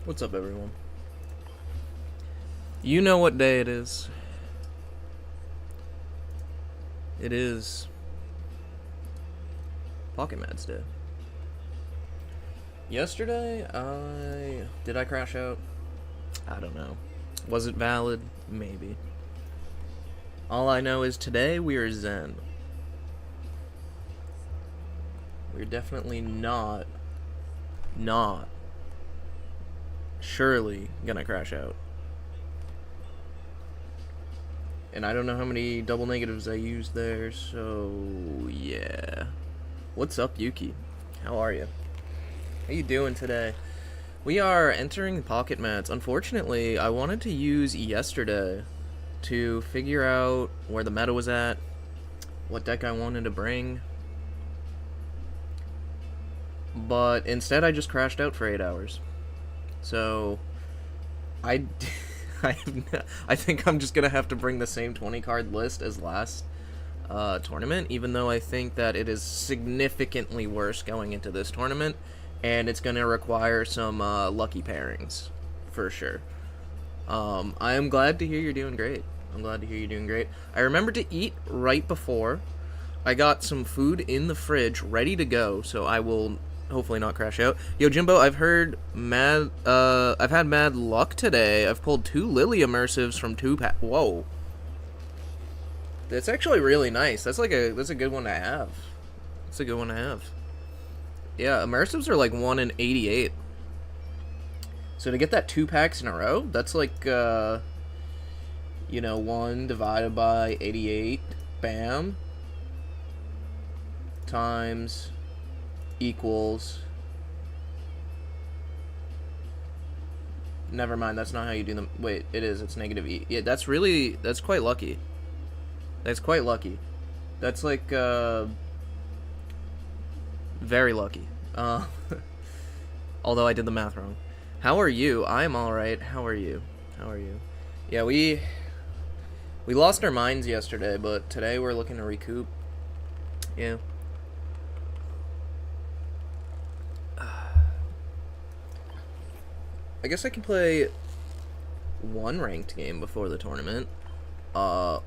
What's up, everyone? You know what day it is. It is Pocket Mads Day. Yesterday, did I crash out? I don't know. Was it valid? Maybe. All I know is today we are zen. We're definitely not surely gonna crash out. And I don't know how many double negatives I used there, so yeah. What's up, Yuki? How are you? How you doing today? We are entering Pocket Mats. Unfortunately, I wanted to use yesterday to figure out where the meta was at, what deck I wanted to bring. But instead, I just crashed out for 8 hours. So, I think I'm just gonna have to bring the same 20 card list as last tournament, even though I think that it is significantly worse going into this tournament, and it's gonna require some lucky pairings for sure. I am glad to hear you're doing great. I remembered to eat right before. I got some food in the fridge ready to go, so I will hopefully not crash out. Yo, Jimbo, I've had mad luck today. I've pulled 2 Lily Immersives from 2 Whoa. That's actually really nice. That's a good one to have. Yeah, Immersives are like 1 in 88. So to get that 2 packs in a row, that's like, 1 divided by 88, bam, times equals, never mind, that's not how you do them. Wait, it is, it's negative e. Yeah, that's quite lucky. That's like, very lucky. Although I did the math wrong. How are you? I'm alright. How are you? Yeah, we lost our minds yesterday, but today we're looking to recoup. Yeah. I guess I can play 1 ranked game before the tournament. But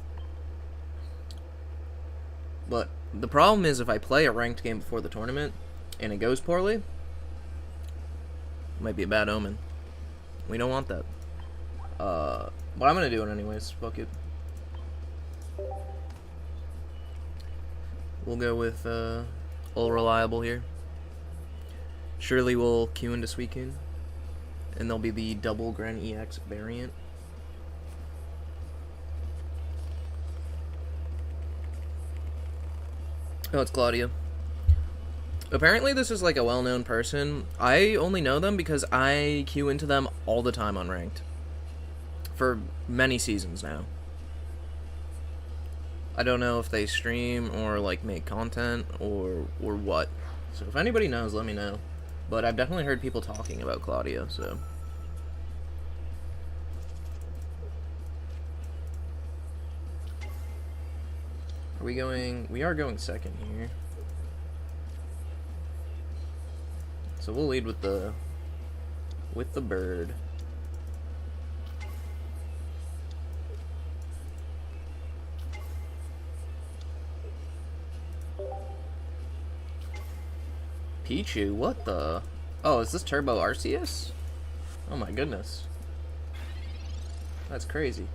the problem is if I play a ranked game before the tournament and it goes poorly, it might be a bad omen. We don't want that. But I'm gonna do it anyways. Fuck it. We'll go with all reliable here. Surely we'll queue into Suicune. And there'll be the double Grand EX variant. Oh, it's Claudia. Apparently this is like a well-known person. I only know them because I queue into them all the time on Ranked. For many seasons now. I don't know if they stream or like make content or what. So if anybody knows, let me know. But I've definitely heard people talking about Claudia, so. Are we going? We are going second here. So we'll lead with the bird. Pichu, what the? Oh, is this Turbo Arceus? Oh my goodness. That's crazy.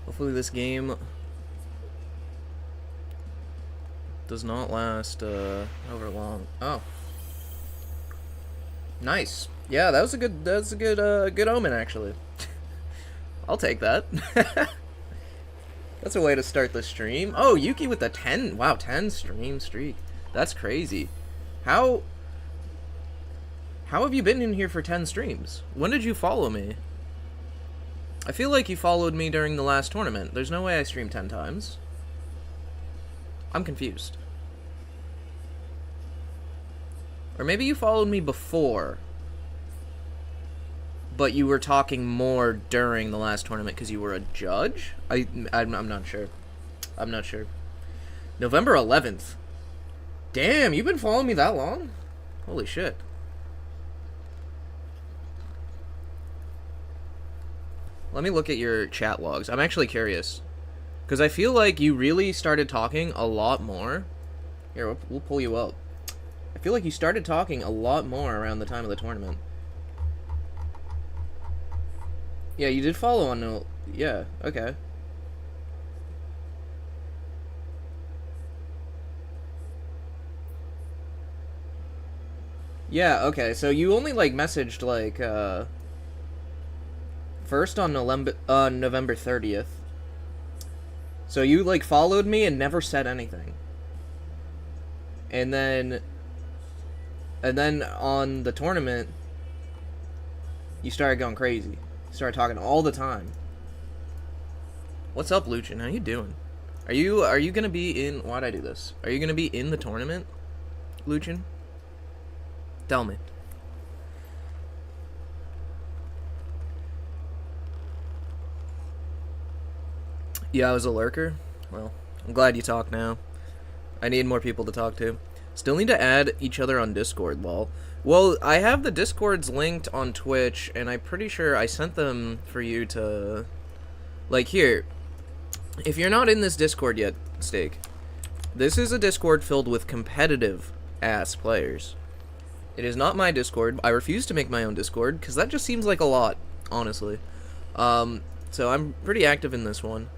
Hopefully this game does not last over long. Oh. Nice. Yeah, that was a good omen actually. I'll take that. That's a way to start the stream. Oh, Yuki with the 10. Wow, 10 stream streak. That's crazy. How have you been in here for 10 streams? When did you follow me? I feel like you followed me during the last tournament. There's no way I streamed 10 times. I'm confused. Or maybe you followed me before. but you were talking more during the last tournament because you were a judge? I'm not sure. I'm not sure. November 11th. Damn, you've been following me that long? Holy shit. Let me look at your chat logs. I'm actually curious. Because I feel like you really started talking a lot more. Here, we'll pull you up. I feel like you started talking a lot more around the time of the tournament. Yeah, you did follow on no. Yeah, okay. Yeah, okay. So you only like messaged like first on November 30th. So you like followed me and never said anything. And then on the tournament you started going crazy. You started talking all the time. What's up, Luchin? How you doing? Are you gonna be in? Why'd I do this? Are you gonna be in the tournament, Luchin? Tell me. Yeah, I was a lurker. Well, I'm glad you talk now. I need more people to talk to. Still need to add each other on Discord, lol. Well, I have the Discords linked on Twitch, and I'm pretty sure I sent them for you to... Like, here. If you're not in this Discord yet, Steak, this is a Discord filled with competitive-ass players. It is not my Discord. I refuse to make my own Discord, because that just seems like a lot, honestly. So I'm pretty active in this one.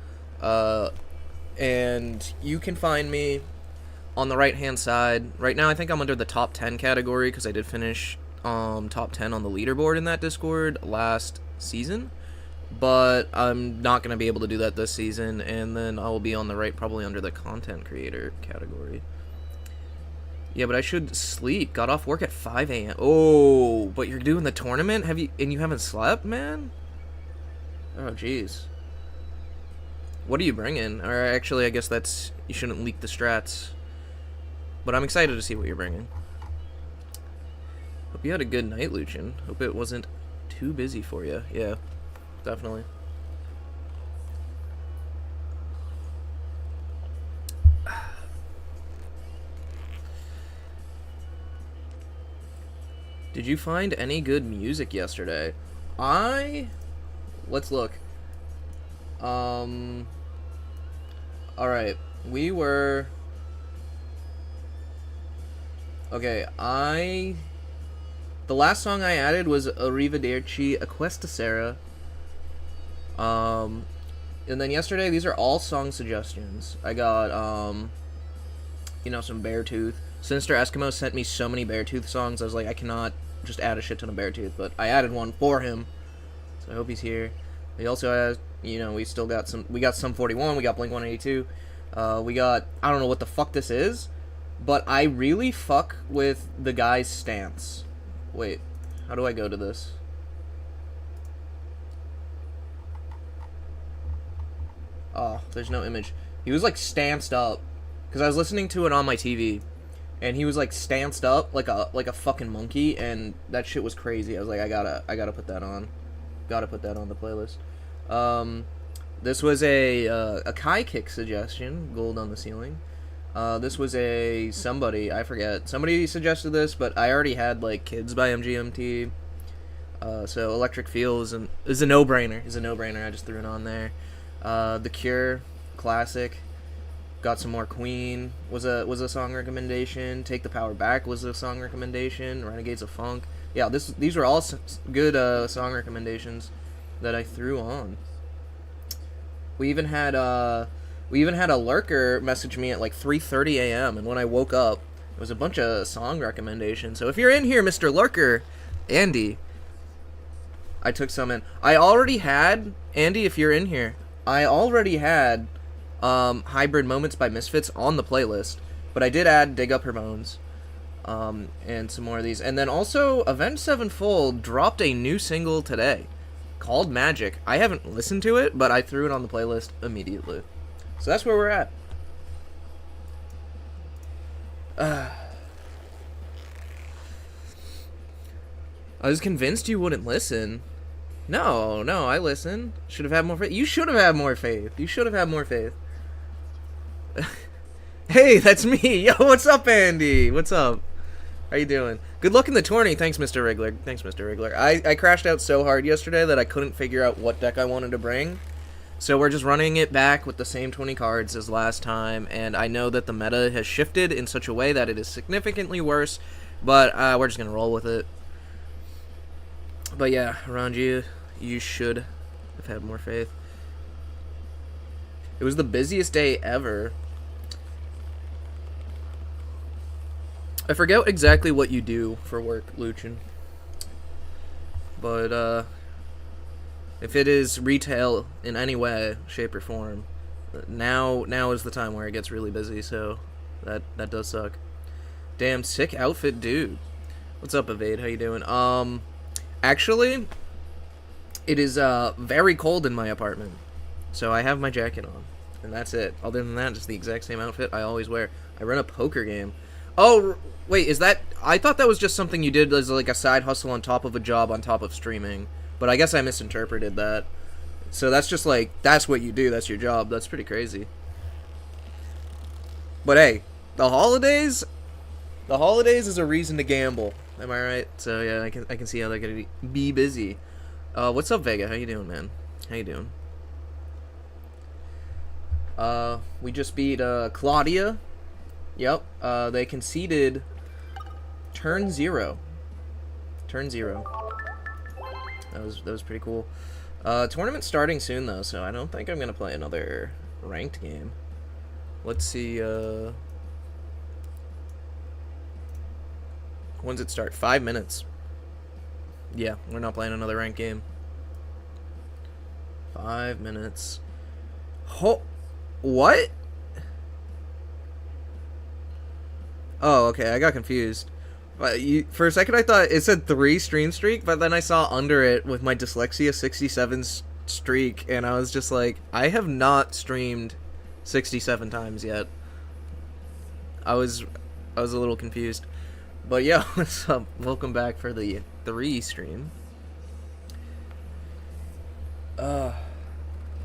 And you can find me on the right-hand side. Right now, I think I'm under the top 10 category, because I did finish top 10 on the leaderboard in that Discord last season. But I'm not going to be able to do that this season, and then I will be on the right, probably under the content creator category. Yeah, but I should sleep. Got off work at 5 a.m. Oh, but you're doing the tournament? And you haven't slept, man? Oh, jeez. What are you bringing? Or actually, I guess that's... You shouldn't leak the strats. But I'm excited to see what you're bringing. Hope you had a good night, Luchin. Hope it wasn't too busy for you. Yeah, definitely. Did you find any good music yesterday? Let's look. Alright. We were... Okay, the last song I added was Arrivederci, A Questa Sera. And then yesterday, these are all song suggestions. I got, some Beartooth. Sinister Eskimo sent me so many Beartooth songs, I was like, I cannot just add a shit ton of Beartooth, but I added one for him. So I hope he's here. He also has, we still got we got Sum 41, we got Blink 182. We got, I don't know what the fuck this is, but I really fuck with the guy's stance. Wait, how do I go to this? Oh, there's no image. He was like stanced up, because I was listening to it on my TV, and he was like stanced up like a fucking monkey, and that shit was crazy. I was like, I gotta put that on. Gotta put that on the playlist. This was a Kai Kick suggestion, Gold on the Ceiling. This was somebody, I forget. Somebody suggested this, but I already had, like, Kids by MGMT. So Electric Feel is a no-brainer. I just threw it on there. The Cure, classic. Got some more Queen, was a song recommendation. Take the Power Back was a song recommendation. Renegades of Funk. Yeah, these were all good song recommendations that I threw on. We even had a lurker message me at like 3:30 a.m. and when I woke up, it was a bunch of song recommendations. So if you're in here, Mr. Lurker, Andy, I took some in. I already had, Andy, if you're in here, I already had Hybrid Moments by Misfits on the playlist, but I did add Dig Up Her Bones, and some more of these. And then also, Avenged Sevenfold dropped a new single today called Magic. I haven't listened to it, but I threw it on the playlist immediately. So that's where we're at. I was convinced you wouldn't listen. No, no, I listen. Should have had more faith. You should have had more faith. You should have had more faith. Hey, that's me. Yo, what's up, Andy? What's up? How you doing? Good luck in the tourney. Thanks, Mr. Wriggler. Thanks, Mr. Wriggler. I crashed out so hard yesterday that I couldn't figure out what deck I wanted to bring. So we're just running it back with the same 20 cards as last time, and I know that the meta has shifted in such a way that it is significantly worse, but we're just going to roll with it. But yeah, Ranji, you should have had more faith. It was the busiest day ever. I forget exactly what you do for work, Luchin. But, if it is retail in any way, shape, or form, now is the time where it gets really busy, so that does suck. Damn, sick outfit, dude. What's up, Evade? How you doing? Actually, it is, very cold in my apartment, so I have my jacket on, and that's it. Other than that, just the exact same outfit I always wear. I run a poker game. Oh, wait, is that... I thought that was just something you did as, like, a side hustle on top of a job on top of streaming. But I guess I misinterpreted that. So that's just, like, that's what you do. That's your job. That's pretty crazy. But, hey, the holidays is a reason to gamble. Am I right? So, yeah, I can see how they're going to be busy. What's up, Vega? How you doing, man? How you doing? We just beat, Claudia. Yep, they conceded turn 0. Turn 0. That was pretty cool. Tournament starting soon, though, so I don't think I'm going to play another ranked game. Let's see, when's it start? 5 minutes. Yeah, we're not playing another ranked game. 5 minutes. What? Oh, okay, I got confused. For a second I thought it said 3 stream streak, but then I saw under it with my dyslexia 67 streak, and I was just like, I have not streamed 67 times yet. I was a little confused. But yeah, what's up? Welcome back for the 3 stream. I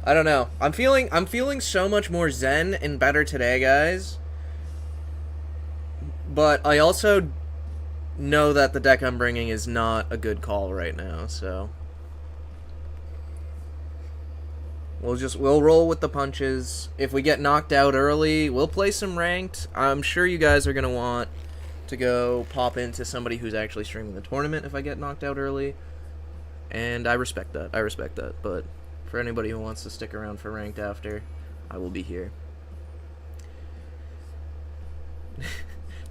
don't know. I'm feeling so much more zen and better today, guys. But I also know that the deck I'm bringing is not a good call right now, so we'll roll with the punches. If we get knocked out early, we'll play some ranked. I'm sure you guys are gonna want to go pop into somebody who's actually streaming the tournament if I get knocked out early, and I respect that. But for anybody who wants to stick around for ranked after, I will be here.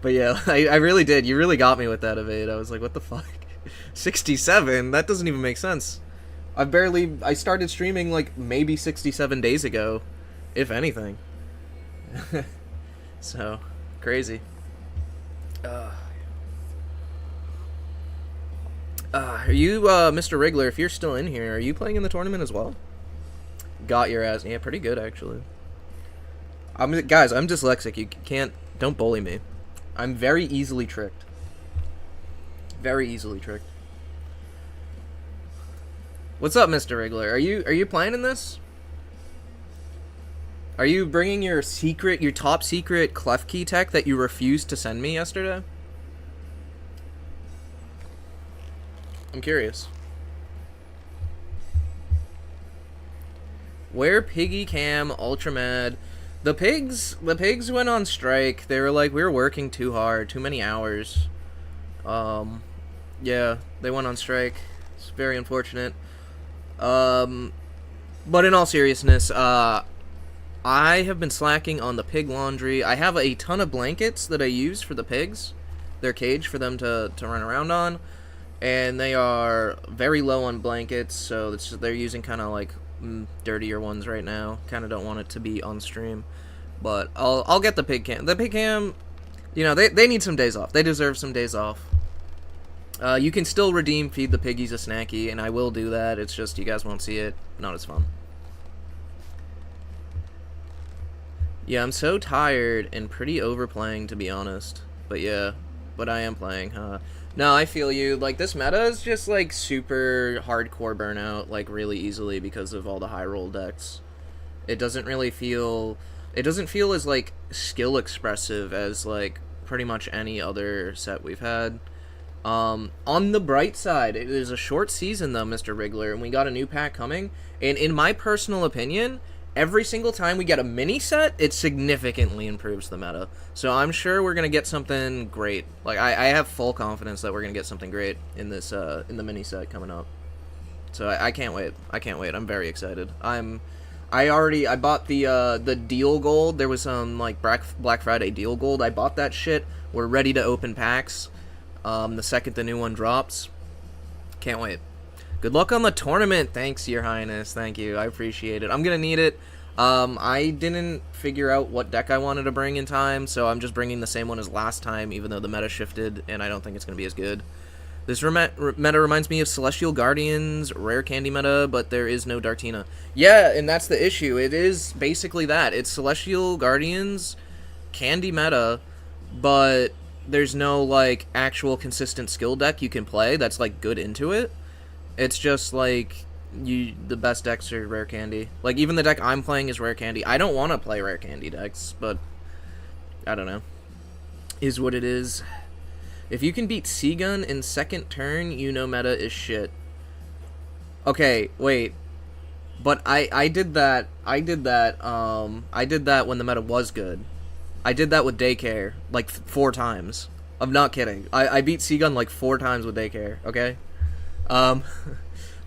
But yeah, I really did. You really got me with that, Evade. I was like, what the fuck? 67? That doesn't even make sense. I started streaming like maybe 67 days ago, if anything. So, crazy. Are you, Mr. Wriggler, if you're still in here, are you playing in the tournament as well? Got your ass. Yeah, pretty good, actually. Guys, I'm dyslexic. You don't bully me. I'm very easily tricked. Very easily tricked. What's up, Mr. Wriggler? Are you playing in this? Are you bringing your top secret clef key tech that you refused to send me yesterday? I'm curious. Where Piggy Cam Ultra Mad? The pigs went on strike. They were like, we were working too hard, too many hours. Yeah, they went on strike. It's very unfortunate. But in all seriousness, I have been slacking on the pig laundry. I have a ton of blankets that I use for the pigs, their cage for them to run around on, and they are very low on blankets, so they're using kind of like dirtier ones right now. Kind of don't want it to be on stream, but I'll get the pig cam. The pig cam, you know, they need some days off. They deserve some days off. You can still redeem Feed the Piggies a Snacky, and I will do that. It's just you guys won't see it. Not as fun. Yeah, I'm so tired and pretty overplaying, to be honest. But yeah, but I am playing, huh? No, I feel you. Like, this meta is just, like, super hardcore burnout, like, really easily because of all the high roll decks. It doesn't really feel... It doesn't feel as, like, skill expressive as, like, pretty much any other set we've had. On the bright side, it is a short season, though, Mr. Wriggler, and we got a new pack coming. And in my personal opinion, every single time we get a mini set, it significantly improves the meta. So I'm sure we're gonna get something great. Like I have full confidence that we're gonna get something great in this in the mini set coming up. So I can't wait. I can't wait. I'm very excited. I bought the deal gold. There was some like Black Friday deal gold. I bought that shit. We're ready to open packs. The second the new one drops. Can't wait. Good luck on the tournament. Thanks, Your Highness. Thank you. I appreciate it. I'm going to need it. I didn't figure out what deck I wanted to bring in time, so I'm just bringing the same one as last time, even though the meta shifted, and I don't think it's going to be as good. This meta reminds me of Celestial Guardians, Rare Candy meta, but there is no Dartina. Yeah, and that's the issue. It is basically that. It's Celestial Guardians, Candy meta, but there's no, like, actual consistent skill deck you can play that's, like, good into it. It's just like the best decks are rare candy. Like even the deck I'm playing is rare candy. I don't want to play rare candy decks, but I don't know. Is what it is. If you can beat Seagun in second turn, you know meta is shit. Okay, wait. But I did that. I did that when the meta was good. I did that with Daycare like 4 times. I'm not kidding. I beat Seagun like 4 times with Daycare, okay?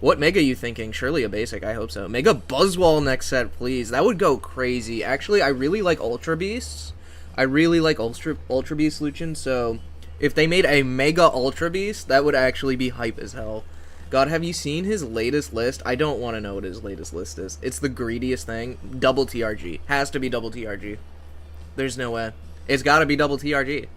What Mega you thinking? Surely a basic, I hope so. Mega Buzzwole next set, please. That would go crazy. Actually, I really like Ultra Beasts. I really like Ultra Beast Lucian, so if they made a Mega Ultra Beast, that would actually be hype as hell. God, have you seen his latest list? I don't want to know what his latest list is. It's the greediest thing. Double TRG. Has to be double TRG. There's no way. It's gotta be double TRG.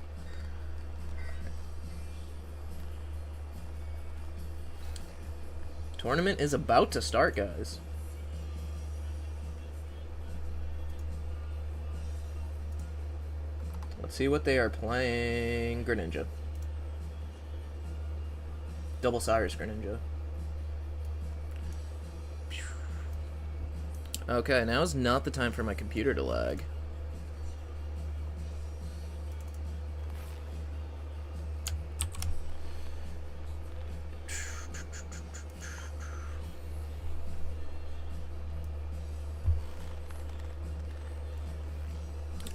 Tournament is about to start, guys. Let's see what they are playing. Greninja. Double Cyrus Greninja. Okay, now is not the time for my computer to lag.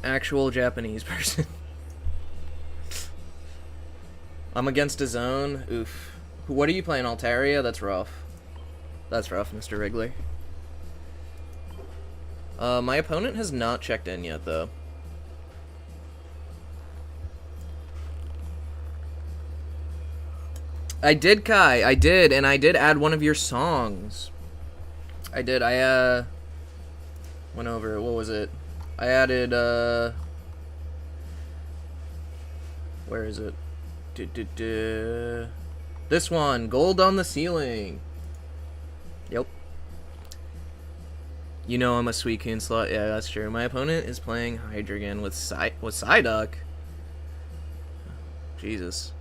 Actual Japanese person. I'm against a zone. Oof. What are you playing, Altaria? That's rough. That's rough, Mr. Wriggler. My opponent has not checked in yet, though. I did, Kai. I did, and I did add one of your songs. I did. I, went over, what was it? I added, where is it? This one, Gold on the Ceiling. Yep. You know I'm a Suicune slot. Yeah, that's true. My opponent is playing Hydreigon with Psyduck. Jesus.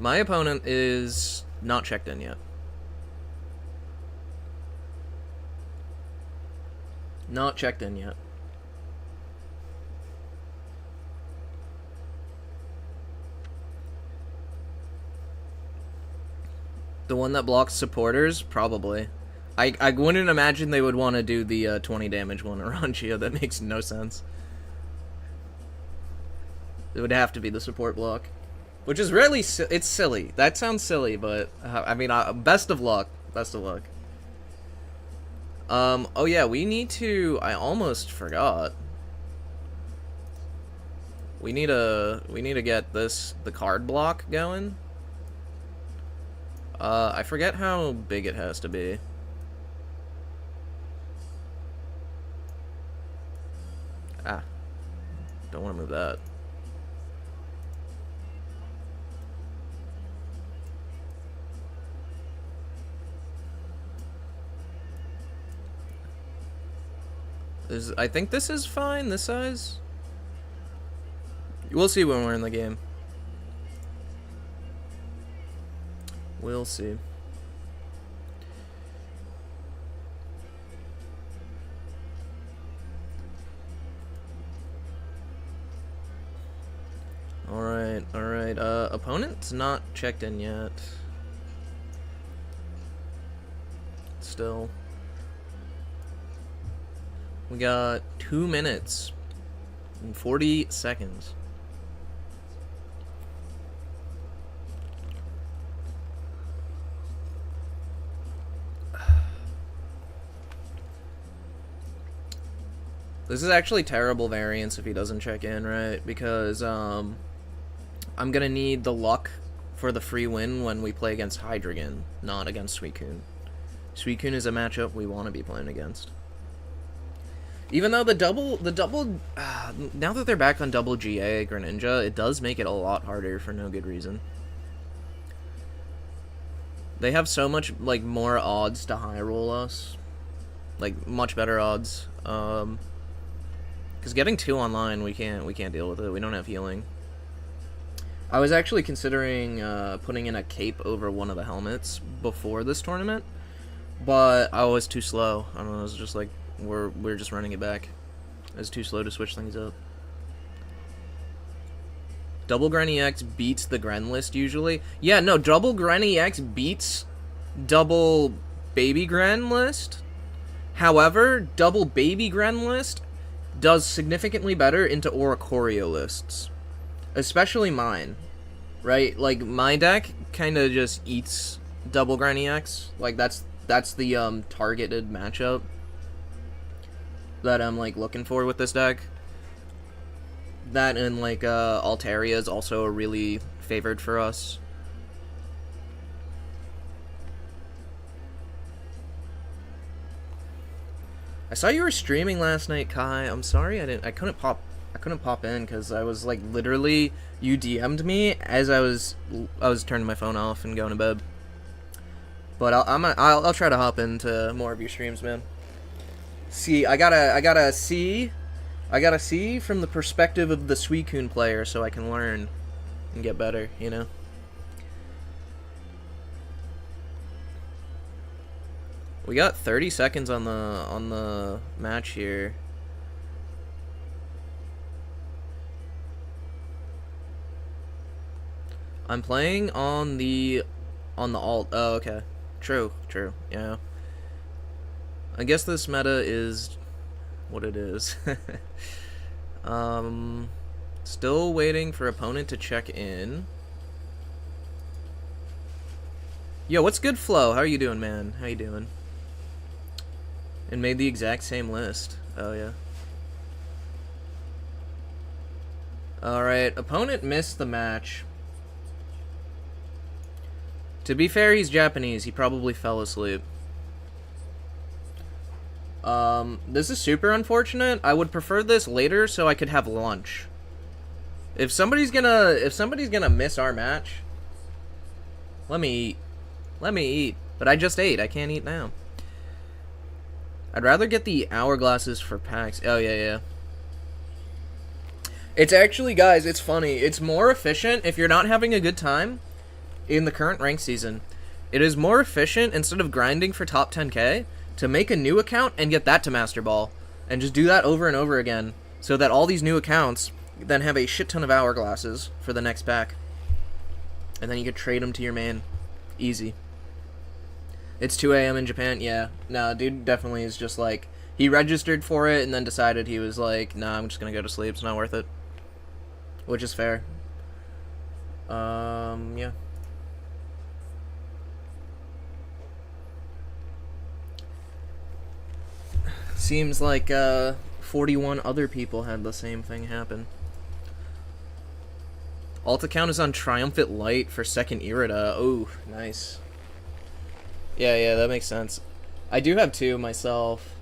My opponent is not checked in yet. Not checked in yet. The one that blocks supporters? Probably. I wouldn't imagine they would want to do the 20 damage one around Chia. That makes no sense. It would have to be the support block. Which is really, it's silly. That sounds silly, but, I mean, best of luck. Best of luck. Oh yeah, we need to, I almost forgot. We need to get the card block going. I forget how big it has to be. Ah. Don't want to move that. I think this is fine, this size. We'll see when we're in the game. We'll see. Alright, alright. Opponent's not checked in yet. Still. We got 2 minutes and 40 seconds. This is actually terrible variance if he doesn't check in, right? Because, I'm gonna need the luck for the free win when we play against Hydreigon, not against Suicune. Suicune is a matchup we want to be playing against. Even though the double, now that they're back on double GA Greninja, it does make it a lot harder for no good reason. They have so much, like, more odds to high roll us. Like, much better odds. Because getting 2 online, we can't deal with it. We don't have healing. I was actually considering putting in a cape over one of the helmets before this tournament, but I was too slow. I don't know, it was just like, we're just running it back. It's too slow to switch things up. Double Granny X beats the Gren list usually. Yeah, no, double Granny X beats double Baby Gren list. However, double Baby Gren list does significantly better into Oricorio lists. Especially mine. Right? Like, my deck kind of just eats double Granny X. Like, that's the targeted matchup that I'm, like, looking for with this deck. That and, like, Altaria is also really favored for us. I saw you were streaming last night, Kai. I'm sorry I couldn't pop in because I was, like, literally, you DM'd me as I was turning my phone off and going to bed. But I'll try to hop into more of your streams, man. See, I gotta see from the perspective of the Suicune player so I can learn and get better, you know? We got 30 seconds on the match here. I'm playing on the alt. Oh, okay. True, yeah. I guess this meta is what it is. Still waiting for opponent to check in. Yo, what's good, Flo? How are you doing, man? How you doing? And made the exact same list. Oh, yeah. Alright, opponent missed the match. To be fair, he's Japanese. He probably fell asleep. This is super unfortunate. I would prefer this later so I could have lunch. If somebody's gonna miss our match, let me eat. Let me eat. But I just ate. I can't eat now. I'd rather get the hourglasses for packs. Oh, yeah. It's actually, guys, it's funny. It's more efficient if you're not having a good time in the current rank season. It is more efficient, instead of grinding for top 10k, to make a new account and get that to Master Ball. And just do that over and over again, so that all these new accounts then have a shit ton of hourglasses for the next pack. And then you could trade them to your main. Easy. It's 2 a.m. in Japan? Yeah. No, dude definitely is just like, he registered for it and then decided he was like, nah, I'm just gonna go to sleep, it's not worth it. Which is fair. Yeah. Seems like, 41 other people had the same thing happen. Alt account is on Triumphant Light for second Irida. Oh, nice. Yeah, that makes sense. I do have 2 myself.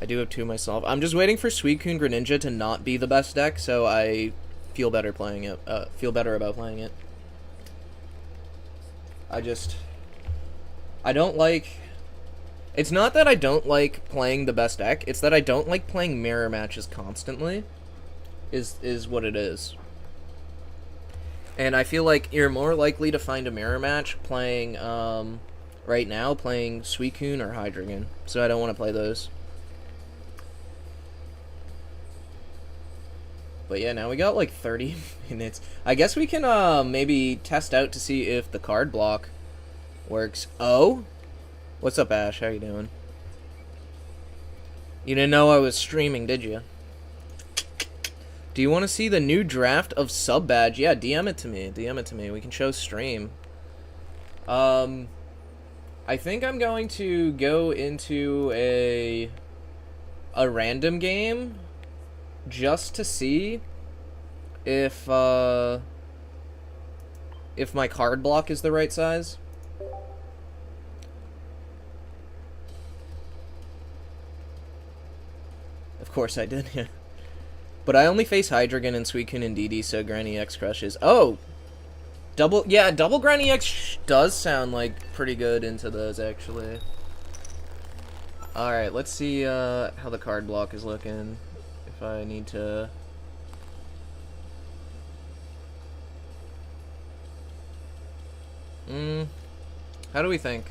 I'm just waiting for Suicune Greninja to not be the best deck, so I feel better playing it. Feel better about playing it. I don't like... It's not that I don't like playing the best deck, it's that I don't like playing mirror matches constantly, is what it is. And I feel like you're more likely to find a mirror match playing, right now, playing Suicune or Hydreigon. So I don't want to play those. But yeah, now we got like 30 minutes. I guess we can maybe test out to see if the card block works. Oh? What's up, Ash? How you doing? You didn't know I was streaming, did you? Do you want to see the new draft of Sub Badge? Yeah, DM it to me. DM it to me. We can show stream. I think I'm going to go into a random game just to see if my card block is the right size. Of course I did, yeah. But I only face Hydreigon and Suicune and DD, so Granny X crushes. Oh! Double Granny X does sound like pretty good into those, actually. Alright, let's see how the card block is looking. If I need to... How do we think?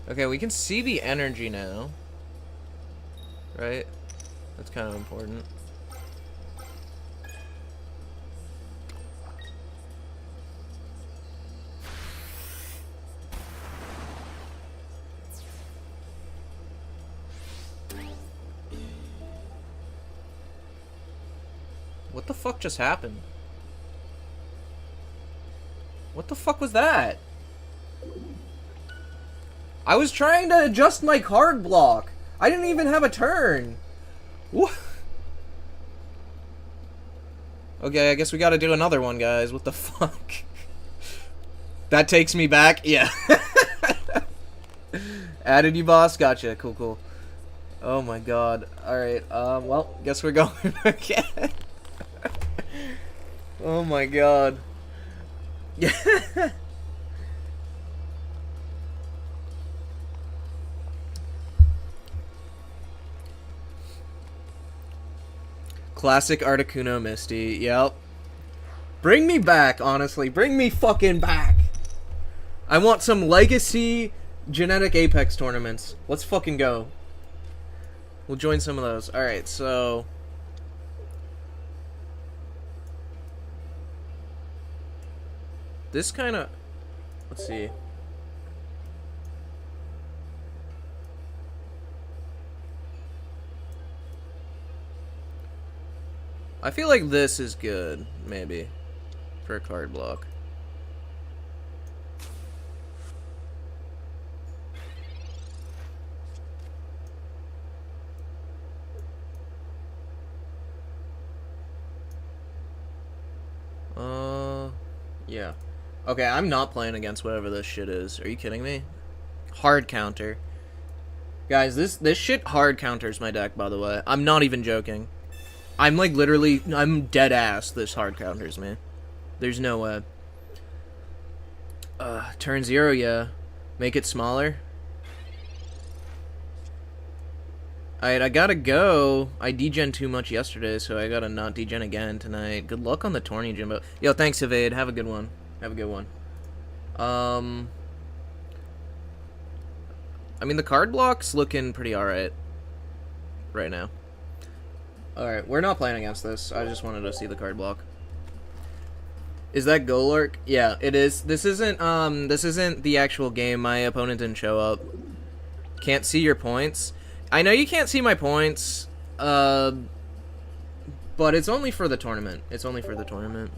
Okay, we can see the energy now. Right? That's kind of important. What the fuck just happened? What the fuck was that? I was trying to adjust my card block. I didn't even have a turn. What? Okay, I guess we gotta do another one, guys. What the fuck? That takes me back? Yeah. Added you, boss? Gotcha. Cool, cool. Oh my god. Alright, well, guess we're going again. Oh my god. Yeah. Classic Articuno Misty. Yep. Bring me back, honestly. Bring me fucking back. I want some legacy genetic Apex tournaments. Let's fucking go. We'll join some of those. Alright, so... This kind of... Let's see. I feel like this is good, maybe, for a card block. Yeah. Okay, I'm not playing against whatever this shit is. Are you kidding me? Hard counter. Guys, this shit hard counters my deck, by the way. I'm not even joking. I'm like literally, I'm dead ass this hard counters me. There's no way. Turn 0, yeah. Make it smaller. Alright, I gotta go. I degen too much yesterday, so I gotta not degen again tonight. Good luck on the tourney, Jimbo. Yo, thanks, Evade. Have a good one. Have a good one. I mean, the card block's looking pretty alright right now. Alright, we're not playing against this. I just wanted to see the card block. Is that Golurk? Yeah, it is. This isn't the actual game. My opponent didn't show up. Can't see your points. I know you can't see my points, but it's only for the tournament. It's only for the tournament.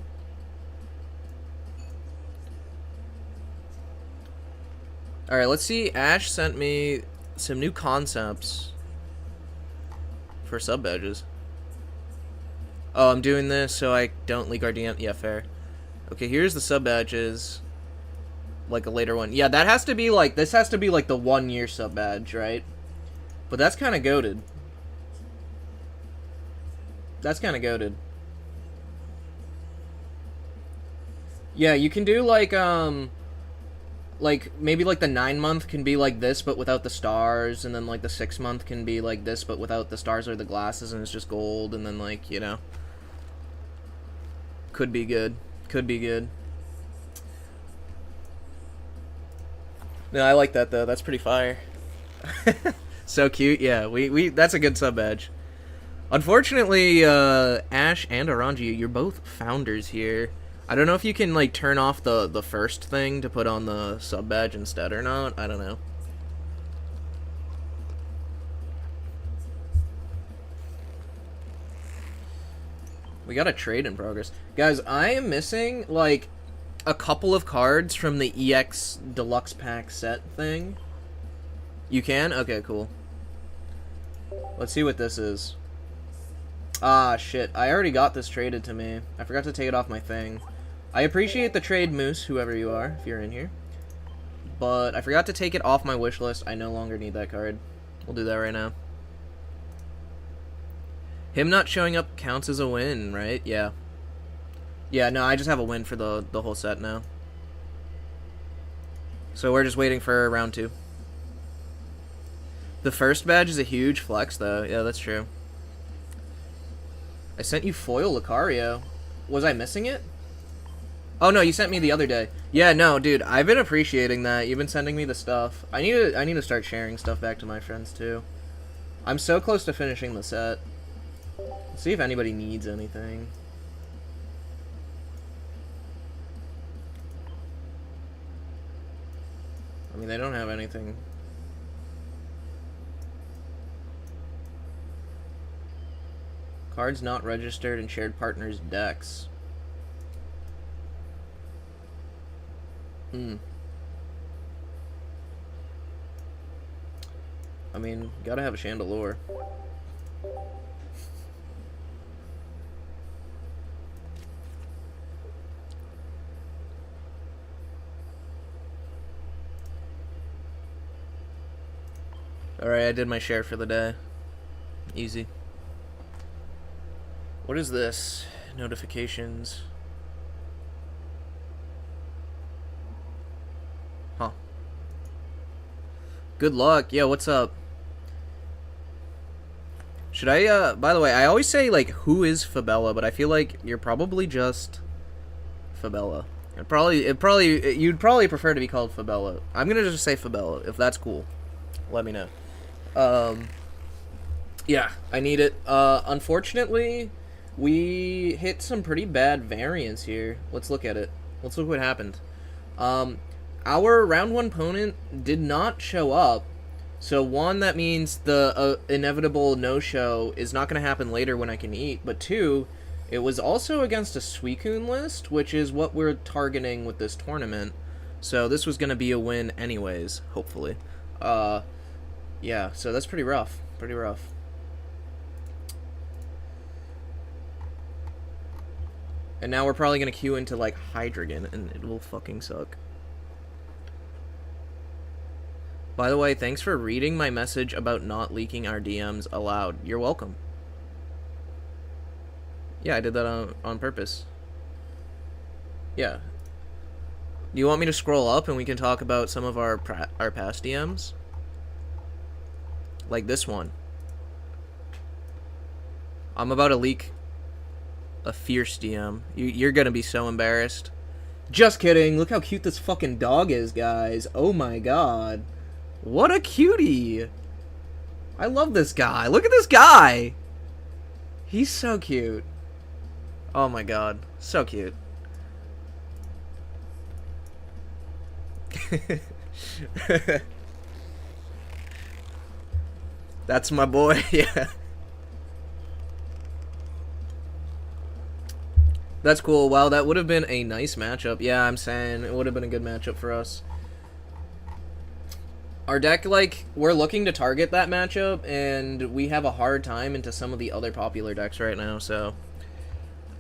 Alright, let's see. Ash sent me some new concepts for sub badges. Oh, I'm doing this so I don't leak our DM. Yeah, fair. Okay, here's the sub badges. like a later one. Yeah, that has to be like, this has to be like the 1 year sub badge, right? But that's kind of goated. That's kind of goated. Yeah, you can do like maybe like the 9-month can be like this but without the stars, and then like the 6-month can be like this but without the stars or the glasses, and it's just gold, and then like, you know, could be good. Could be good. No, I like that though. That's pretty fire. So cute. Yeah, we that's a good sub badge. Unfortunately, Ash and Oranji, you're both founders here. I don't know if you can like turn off the first thing to put on the sub badge instead or not. I don't know. We got a trade in progress. Guys, I am missing like a couple of cards from the EX Deluxe Pack set thing. You can? Okay, cool. Let's see what this is. Ah, shit. I already got this traded to me. I forgot to take it off my thing. I appreciate the trade, Moose, whoever you are, if you're in here. But I forgot to take it off my wish list. I no longer need that card. We'll do that right now. Him not showing up counts as a win, right? Yeah. Yeah, no, I just have a win for the whole set now. So we're just waiting for round 2. The first badge is a huge flex, though. Yeah, that's true. I sent you foil Lucario. Was I missing it? Oh no, you sent me the other day. Yeah, no, dude, I've been appreciating that. You've been sending me the stuff. I need to start sharing stuff back to my friends too. I'm so close to finishing the set. Let's see if anybody needs anything. I mean, they don't have anything. Cards not registered in shared partners' decks. I mean, gotta have a Chandelure. Alright, I did my share for the day. Easy. What is this? Notifications. Huh. Good luck. Yeah, what's up? Should I, by the way, I always say, like, who is Fabella, but I feel like you're probably just Fabella. You'd probably prefer to be called Fabella. I'm gonna just say Fabella, if that's cool. Let me know. Yeah, I need it. Unfortunately, we hit some pretty bad variance here. Let's look at it. Let's look what happened. Our round 1 opponent did not show up. So, 1, that means the inevitable no-show is not going to happen later when I can eat. But 2, it was also against a Suicune list, which is what we're targeting with this tournament. So, this was going to be a win anyways, hopefully. Yeah, so that's pretty rough. Pretty rough. And now we're probably going to queue into, like, Hydreigon, and it will fucking suck. By the way, thanks for reading my message about not leaking our DMs aloud. You're welcome. Yeah, I did that on purpose. Yeah. Do you want me to scroll up and we can talk about some of our past DMs? Like this one. I'm about to leak a fierce DM. You're gonna be so embarrassed. Just kidding. Look how cute this fucking dog is, guys. Oh my god. What a cutie. I love this guy. Look at this guy. He's so cute. Oh my god. So cute. That's my boy. Yeah. That's cool. Wow, that would have been a nice matchup. Yeah, I'm saying it would have been a good matchup for us. Our deck, like, we're looking to target that matchup, and we have a hard time into some of the other popular decks right now, so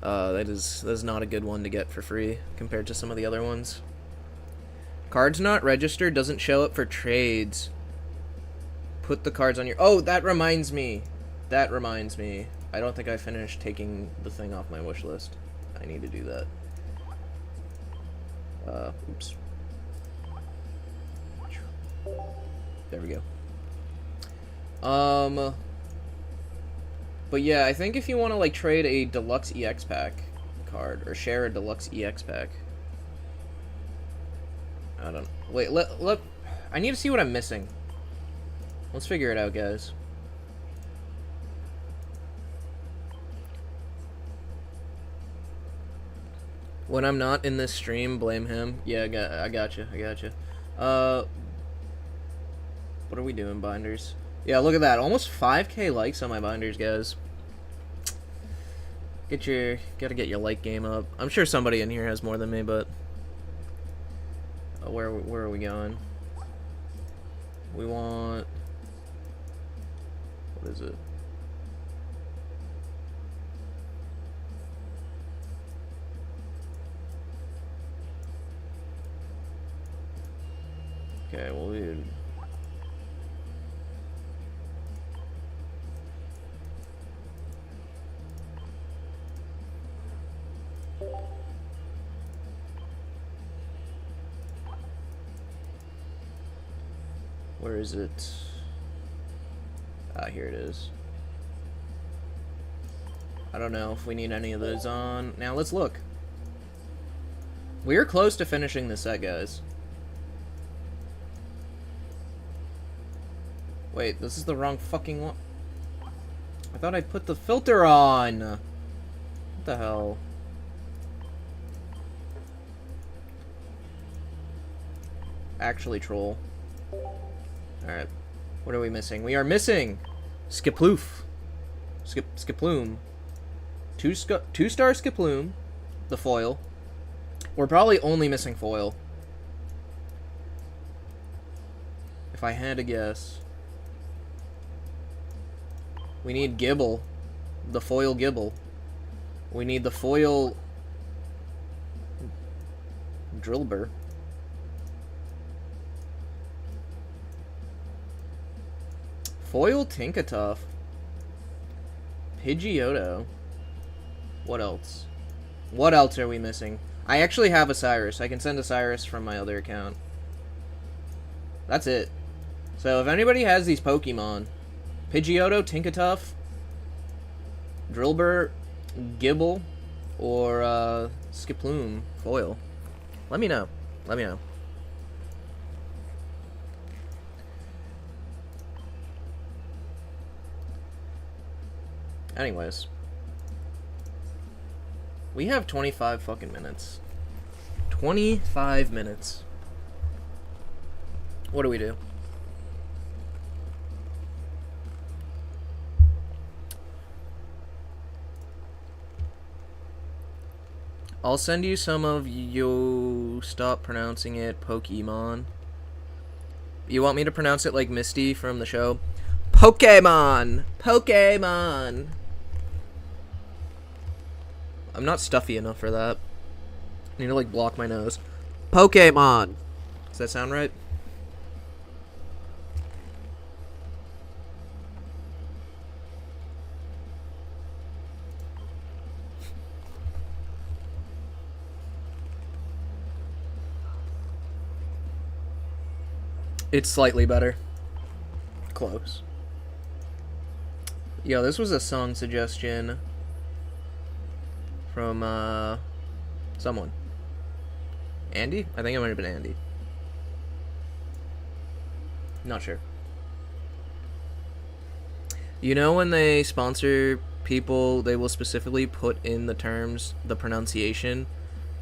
that is not a good one to get for free compared to some of the other ones. Cards not registered doesn't show up for trades. Put the cards on your... Oh, that reminds me. That reminds me. I don't think I finished taking the thing off my wish list. I need to do that. Oops. There we go. But yeah, I think if you want to, like, trade a deluxe EX pack card, or share a deluxe EX pack... I don't... Wait, let... I need to see what I'm missing. Let's figure it out, guys. When I'm not in this stream, blame him. Yeah, I gotcha. What are we doing, binders? Yeah, look at that. Almost 5k likes on my binders, guys. Gotta get your like game up. I'm sure somebody in here has more than me, but... where are we going? We want... What is it? Okay, well, we... Where is it? Ah, here it is. I don't know if we need any of those on. Now, let's look. We're close to finishing this set, guys. Wait, this is the wrong fucking one. I thought I put the filter on. What the hell? Actually, troll. Alright. What are we missing? We are missing Skiploof. Skiploom. Two-star Skiploom. The foil. We're probably only missing foil. If I had to guess. We need Gibble. The foil Gibble. We need the foil Drillbur. Foil Tinkatuff. Pidgeotto. What else? What else are we missing? I actually have a Cyrus. I can send a Cyrus from my other account. That's it. So if anybody has these Pokemon, Pidgeotto, Tinkatuff, Drillbur, Gibble, or Skiploom foil, let me know. Let me know. Anyways. We have 25 fucking minutes. 25 minutes. What do we do? I'll send you some of yo... Stop pronouncing it Pokemon. You want me to pronounce it like Misty from the show? Pokemon! Pokemon! I'm not stuffy enough for that. I need to, like, block my nose. Pokemon! Does that sound right? It's slightly better. Close. Yo, this was a song suggestion from, someone. Andy? I think it might have been Andy. Not sure. You know when they sponsor people, they will specifically put in the terms, the pronunciation?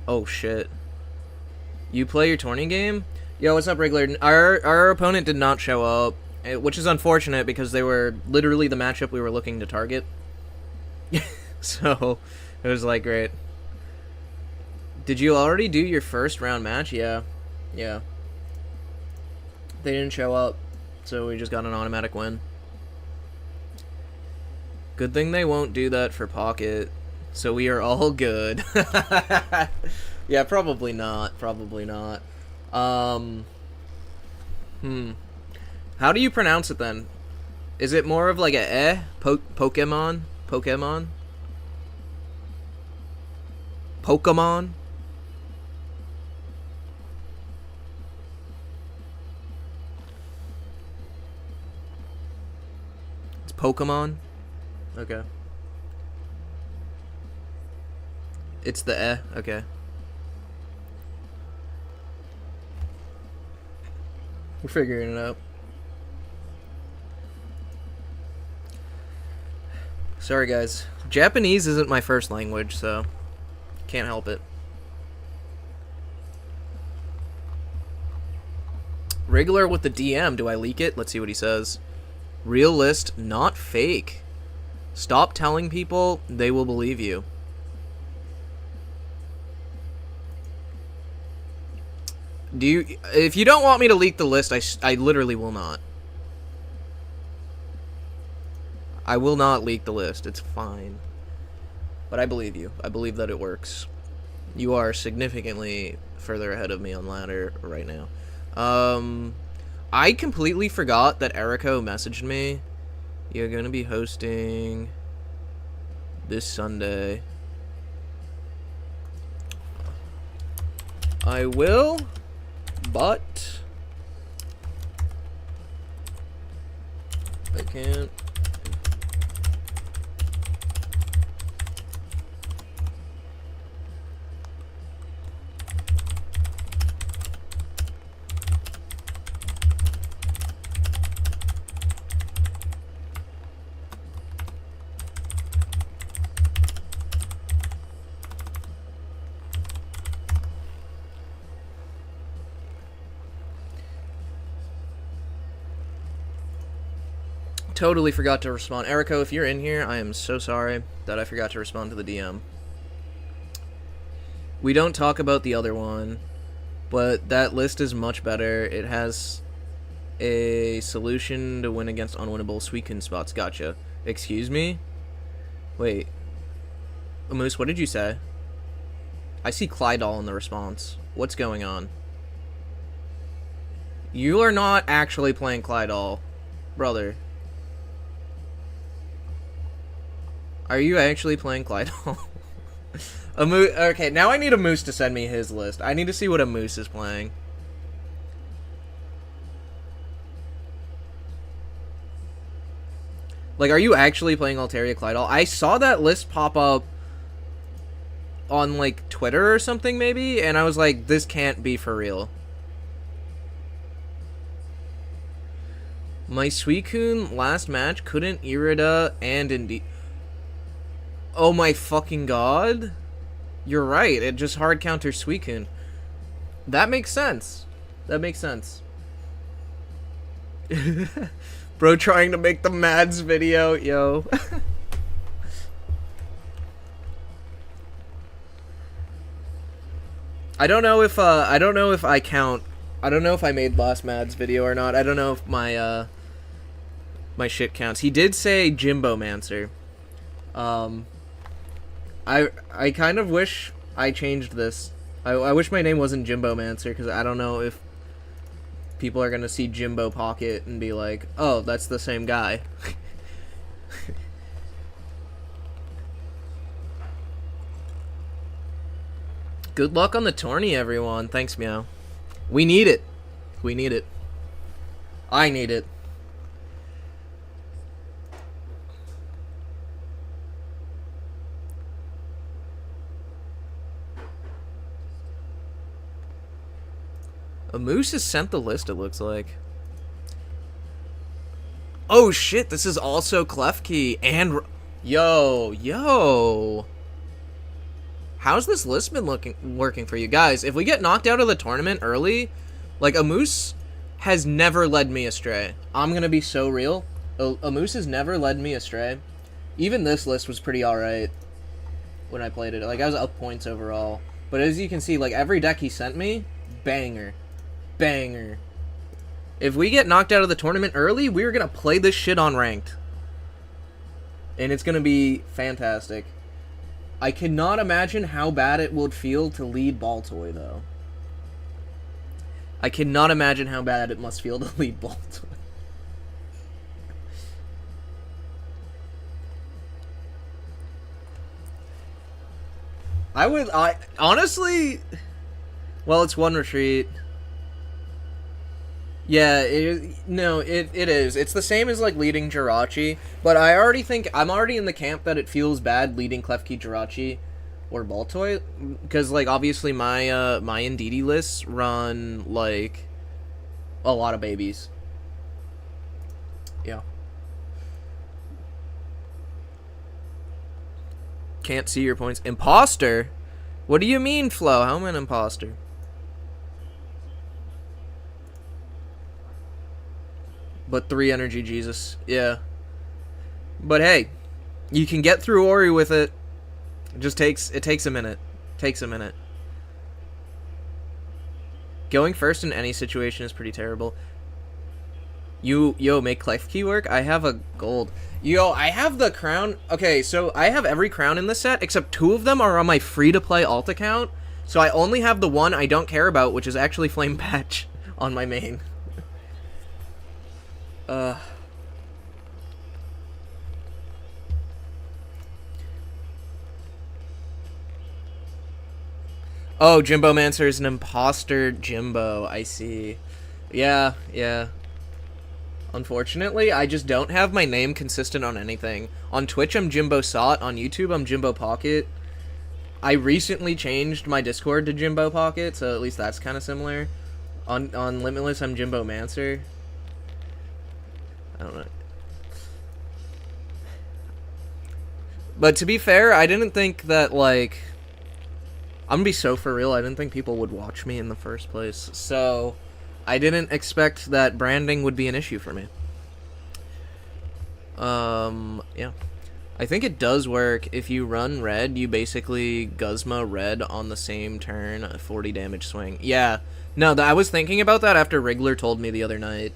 Oh, shit. You play your tourney game? Yo, what's up, Wriggler? Our opponent did not show up, which is unfortunate because they were literally the matchup we were looking to target. So, it was like, great. Did you already do your first round match? Yeah. Yeah. They didn't show up, so we just got an automatic win. Good thing they won't do that for Pocket, so we are all good. Yeah, probably not. Probably not. Um, How do you pronounce it then? Is it more of like a Pokemon? Pokemon? Pokemon? It's Pokemon? Okay. It's the okay. We're figuring it out. Sorry, guys. Japanese isn't my first language, so can't help it. Regular with the DM. Do I leak it? Let's see what he says. Real list, not fake. Stop telling people, they will believe you. If you don't want me to leak the list, I literally will not. I will not leak the list. It's fine. But I believe you. I believe that it works. You are significantly further ahead of me on ladder right now. I completely forgot that Erico messaged me. You're gonna be hosting this Sunday. I will, but I can't. Totally forgot to respond. Erico, if you're in here, I am so sorry that I forgot to respond to the DM. We don't talk about the other one, but that list is much better. It has a solution to win against unwinnable Suicune spots. Gotcha. Excuse me? Wait. Moose, what did you say? I see Clydall in the response. What's going on? You are not actually playing Clydall, brother. Are you actually playing Clydall? Okay, now I need a Moose to send me his list. I need to see what a Moose is playing. Like, are you actually playing Altaria Clydall? I saw that list pop up on, like, Twitter or something, maybe? And I was like, this can't be for real. My Suicune last match couldn't Irida and indeed... Oh my fucking god. You're right, it just hard counters Suicune. That makes sense. That makes sense. Bro trying to make the Mads video, yo. I don't know if I count. I don't know if I made last Mads video or not. I don't know if my my shit counts. He did say Jimbo Mancer. I kind of wish I changed this. I wish my name wasn't Jimbo Mancer, because I don't know if people are gonna see Jimbo Pocket and be like, oh, that's the same guy. Good luck on the tourney, everyone. Thanks, Meow. We need it. We need it. I need it. A Moose has sent the list, it looks like. Oh shit, this is also Klefki and... Yo. How's this list been working for you guys? If we get knocked out of the tournament early, like, a Moose has never led me astray. I'm gonna be so real. A Moose has never led me astray. Even this list was pretty alright when I played it. Like, I was up points overall. But as you can see, like, every deck he sent me, banger. Banger. If we get knocked out of the tournament early, we're gonna play this shit on ranked. And it's gonna be fantastic. I cannot imagine how bad it would feel to lead Baltoy, though. I cannot imagine how bad it must feel to lead Bolt. I honestly, well, it's one retreat. Yeah, it is. It's the same as like leading Jirachi, but I already think I'm already in the camp that it feels bad leading Klefki, Jirachi, or Baltoy, because like obviously my Indeedee lists run like a lot of babies. Yeah. Can't see your points. Imposter? What do you mean, Flo? How am I an imposter? But 3 energy, Jesus. Yeah. But hey, you can get through Ori with it. It takes a minute. Takes a minute. Going first in any situation is pretty terrible. Yo, make Klefki work? I have a gold. Yo, I have the crown. Okay, so I have every crown in this set, except 2 of them are on my free-to-play alt account. So I only have the one I don't care about, which is actually Flame Patch on my main. Oh, Jimbo Mancer is an imposter Jimbo. I see. Yeah, yeah. Unfortunately, I just don't have my name consistent on anything. On Twitch, I'm Jimbo Sot. On YouTube, I'm Jimbo Pocket. I recently changed my Discord to Jimbo Pocket, so at least that's kind of similar. On Limitless, I'm Jimbo Mancer. I don't know. But to be fair, I didn't think that, like... I'm gonna be so for real, I didn't think people would watch me in the first place. So... I didn't expect that branding would be an issue for me. Yeah. I think it does work. If you run red, you basically Guzma red on the same turn, a 40 damage swing. Yeah. No, I was thinking about that after Wriggler told me the other night.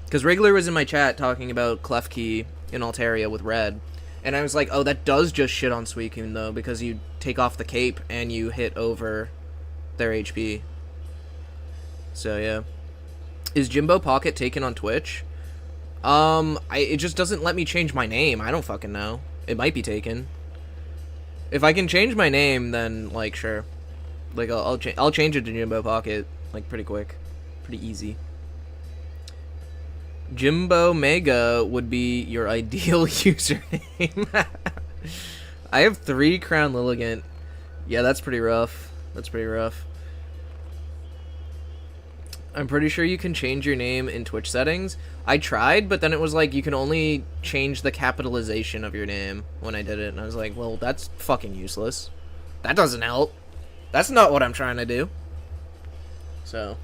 Because Wriggler was in my chat talking about Klefki in Altaria with red. And I was like, oh, that does just shit on Suicune, though, because you take off the cape and you hit over their HP. So, yeah. Is Jimbo Pocket taken on Twitch? It just doesn't let me change my name. I don't fucking know. It might be taken. If I can change my name, then, like, sure. Like, I'll change it to Jimbo Pocket, like, pretty quick. Pretty easy. Jimbo Mega would be your ideal username. I have 3 Crown Lilligant. Yeah, that's pretty rough. That's pretty rough. I'm pretty sure you can change your name in Twitch settings. I tried, but then it was like you can only change the capitalization of your name when I did it. And I was like, well, that's fucking useless. That doesn't help. That's not what I'm trying to do. So,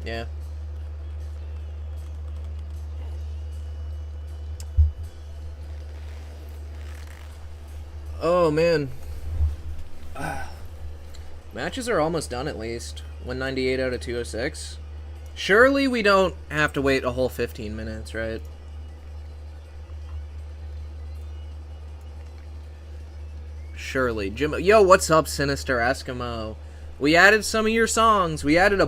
yeah. Oh, man. Matches are almost done, at least. 198 out of 206. Surely we don't have to wait a whole 15 minutes, right? Surely. Yo, what's up, Sinister Eskimo? We added some of your songs. We added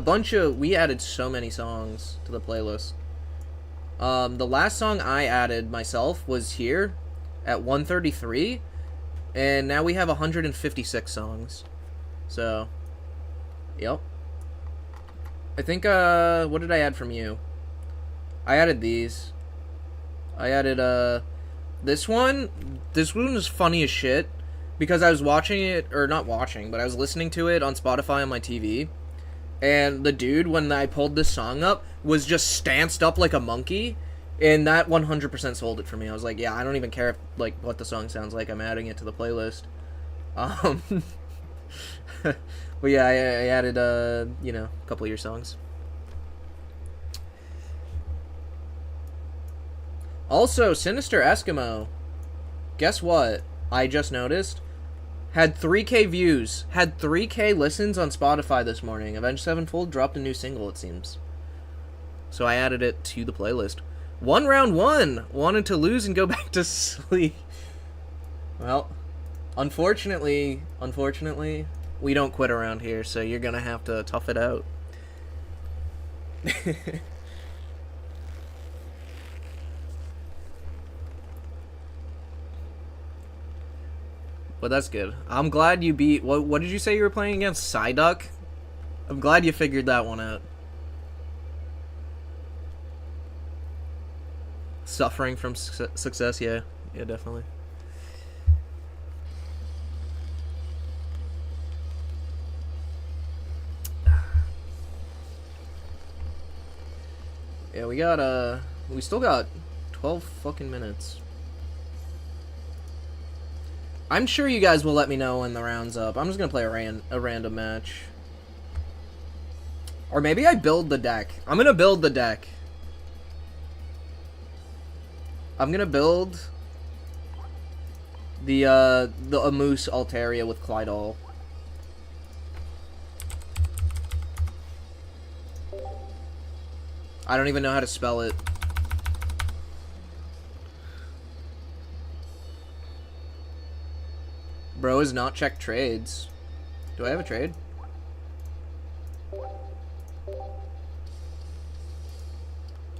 so many songs to the playlist. The last song I added myself was here at 133. And now we have 156 songs. So, yep. I think, what did I add from you? I added these. I added, this one. This one was funny as shit. Because I was watching it, or not watching, but I was listening to it on Spotify on my TV. And the dude, when I pulled this song up, was just stanced up like a monkey. And that 100% sold it for me. I was like, yeah, I don't even care if, like, what the song sounds like. I'm adding it to the playlist. But yeah, I added, you know, a couple of your songs. Also, Sinister Eskimo. Guess what? I just noticed. Had 3K views. Had 3K listens on Spotify this morning. Avenged Sevenfold dropped a new single, it seems. So I added it to the playlist. 1 round 1. Wanted to lose and go back to sleep. Well, unfortunately, we don't quit around here, so you're gonna have to tough it out. But that's good. I'm glad you beat... What did you say you were playing against? Psyduck? I'm glad you figured that one out. Suffering from success, yeah. Yeah, definitely. Yeah, we still got 12 fucking minutes. I'm sure you guys will let me know when the round's up. I'm just gonna play a random match. Or maybe I build the deck. I'm gonna build the deck. I'm gonna build the Amoose Altaria with Clydol. I don't even know how to spell it. Bro has not checked trades. Do I have a trade?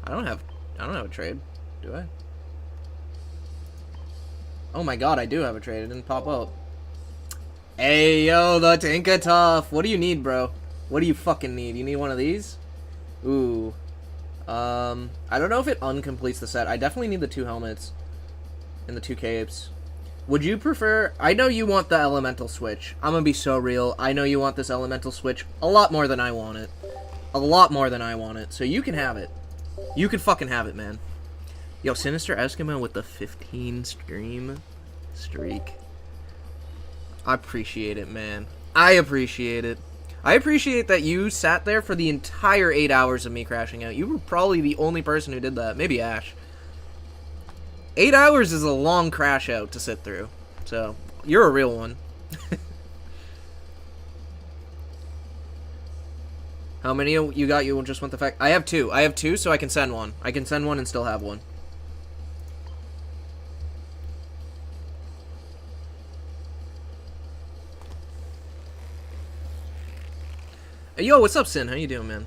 I don't have a trade. Do I? Oh my god, I do have a trade. It didn't pop up. Hey, yo, the Tinkatuff. What do you need, bro? What do you fucking need? You need one of these? Ooh. I don't know if it uncompletes the set. I definitely need the 2 helmets and the 2 capes. Would you prefer... I know you want the elemental switch. I'm gonna be so real. I know you want this elemental switch a lot more than I want it. A lot more than I want it. So you can have it. You can fucking have it, man. Yo, Sinister Eskimo with the 15 stream streak. I appreciate it, man. I appreciate it. I appreciate that you sat there for the entire 8 hours of me crashing out. You were probably the only person who did that. Maybe Ash. 8 hours is a long crash out to sit through. So, you're a real one. How many you got? You just want the fact? I have 2. I have 2, so I can send one. I can send one and still have one. Hey, yo, what's up, Sin? How you doing, man?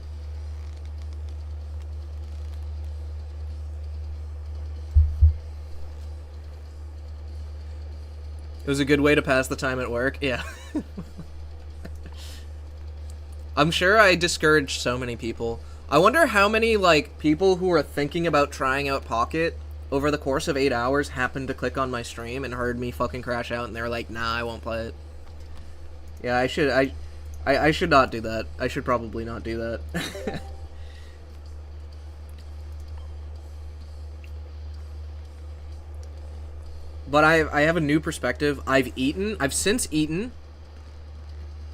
It was a good way to pass the time at work. Yeah. I'm sure I discouraged so many people. I wonder how many, like, people who are thinking about trying out Pocket over the course of 8 hours happened to click on my stream and heard me fucking crash out and they're like, nah, I won't play it. Yeah, I should not do that. I should probably not do that. But I have a new perspective. I've since eaten.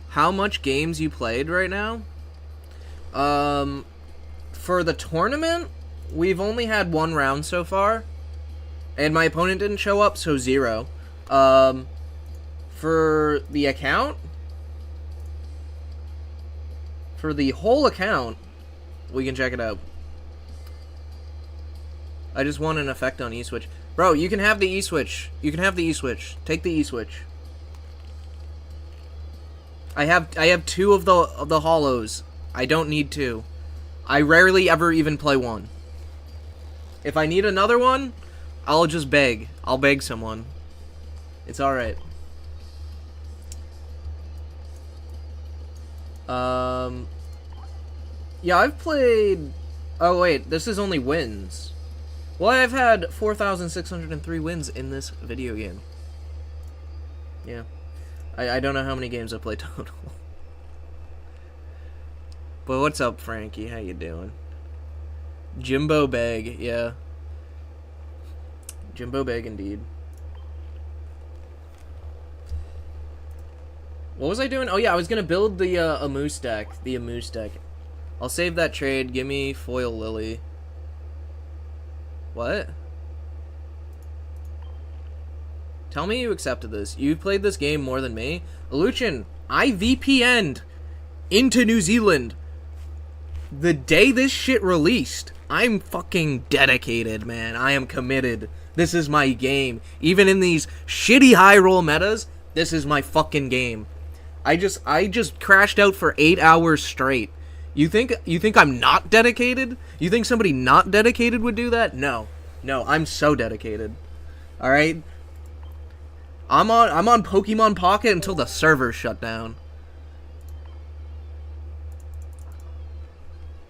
How much games you played right now? For the tournament, we've only had 1 round so far. And my opponent didn't show up, so 0. For the account... For the whole account, we can check it out. I just want an effect on E-Switch. Bro, you can have the E-Switch. You can have the E-Switch. Take the E-Switch. I have 2 of the hollows. I don't need 2. I rarely ever even play 1. If I need another one, I'll just beg. I'll beg someone. It's alright. Yeah, I've played... Oh, wait, this is only wins. Well, I've had 4,603 wins in this video game. Yeah. I don't know how many games I've played total. But what's up, Frankie? How you doing? Jimbo Bag, yeah. Jimbo Bag, indeed. What was I doing? Oh, yeah, I was gonna build the Amoose deck. The Amoose deck. I'll save that trade. Give me Foil Lily. What? Tell me you accepted this. You played this game more than me. Lucian, I VPN'd into New Zealand the day this shit released. I'm fucking dedicated, man. I am committed. This is my game. Even in these shitty high roll metas, this is my fucking game. I just crashed out for 8 hours straight. You think I'm not dedicated? You think somebody not dedicated would do that? No. No, I'm so dedicated. All right? I'm on Pokemon Pocket until the servers shut down.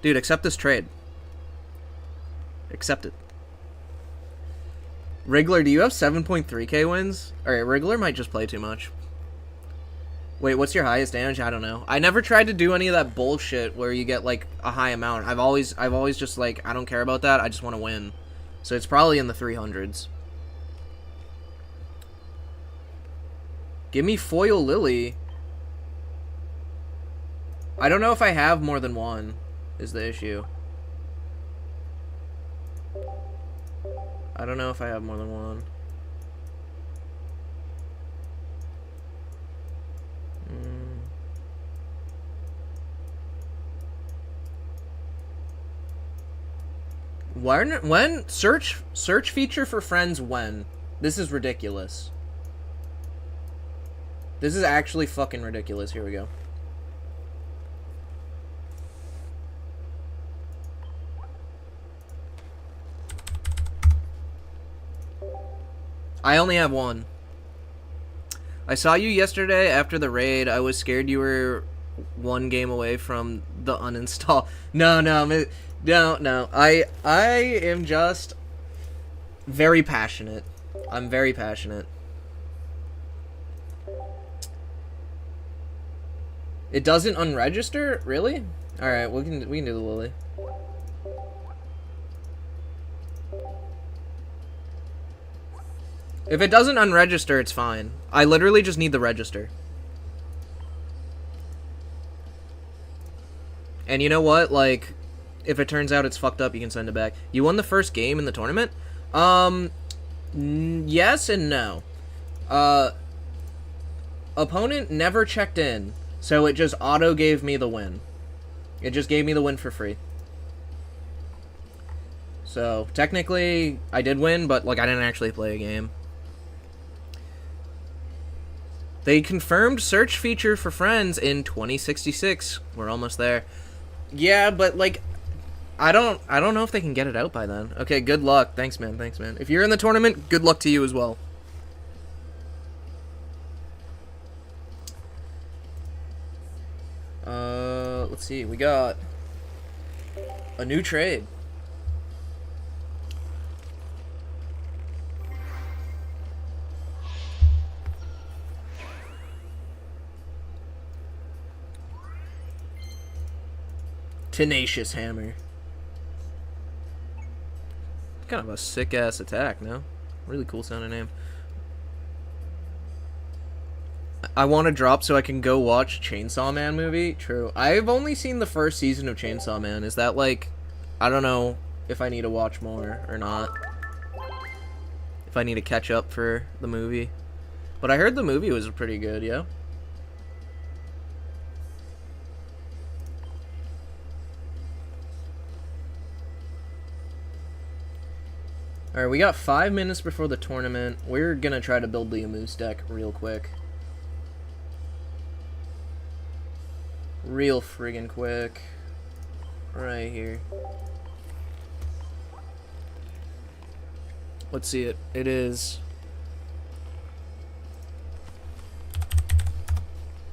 Dude, accept this trade. Accept it. Wriggler, do you have 7.3k wins? Alright, Wriggler might just play too much. Wait, what's your highest damage? I don't know. I never tried to do any of that bullshit where you get, like, a high amount. I've always just, like, I don't care about that. I just want to win. So it's probably in the 300s. Give me Foil Lily. I don't know if I have more than one, is the issue. I don't know if I have more than one. When search feature for friends when? This is ridiculous. This is actually fucking ridiculous. Here we go. I only have one. I saw you yesterday after the raid. I was scared you were one game away from the uninstall. No. I am just very passionate. I'm very passionate. It doesn't unregister? Really? Alright, we can do the Lily. If it doesn't unregister, it's fine. I literally just need the register. And you know what? Like, if it turns out it's fucked up, you can send it back. You won the first game in the tournament? Yes and no. Opponent never checked in, so it just auto gave me the win. It just gave me the win for free. So, technically, I did win, but, like, I didn't actually play a game. They confirmed search feature for friends in 2066. We're almost there. Yeah, but, like, I don't know if they can get it out by then. Okay, good luck. Thanks, man. Thanks, man. If you're in the tournament, good luck to you as well. Let's see. We got a new trade. Tenacious Hammer. Kind of a sick-ass attack, no? Really cool sounding name. I want to drop so I can go watch Chainsaw Man movie. True. I've only seen the first season of Chainsaw Man. Is that, like... I don't know if I need to watch more or not. If I need to catch up for the movie. But I heard the movie was pretty good, yeah? Alright, we got 5 minutes before the tournament. We're gonna try to build the Moose deck real quick. Real friggin' quick. Right here. Let's see it. It is...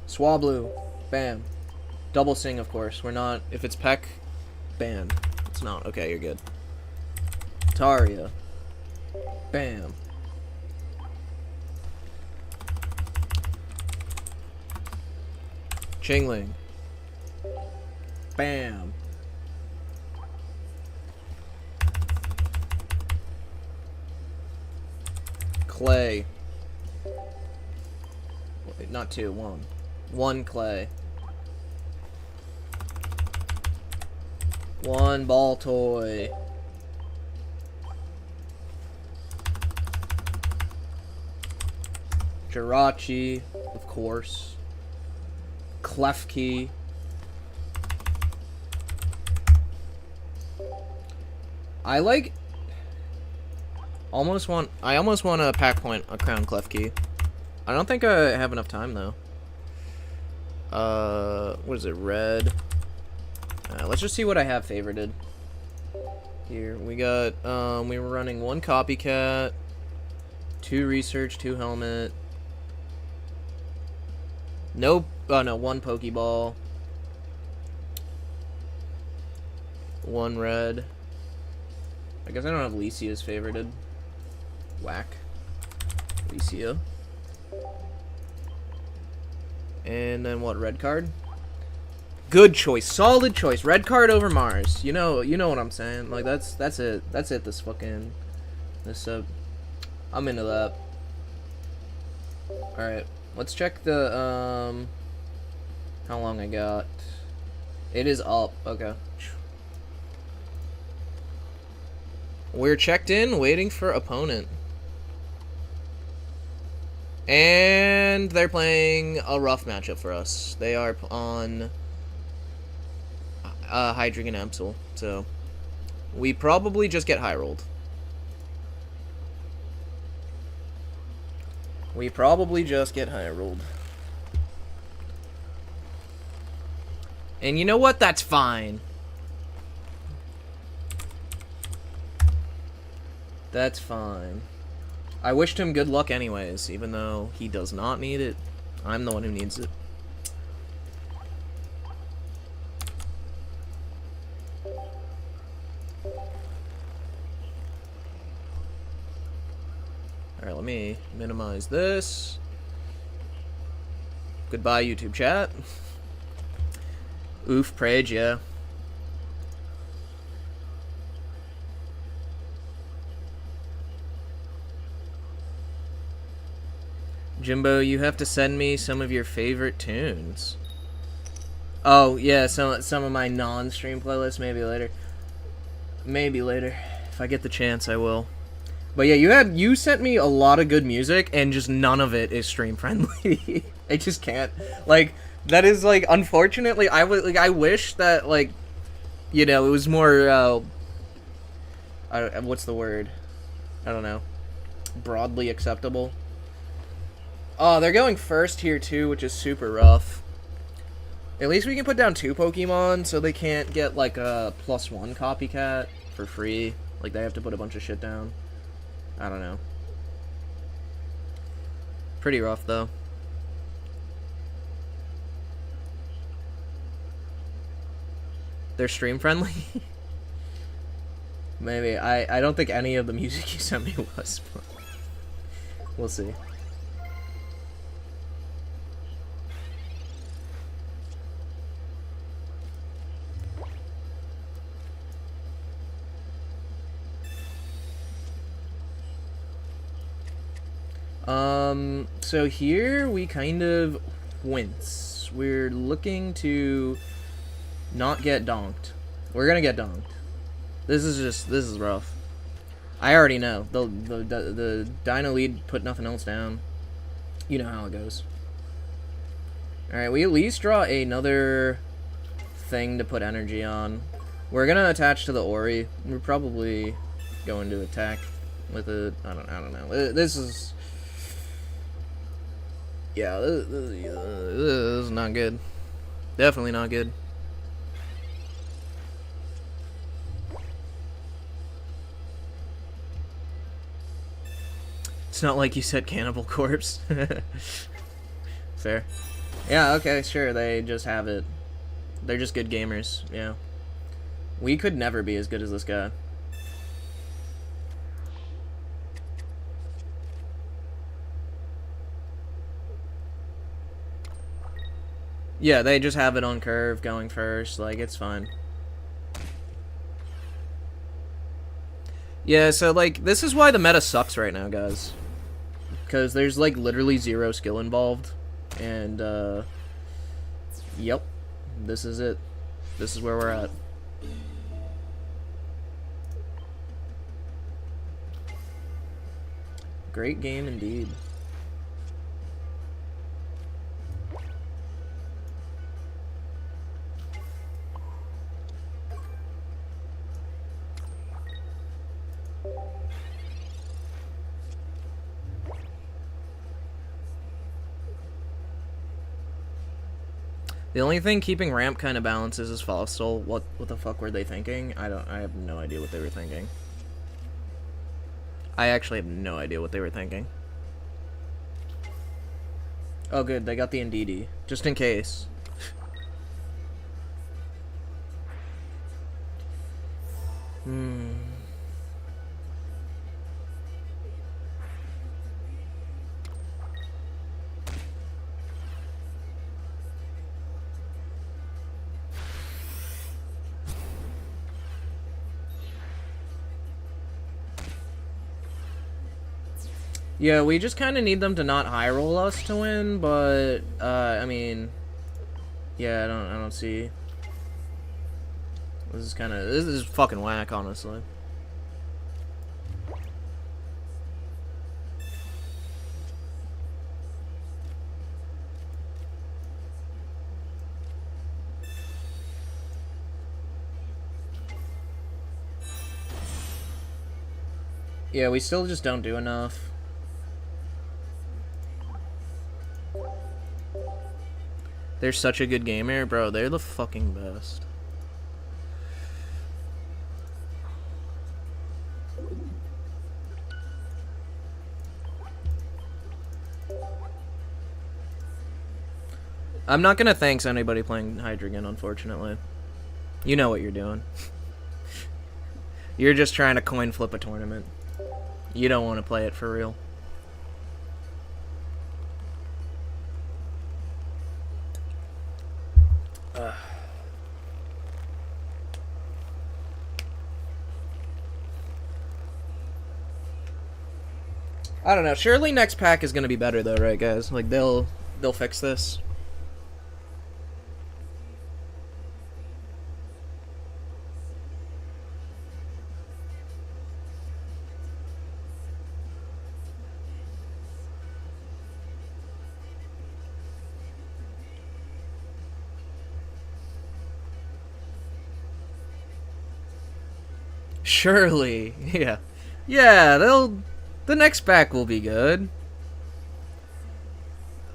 Swablu. Bam. Double Sing, of course. We're not... If it's Peck, banned. It's not. Okay, you're good. Taria. Bam. Chingling. Bam. Clay. Wait, not two, one. One Clay. One Ball Toy. Jirachi, of course. Klefki. I like... I almost want a pack point, a Crown Klefki. I don't think I have enough time, though. What is it? Red. Let's just see what I have favorited. Here, we got, we were running 1 copycat, 2 research, 2 helmet. Nope. Oh, no, 1 Pokeball. 1 red. I guess I don't have Lycia's favorited. Whack. Lycia. And then what, red card? Good choice. Solid choice. Red card over Mars. You know what I'm saying. Like, that's it. That's it, this fucking... This, I'm into that. Alright. Let's check the, how long I got. It is up. Okay. We're checked in, waiting for opponent. And they're playing a rough matchup for us. They are on Hydreigon and Absol, so we probably just get high rolled. We probably just get high rolled. And you know what? That's fine. That's fine. I wished him good luck anyways, even though he does not need it. I'm the one who needs it. Alright, let me minimize this. Goodbye, YouTube chat. Oof, Prage, yeah. Jimbo, you have to send me some of your favorite tunes. Oh, yeah, some of my non-stream playlists, maybe later. Maybe later. If I get the chance, I will. But yeah, you sent me a lot of good music, and just none of it is stream friendly. I just can't. Like, that is, like, unfortunately, I wish that, like, you know, it was more, what's the word? I don't know. Broadly acceptable. Oh, they're going first here, too, which is super rough. At least we can put down 2 Pokemon, so they can't get, like, a +1 copycat for free. Like, they have to put a bunch of shit down. I don't know. Pretty rough, though. They're stream friendly? Maybe. I don't think any of the music you sent me was, but we'll see. So here we kind of wince. We're looking to not get donked. We're gonna get donked. This is rough. I already know. The Dino lead put nothing else down. You know how it goes. Alright, we at least draw another thing to put energy on. We're gonna attach to the Ori. We're probably going to attack with it. I don't know. This is... Yeah, this is not good. Definitely not good. It's not like you said Cannibal Corpse. Fair. Yeah, okay, sure, they just have it. They're just good gamers, yeah. We could never be as good as this guy. Yeah, they just have it on curve going first, like, it's fine. Yeah, so, like, this is why the meta sucks right now, guys. Because there's, like, literally 0 skill involved. And, yep. This is it. This is where we're at. Great game indeed. The only thing keeping ramp kind of balances is Fossil. What the fuck were they thinking? I have no idea what they were thinking. I actually have no idea what they were thinking. Oh good, they got the Ndidi. Just in case. Yeah, we just kind of need them to not high roll us to win, but I mean, yeah, I don't see. This is fucking whack, honestly. Yeah, we still just don't do enough. They're such a good gamer, bro. They're the fucking best. I'm not gonna thanks anybody playing Hydreigon, unfortunately. You know what you're doing. You're just trying to coin flip a tournament. You don't want to play it for real. I don't know. Surely next pack is gonna be better though, right, guys? Like they'll fix this. Surely, yeah, yeah. The next pack will be good.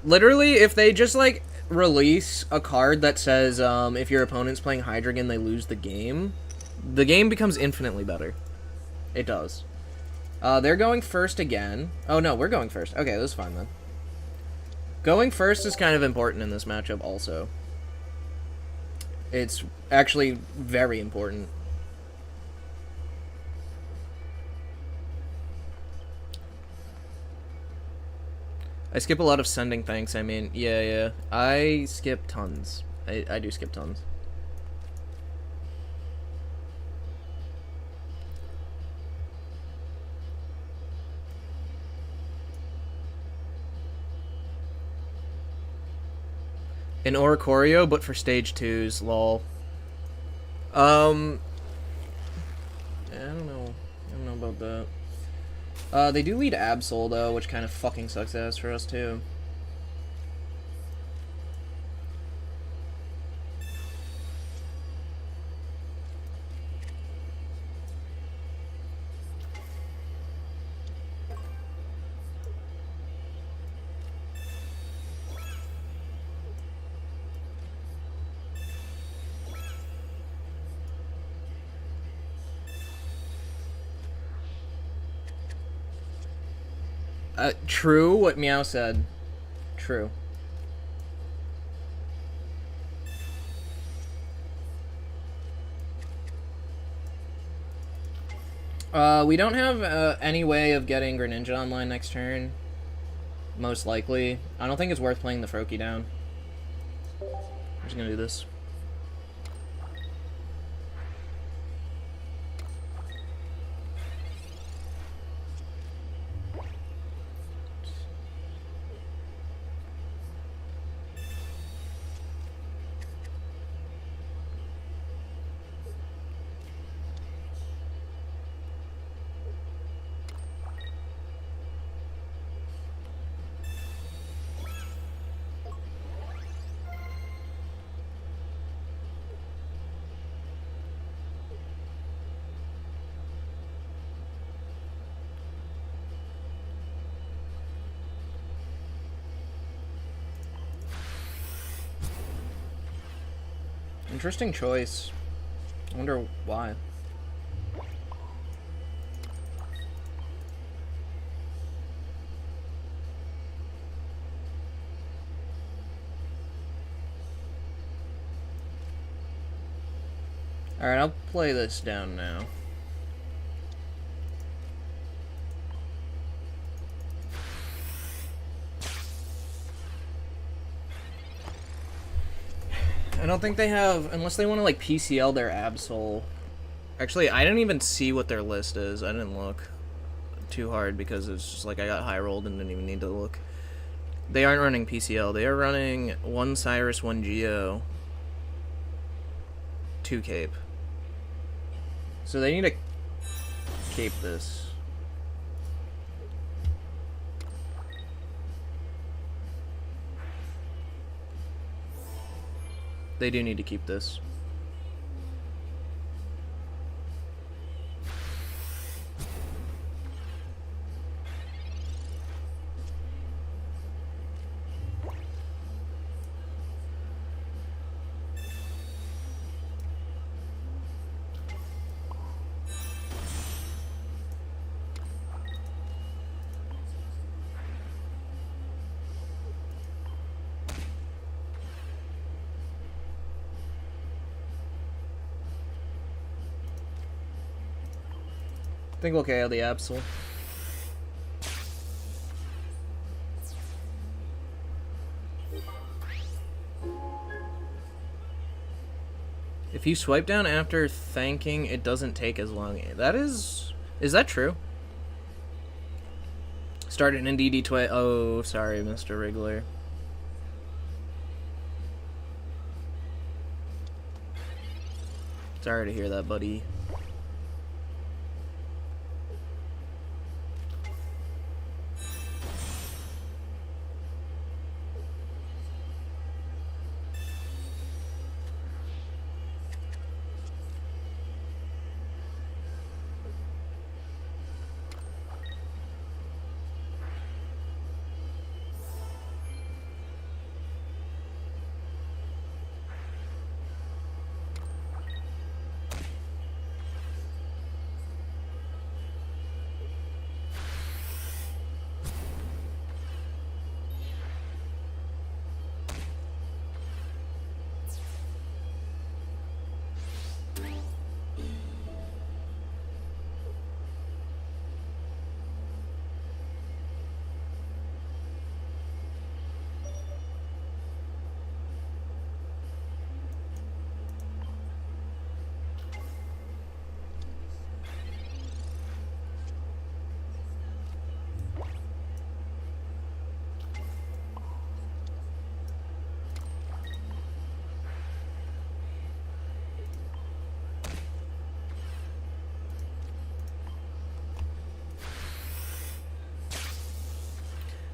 Literally, if they just like release a card that says if your opponent's playing Hydreigon, they lose the game becomes infinitely better. It does. They're going first again. Oh no, we're going first. Okay, that's fine then. Going first is kind of important in this matchup also. It's actually very important. I skip a lot of sending thanks, I mean, yeah. I skip tons. I do skip tons. An Oricorio, but for stage 2s, lol. I don't know. I don't know about that. They do lead Absol, though, which kind of fucking sucks ass for us, too. True what Meow said. True. We don't have any way of getting Greninja online next turn. Most likely. I don't think it's worth playing the Froakie down. I'm just gonna do this. Interesting choice. I wonder why. Alright, I'll play this down now. I don't think they have, unless they want to like PCL their Absol. Actually, I didn't even see what their list is. I didn't look too hard because it's just like I got high rolled and didn't even need to look. They aren't running PCL. They are running 1 Cyrus, 1 Geo, 2 Cape. So they need to cape this. They do need to keep this. I think we'll KO the Absol. If you swipe down after thanking, it doesn't take as long. That is that true? Started in DD20. Oh, sorry, Mr. Wriggler. Sorry to hear that, buddy.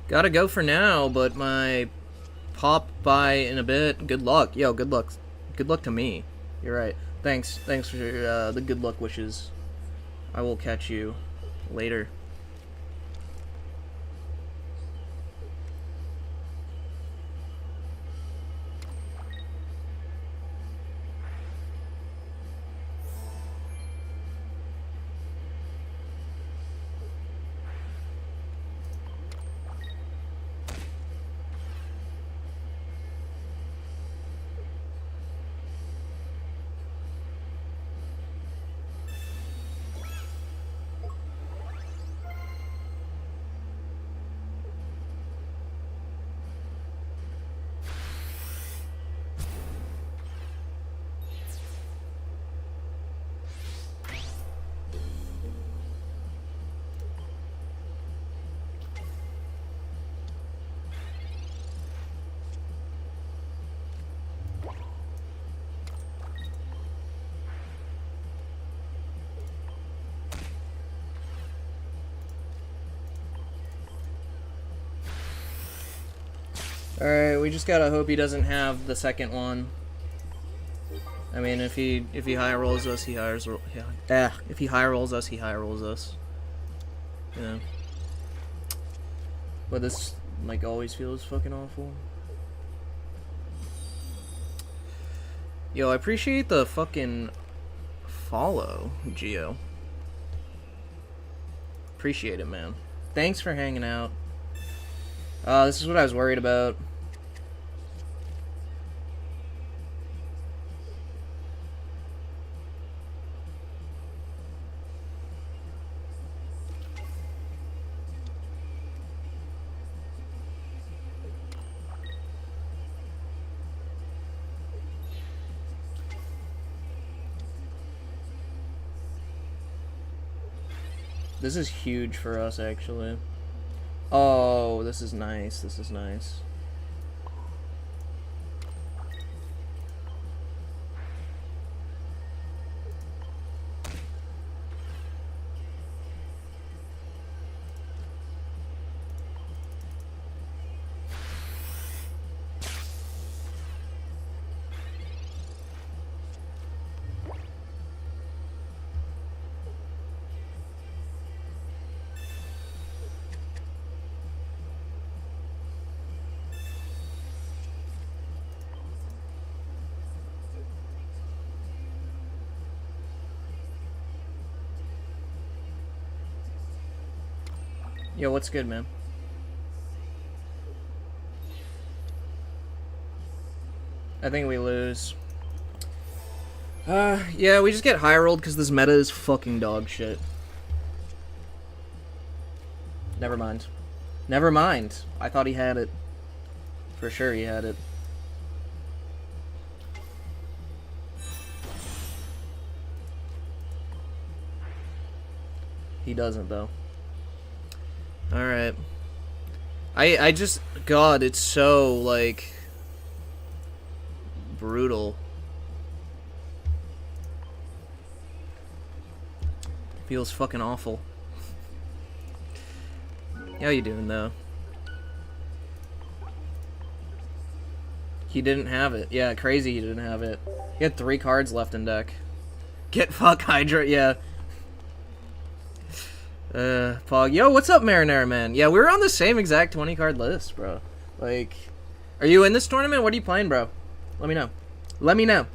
Gotta go for now, but my pop by in a bit. Good luck. Yo, good luck. Good luck to me. You're right. Thanks for the good luck wishes. I will catch you later. Alright, we just gotta hope he doesn't have the second one. I mean, if he high rolls us, he hires. Yeah, if he high rolls us, he high rolls us. Yeah. But this like always feels fucking awful. Yo, I appreciate the fucking follow, Geo. Appreciate it, man. Thanks for hanging out. This is what I was worried about. This is huge for us, actually. Oh, this is nice. This is nice. Yo, what's good, man? I think we lose. Yeah, we just get high rolled because this meta is fucking dog shit. Never mind. Never mind. I thought he had it. For sure he had it. He doesn't, though. Alright. I just... God, it's so, like... brutal. Feels fucking awful. How you doing, though? He didn't have it. Yeah, crazy he didn't have it. He had 3 cards left in deck. Get fuck Hydra, yeah. Pog. Yo, what's up, Marinara Man? Yeah, we were on the same exact 20 card list, bro. Like, are you in this tournament? What are you playing, bro? Let me know. Let me know.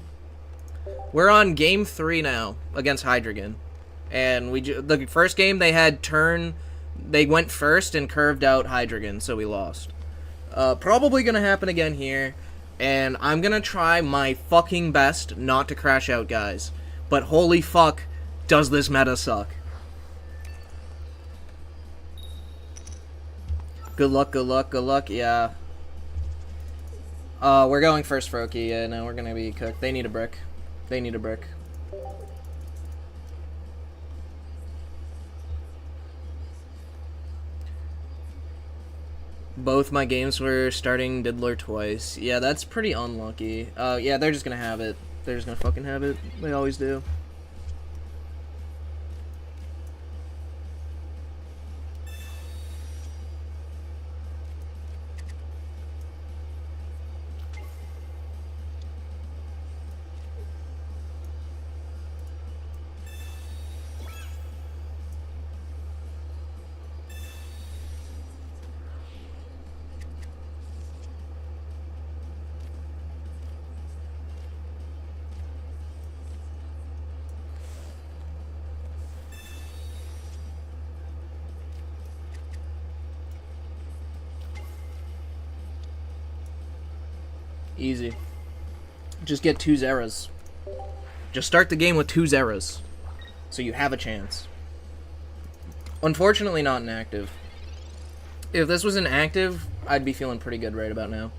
We're on game 3 now against Hydreigon. And the first game they had they went first and curved out Hydreigon, so we lost. Probably gonna happen again here. And I'm gonna try my fucking best not to crash out, guys. But holy fuck, does this meta suck. Good luck, good luck, good luck, yeah. We're going first for Oki, yeah, no, we're gonna be cooked. They need a brick. They need a brick. Both my games were starting Diddler twice. Yeah, that's pretty unlucky. Yeah, they're just gonna have it. They're just gonna fucking have it. They always do. Easy. Just get 2 Zeras. Just start the game with 2 Zeras. So you have a chance. Unfortunately not an active. If this was an active, I'd be feeling pretty good right about now.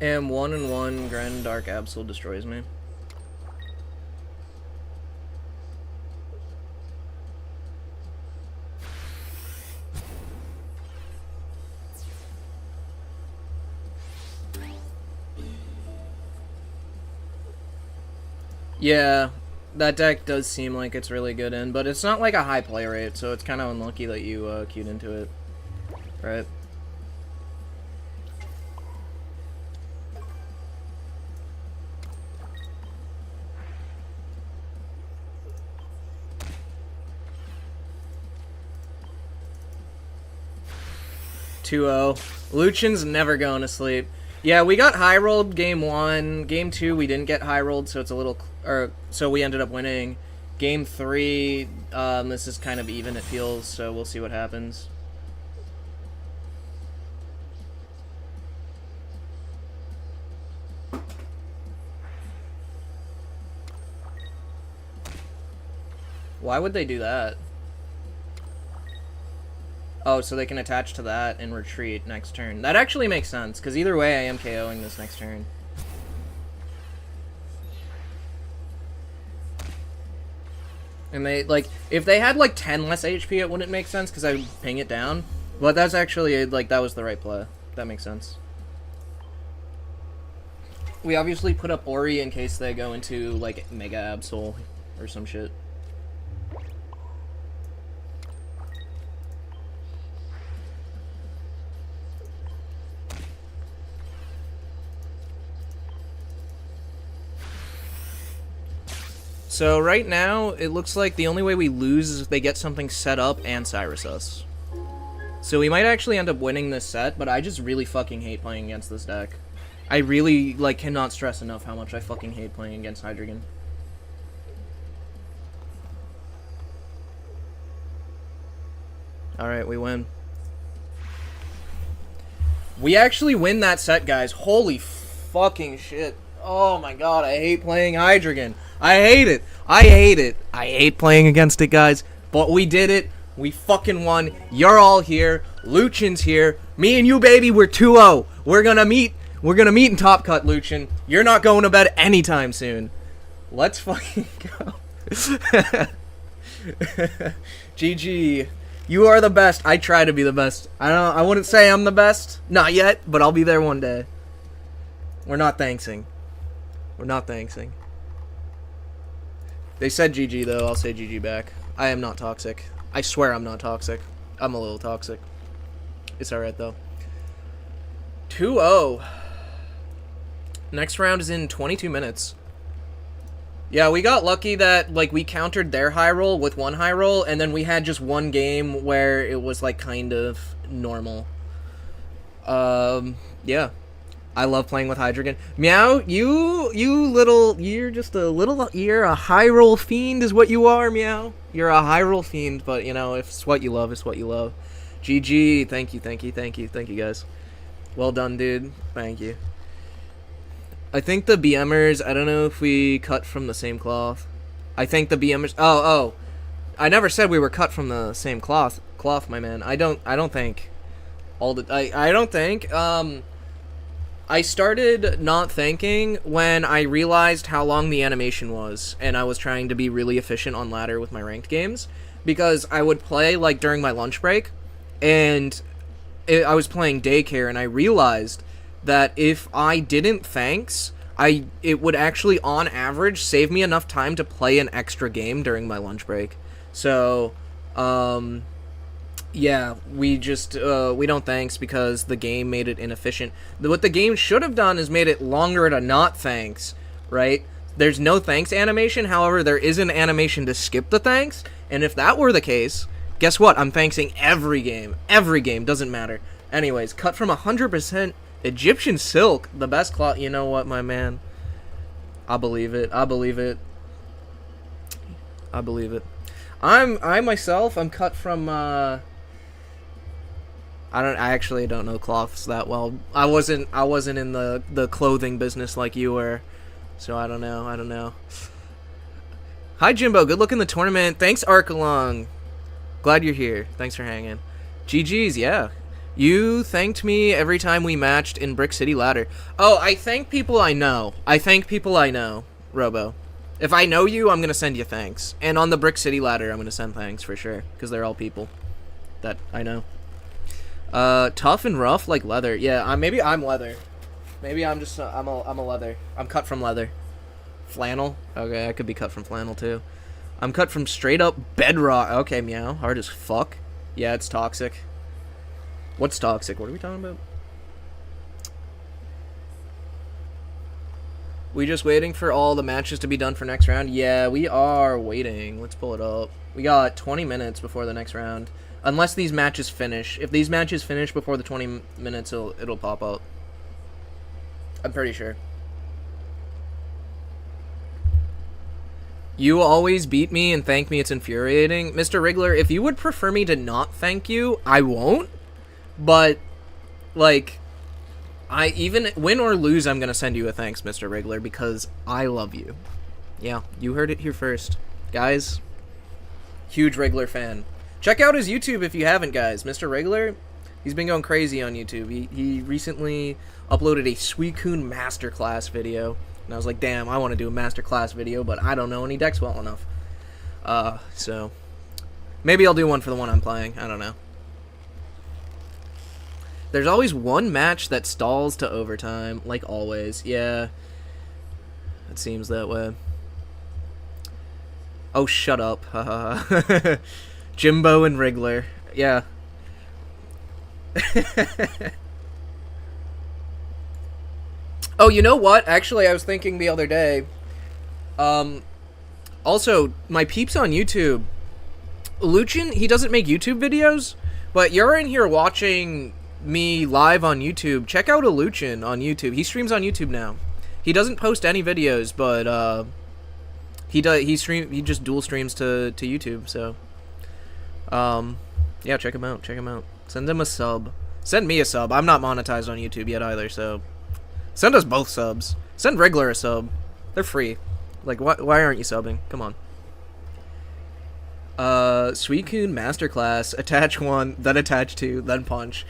And 1/1 Grand Dark Absol destroys me. Yeah, that deck does seem like it's really good in, but it's not like a high play rate, so it's kind of unlucky that you queued into it, right? Luchin's never going to sleep. Yeah, we got high rolled game 1. Game 2 we didn't get high rolled, so it's a little, so we ended up winning. Game 3, this is kind of even, it feels, so we'll see what happens. Why would they do that? Oh, so they can attach to that and retreat next turn. That actually makes sense, because either way I am KOing this next turn. And they, like, if they had, like, 10 less HP, it wouldn't make sense, because I would ping it down. But that's actually, like, that was the right play. That makes sense. We obviously put up Ori in case they go into, like, Mega Absol or some shit. So right now, it looks like the only way we lose is if they get something set up and Cyrus us. So we might actually end up winning this set, but I just really fucking hate playing against this deck. I really, like, cannot stress enough how much I fucking hate playing against Hydreigon. Alright, we win. We actually win that set, guys. Holy fucking shit. Oh my god, I hate playing Hydreigon. I hate it. I hate it. I hate playing against it, guys. But we did it. We fucking won. You're all here. Luchin's here. Me and you, baby, we're 2-0. We're gonna meet. We're gonna meet in Top Cut, Luchin. You're not going to bed anytime soon. Let's fucking go. GG. You are the best. I try to be the best. I wouldn't say I'm the best. Not yet, but I'll be there one day. We're not thanksing. We're not thanksing. They said GG, though. I'll say GG back. I am not toxic. I swear I'm not toxic. I'm a little toxic. It's alright, though. 2-0. Next round is in 22 minutes. Yeah, we got lucky that, like, we countered their high roll with one high roll, and then we had just one game where it was, like, kind of normal. Yeah. I love playing with Hydreigon. Meow, you're just a little, you're a high roll fiend is what you are, Meow. You're a high roll fiend, but, you know, if it's what you love, it's what you love. GG, thank you, guys. Well done, dude. Thank you. I think the BMers, I don't know if we cut from the same cloth. I think the BMers, oh. I never said we were cut from the same cloth, my man. I don't think. I don't think, I started not thinking when I realized how long the animation was, and I was trying to be really efficient on ladder with my ranked games, because I would play, like, during my lunch break, and I was playing daycare, and I realized that if I didn't thanks, it would actually, on average, save me enough time to play an extra game during my lunch break. So, yeah, we just, we don't thanks because the game made it inefficient. What the game should have done is made it longer to not thanks, right? There's no thanks animation, however, there is an animation to skip the thanks, and if that were the case, guess what? I'm thanksing every game. Every game, doesn't matter. Anyways, cut from 100% Egyptian silk, the best cloth. You know what, my man? I believe it. I believe it. I believe it. I myself, I'm cut from, I actually don't know cloths that well. I wasn't in the clothing business like you were, so I don't know. Hi Jimbo, good luck in the tournament. Thanks Arkalong. Glad you're here. Thanks for hanging. GG's, yeah. You thanked me every time we matched in Brick City Ladder. Oh, I thank people I know. Robo. If I know you, I'm going to send you thanks. And on the Brick City Ladder, I'm going to send thanks for sure. Because they're all people that I know. Tough and rough like leather. Yeah, maybe I'm leather. Maybe I'm just, I'm a leather. I'm cut from leather. Flannel? Okay, I could be cut from flannel too. I'm cut from straight up bedrock. Okay, meow. Hard as fuck. Yeah, it's toxic. What's toxic? What are we talking about? We just waiting for all the matches to be done for next round? Yeah, we are waiting. Let's pull it up. We got 20 minutes before the next round. Unless these matches finish. If these matches finish before the 20 minutes, it'll pop up. I'm pretty sure. You always beat me and thank me. It's infuriating. Mr. Wriggler, if you would prefer me to not thank you, I won't. But, like, I even win or lose, I'm going to send you a thanks, Mr. Wriggler, because I love you. Yeah, you heard it here first. Guys, huge Wriggler fan. Check out his YouTube if you haven't, guys. Mr. Wriggler, he's been going crazy on YouTube. He recently uploaded a Suicune Masterclass video. And I was like, damn, I want to do a Masterclass video, but I don't know any decks well enough. So, maybe I'll do one for the one I'm playing. I don't know. There's always one match that stalls to overtime, like always. Yeah, it seems that way. Oh, shut up. Jimbo and Wriggler. Yeah. Oh, you know what? Actually, I was thinking the other day. Also, my peeps on YouTube. Luchin, he doesn't make YouTube videos, but you're in here watching me live on YouTube. Check out Luchin on YouTube. He streams on YouTube now. He doesn't post any videos, but he just dual streams to YouTube, so yeah, check him out. Send him a sub. Send me a sub. I'm not monetized on YouTube yet either, so send us both subs. Send Wriggler a sub. They're free. Like, why aren't you subbing? Come on. Suicune Masterclass. Attach 1, then attach 2, then punch.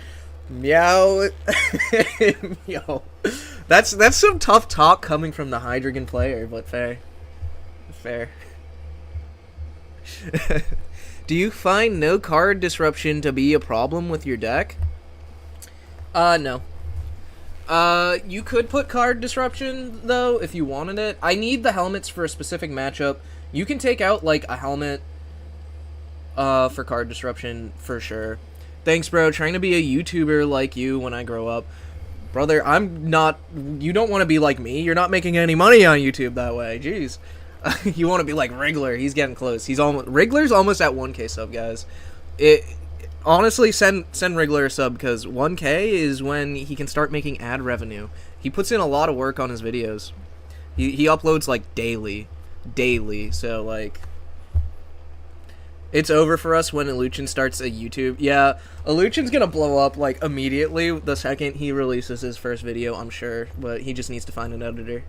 Meow. Yo. That's some tough talk coming from the Hydreigon player, but fair. Do you find no card disruption to be a problem with your deck? No. You could put card disruption, though, if you wanted it. I need the helmets for a specific matchup. You can take out, like, a helmet for card disruption, for sure. Thanks, bro. Trying to be a YouTuber like you when I grow up. Brother, I'm not... You don't want to be like me. You're not making any money on YouTube that way. Jeez. You want to be like Wriggler. He's getting close. Wriggler's almost at 1K sub, guys. Honestly, send Wriggler a sub, because 1K is when he can start making ad revenue. He puts in a lot of work on his videos. He uploads, like, daily. So, like... It's over for us when Aluchin starts a YouTube. Yeah, Aluchin's gonna blow up, like, immediately the second he releases his first video, I'm sure. But he just needs to find an editor.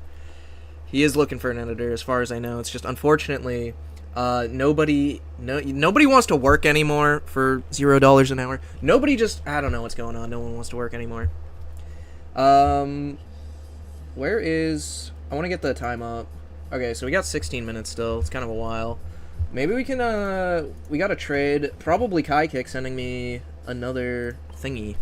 He is looking for an editor, as far as I know. It's just, unfortunately, nobody wants to work anymore for $0 an hour. I don't know what's going on. No one wants to work anymore. I want to get the time up. Okay, so we got 16 minutes still. It's kind of a while. Maybe we can, we got a trade. Probably Kai Kick sending me another thingy.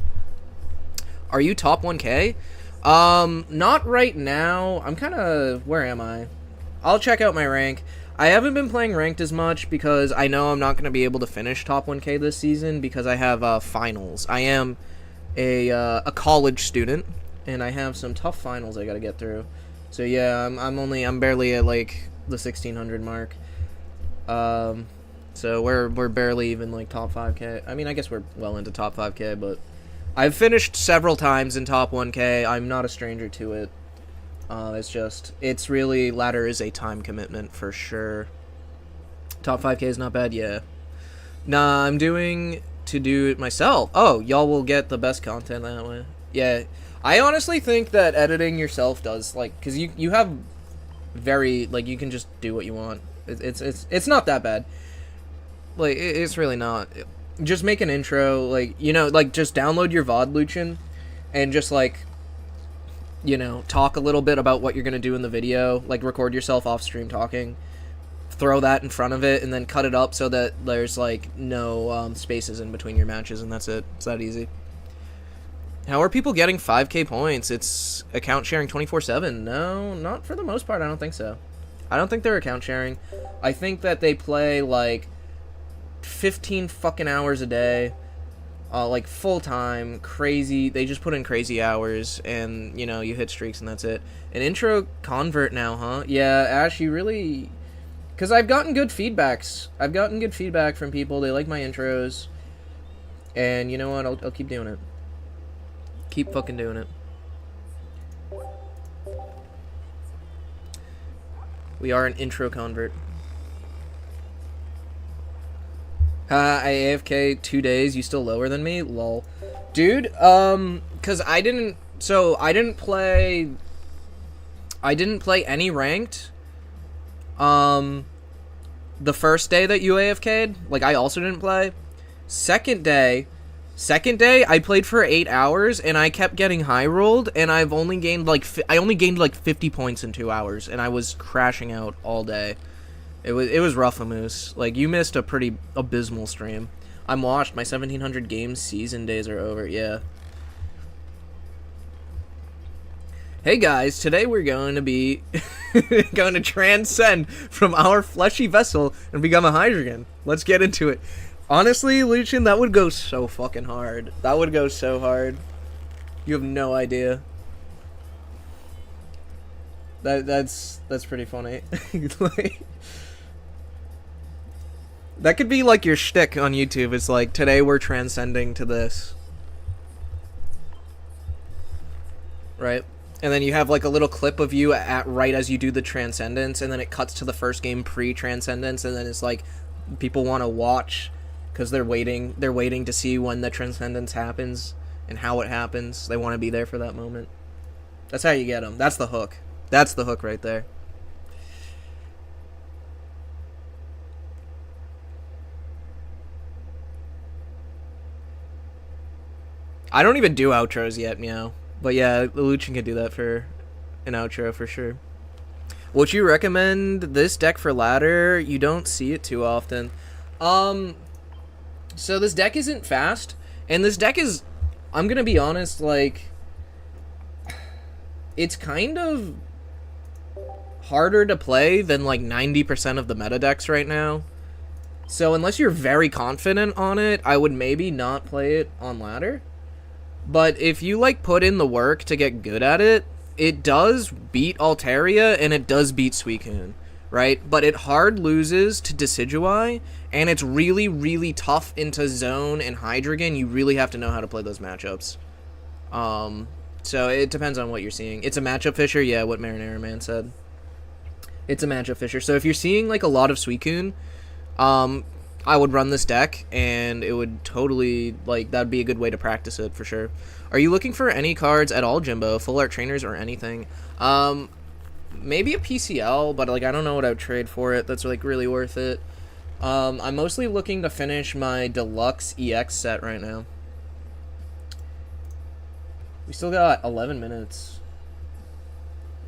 Are you top 1K? Not right now. I'm kind of... Where am I? I'll check out my rank. I haven't been playing ranked as much because I know I'm not going to be able to finish top 1K this season because I have, finals. I am a college student, and I have some tough finals I got to get through. So yeah, I'm barely at, like, the 1600 mark. So we're barely even, like, top 5K. I mean, I guess we're well into top 5K, but I've finished several times in top 1K. I'm not a stranger to it. It's really, ladder is a time commitment for sure. Top 5K is not bad, yeah. Nah, I'm doing to do it myself. Oh, y'all will get the best content that way. Yeah, I honestly think that editing yourself does, like, because you have very, like, you can just do what you want. It's not that bad. Like, it's really not. just make an intro, like, you know, like, just download your VOD, Luchin, and just, like, you know, talk a little bit about what you're gonna do in the video, like, record yourself off stream talking, throw that in front of it, and then cut it up so that there's, like, no spaces in between your matches, and that's it. It's that easy. How are people getting 5k points? It's account sharing 24/7. No, not for the most part. I don't think so. I don't think they're account sharing. I think that they play, like, 15 fucking hours a day, like, full-time, crazy. They just put in crazy hours, and, you know, you hit streaks, and that's it. An intro convert now, huh? Yeah, Ash, you really... Because I've gotten good feedbacks. I've gotten good feedback from people. They like my intros. And you know what? I'll keep doing it. Keep fucking doing it. We are an intro convert. I AFK 2 days. You still lower than me? Lol. Dude, because I didn't play any ranked. The first day that you AFK'd, like, I also didn't play. Second day, I played for 8 hours, and I kept getting high rolled, and I've only gained, like, 50 points in 2 hours, and I was crashing out all day. It was rough, Moose. Like, you missed a pretty abysmal stream. I'm washed. My 1700 games season days are over. Yeah. Hey guys, today we're going to be going to transcend from our fleshy vessel and become a hydrogen. Let's get into it. Honestly, Luchin, that would go so fucking hard. That would go so hard. You have no idea. That's pretty funny. Like, that could be like your shtick on YouTube. It's like, today we're transcending to this. Right? And then you have like a little clip of you right as you do the transcendence, and then it cuts to the first game pre-transcendence, and then it's like people want to watch because they're waiting to see when the transcendence happens and how it happens. They want to be there for that moment. That's how you get them. That's the hook. That's the hook right there. I don't even do outros yet, meow. But yeah, Luchin can do that for an outro for sure. Would you recommend this deck for ladder? You don't see it too often. So this deck isn't fast, and this deck is, I'm gonna be honest, like, it's kind of harder to play than like 90% of the meta decks right now. So unless you're very confident on it, I would maybe not play it on ladder. But if you, like, put in the work to get good at it, it does beat Altaria, and it does beat Suicune, right? But it hard loses to Decidueye, and it's really, really tough into Zone and Hydreigon. You really have to know how to play those matchups. So it depends on what you're seeing. It's a matchup fisher, yeah, what Marinara Man said. It's a matchup fisher. So if you're seeing, like, a lot of Suicune, I would run this deck, and it would totally, like, that would be a good way to practice it, for sure. Are you looking for any cards at all, Jimbo? Full art trainers or anything? Maybe a PCL, but, like, I don't know what I would trade for it that's, like, really worth it. I'm mostly looking to finish my Deluxe EX set right now. We still got 11 minutes.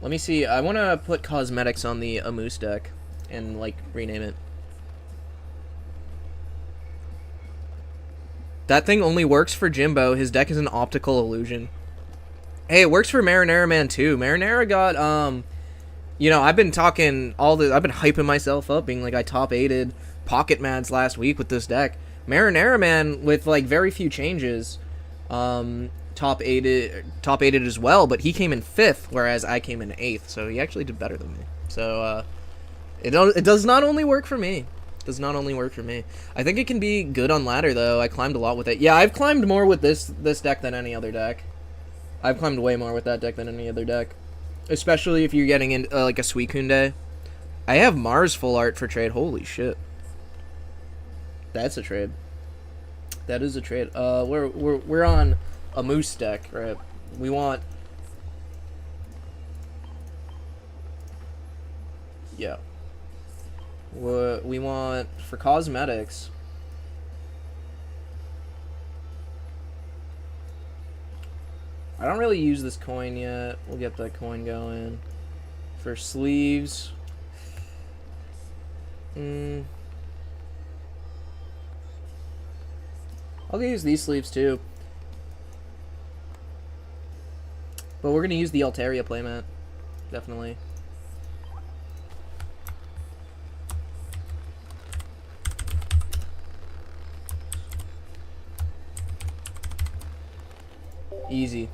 Let me see. I want to put cosmetics on the Amoose deck and, like, rename it. That thing only works for Jimbo. His deck is an optical illusion. Hey, it works for Marinara Man too. Marinara got, you know, I've been hyping myself up, being like I top 8'd Pocket Mads last week with this deck. Marinara Man, with like very few changes, top 8'd as well, but he came in 5th, whereas I came in 8th, so he actually did better than me. So, it does not only work for me. Does not only work for me. I think it can be good on ladder, though. I climbed a lot with it. Yeah, I've climbed more with this deck than any other deck. I've climbed way more with that deck than any other deck. Especially if you're getting in, like, a Suicune day. I have Mars full art for trade. Holy shit. That's a trade. That is a trade. We're on a Moose deck, right? We want... Yeah. We want, for cosmetics, I don't really use this coin yet. We'll get that coin going. For sleeves. I'll use these sleeves too. But we're going to use the Altaria playmat. Definitely. Easy.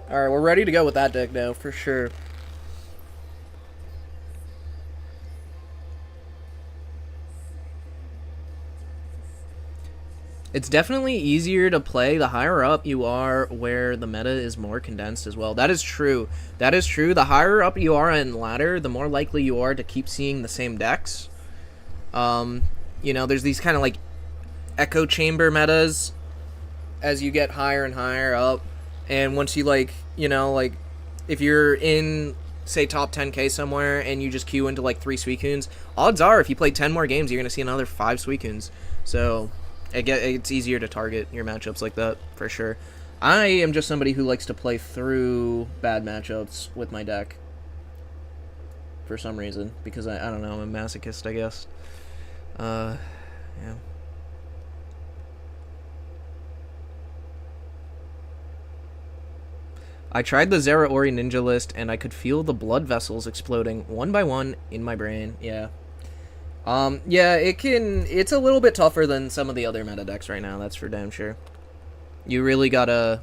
Alright, we're ready to go with that deck now, for sure. It's definitely easier to play the higher up you are where the meta is more condensed as well. That is true. That is true. The higher up you are in ladder, the more likely you are to keep seeing the same decks. You know, there's these kind of like echo chamber metas as you get higher and higher up. And once you like, you know, like if you're in, say, top 10k somewhere and you just queue into like 3 Suicunes, odds are if you play 10 more games, you're going to see another 5 Suicunes. So it's easier to target your matchups like that, for sure. I am just somebody who likes to play through bad matchups with my deck. For some reason. Because, I don't know, I'm a masochist, I guess. Yeah. I tried the Zera Ori Ninja list, and I could feel the blood vessels exploding one by one in my brain. Yeah. Yeah, it's a little bit tougher than some of the other meta decks right now, that's for damn sure. You really gotta,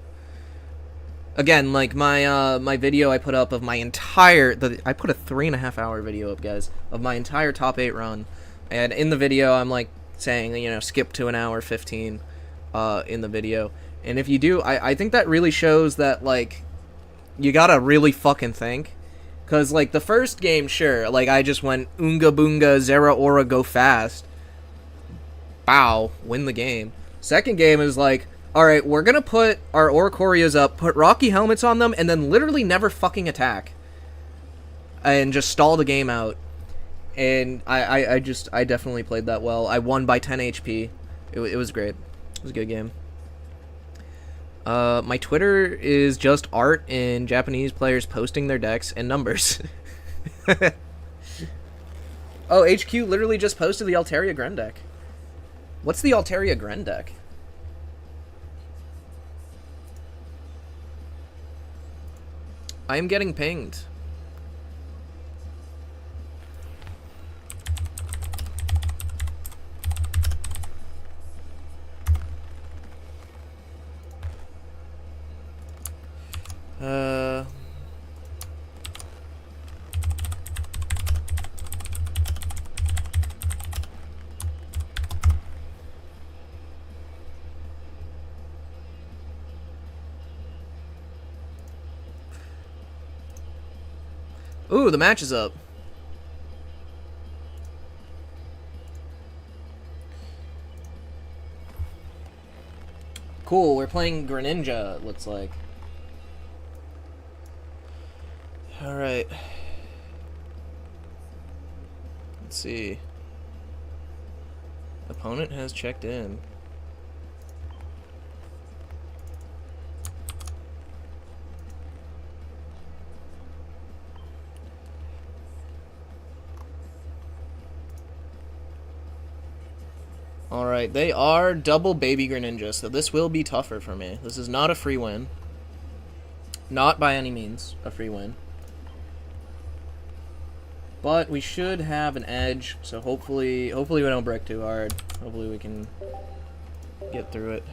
again, like my video I put up of my entire, I put a 3.5 hour video up, guys, of my entire top 8 run, and in the video I'm like saying, you know, skip to 1:15, in the video, and if you do, I think that really shows that, like, you gotta really fucking think. Because, like, the first game, sure, like, I just went Oonga Boonga, Zera Aura, go fast. Bow, win the game. Second game is like, alright, we're gonna put our Oricorias up, put Rocky helmets on them, and then literally never fucking attack. And just stall the game out. And I definitely played that well. I won by 10 HP. It was great. It was a good game. My Twitter is just art and Japanese players posting their decks and numbers. Oh, HQ literally just posted the Altaria Gren deck. What's the Altaria Gren deck? I am getting pinged. Ooh, the match is up. Cool, we're playing Greninja, it looks like. Alright. Let's see. Opponent has checked in. Alright, they are double baby Greninja, so this will be tougher for me. This is not a free win. Not by any means a free win. But we should have an edge, so hopefully we don't break too hard. Hopefully we can get through it.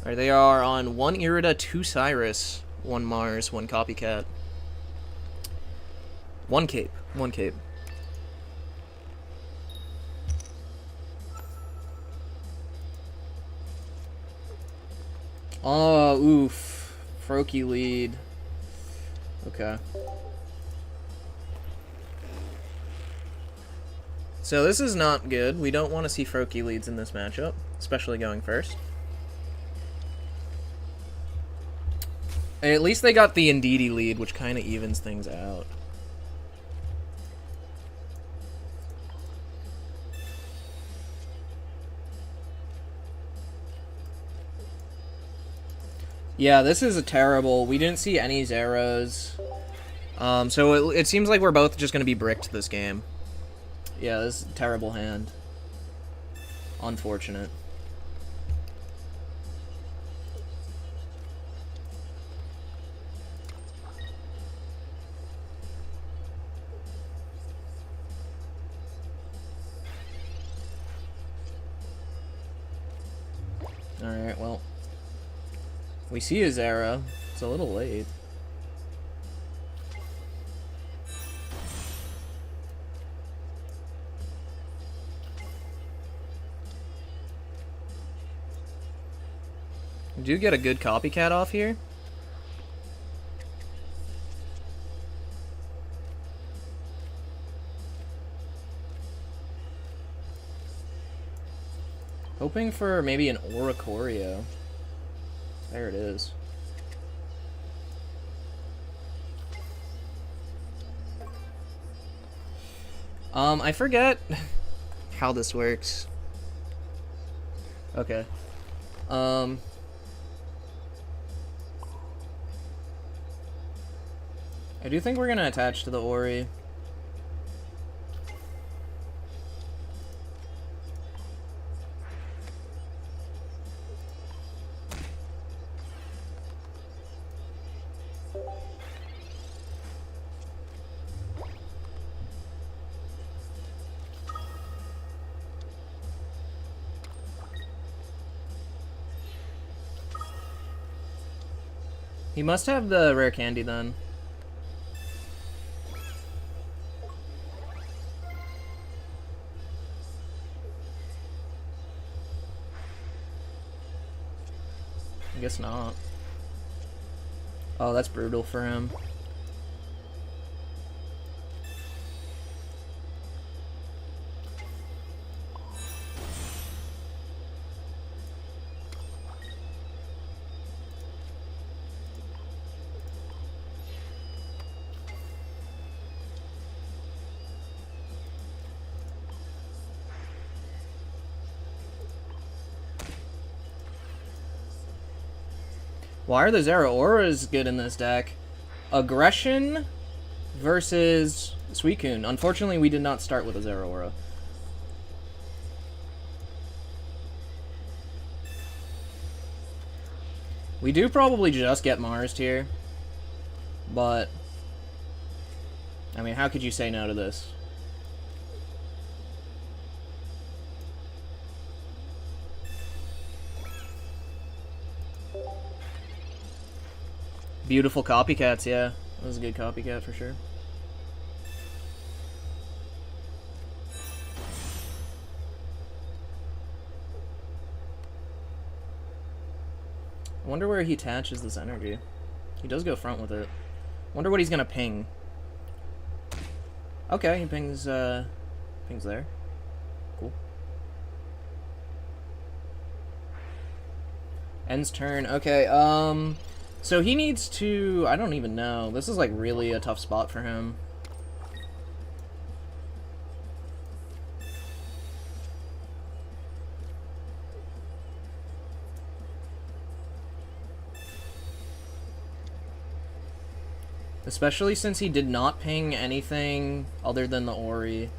Alright, they are on 1 Irida, 2 Cyrus, 1 Mars, 1 Copycat. 1 Cape. 1 Cape. Oh, oof. Froakie lead. Okay. So this is not good. We don't want to see Froakie leads in this matchup, especially going first. And at least they got the Indeedee lead, which kind of evens things out. Yeah, this is a terrible. We didn't see any zeros. So it seems like we're both just going to be bricked this game. Yeah, this is a terrible hand. Unfortunate. Alright, well. We see a zero. It's a little late. We do get a good copycat off here. Hoping for maybe an Oricorio. There it is. I forget how this works. Okay. I do think we're gonna attach to the Ori. He must have the rare candy then. I guess not. Oh, that's brutal for him. Why are the Zero Auras good in this deck? Aggression versus Suicune. Unfortunately, we did not start with a Zero Aura. We do probably just get Mars here. But, I mean, how could you say no to this? Beautiful copycats, yeah. That was a good copycat for sure. I wonder where he attaches this energy. He does go front with it. Wonder what he's gonna ping. Okay, he pings pings there. Cool. Ends turn. Okay, so he needs to... I don't even know. This is like really a tough spot for him. Especially since he did not ping anything other than the Ori.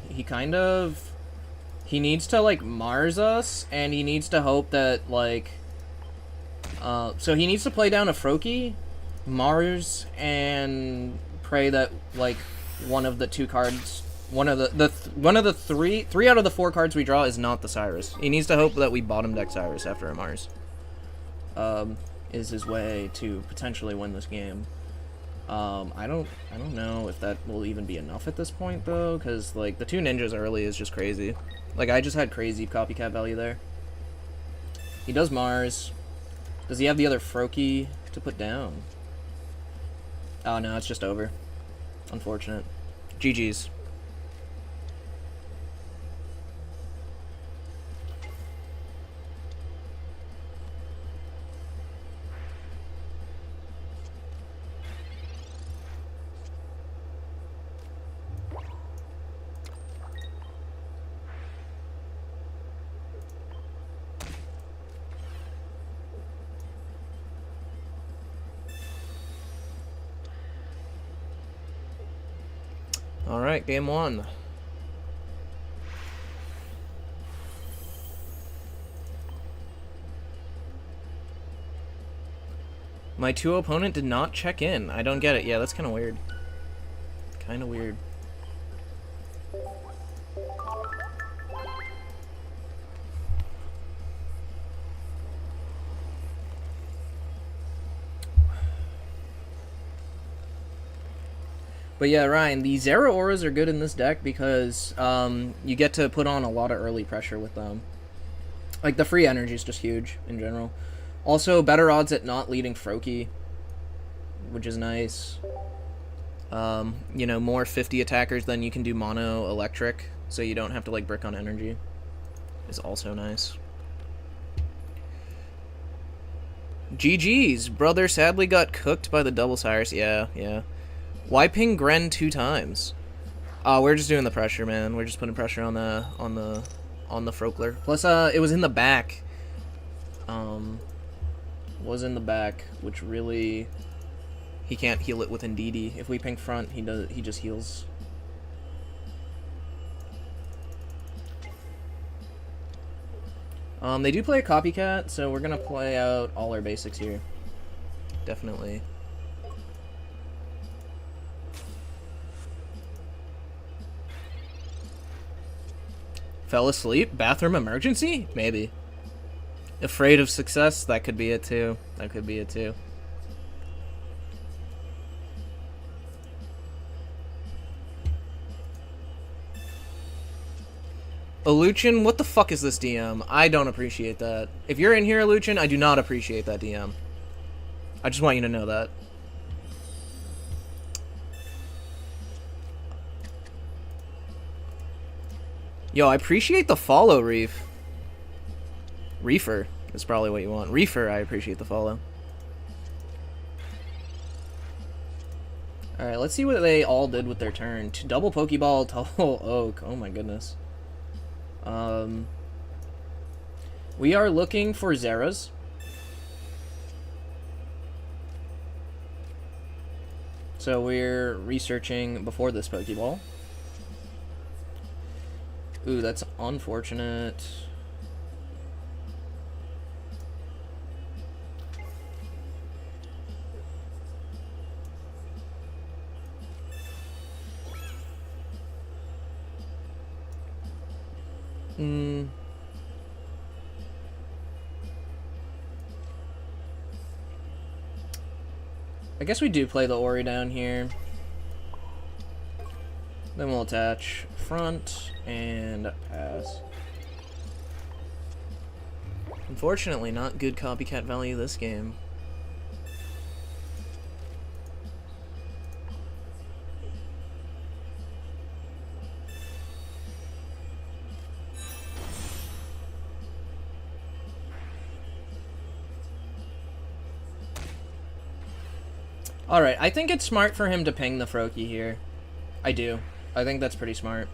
He kind of... He needs to, like, Mars us, and he needs to hope that, like... so he needs to play down a Froakie, Mars, and pray that, like, one of the two cards... One of the three out of the 4 cards we draw is not the Cyrus. He needs to hope that we bottom deck Cyrus after a Mars. Is his way to potentially win this game. I don't know if that will even be enough at this point though, because like the 2 ninjas early is just crazy. Like I just had crazy copycat value there. He does Mars. Does he have the other Froakie to put down? Oh no, it's just over. Unfortunate. GG's. Alright, game one. My 2 opponent did not check in. I don't get it. Yeah, that's kind of weird. Kind of weird. But yeah, Ryan, the Zera Auras are good in this deck because you get to put on a lot of early pressure with them. Like, the free energy is just huge in general. Also, better odds at not leading Froakie, which is nice. You know, more 50 attackers than you can do mono electric, so you don't have to, like, brick on energy. Is also nice. GG's. Brother sadly got cooked by the double sires. Yeah, yeah. Why ping Gren 2 times? We're just doing the pressure, man. We're just putting pressure on the Frokler. Plus, it was in the back. Was in the back, which really he can't heal it with Indeedee. If we ping front, he just heals. They do play a copycat, so we're gonna play out all our basics here. Definitely. Fell asleep? Bathroom emergency? Maybe. Afraid of success? That could be it too. That could be it too. Aluchin, what the fuck is this DM? I don't appreciate that. If you're in here, Aluchin, I do not appreciate that DM. I just want you to know that. Yo, I appreciate the follow, Reef. Reefer is probably what you want. Reefer, I appreciate the follow. Alright, let's see what they all did with their turn. Double Pokeball, double Oak. Oh my goodness. We are looking for Zeras. So we're researching before this Pokeball. Ooh, that's unfortunate. I guess we do play the Ori down here. Then we'll attach front and pass. Unfortunately, not good copycat value this game. Alright, I think it's smart for him to ping the Froakie here. I do. I think that's pretty smart.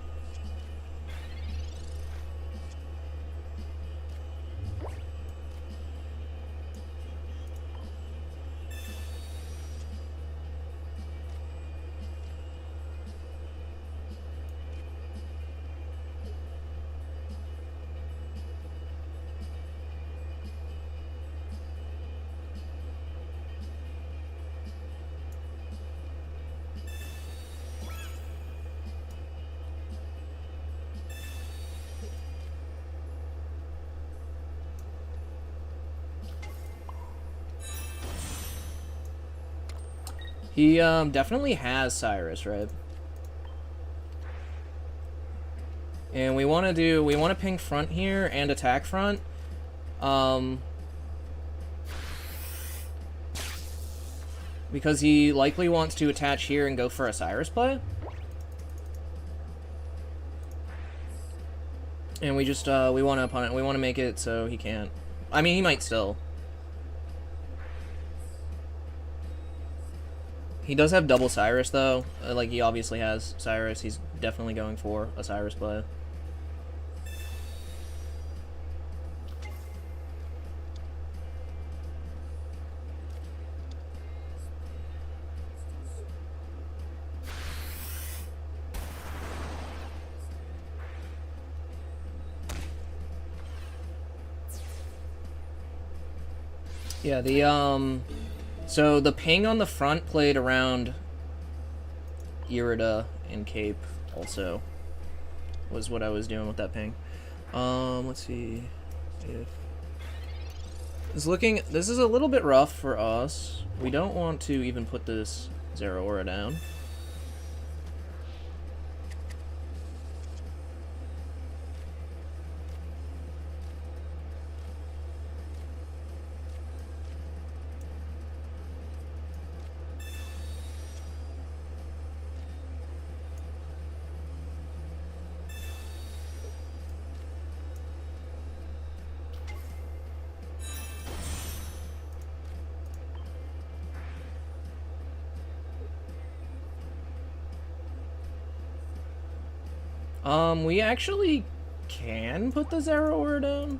He definitely has Cyrus, right? And we want to ping front here and attack front. Because he likely wants to attach here and go for a Cyrus play. And we just we want to make it so he can't. I mean, he might still. He does have double Cyrus, though. Like, he obviously has Cyrus. He's definitely going for a Cyrus play. Yeah, so the ping on the front played around Irida and Cape also was what I was doing with that ping. Let's see if this is a little bit rough for us. We don't want to even put this Zero Aura down. We actually can put the Zero Aura down.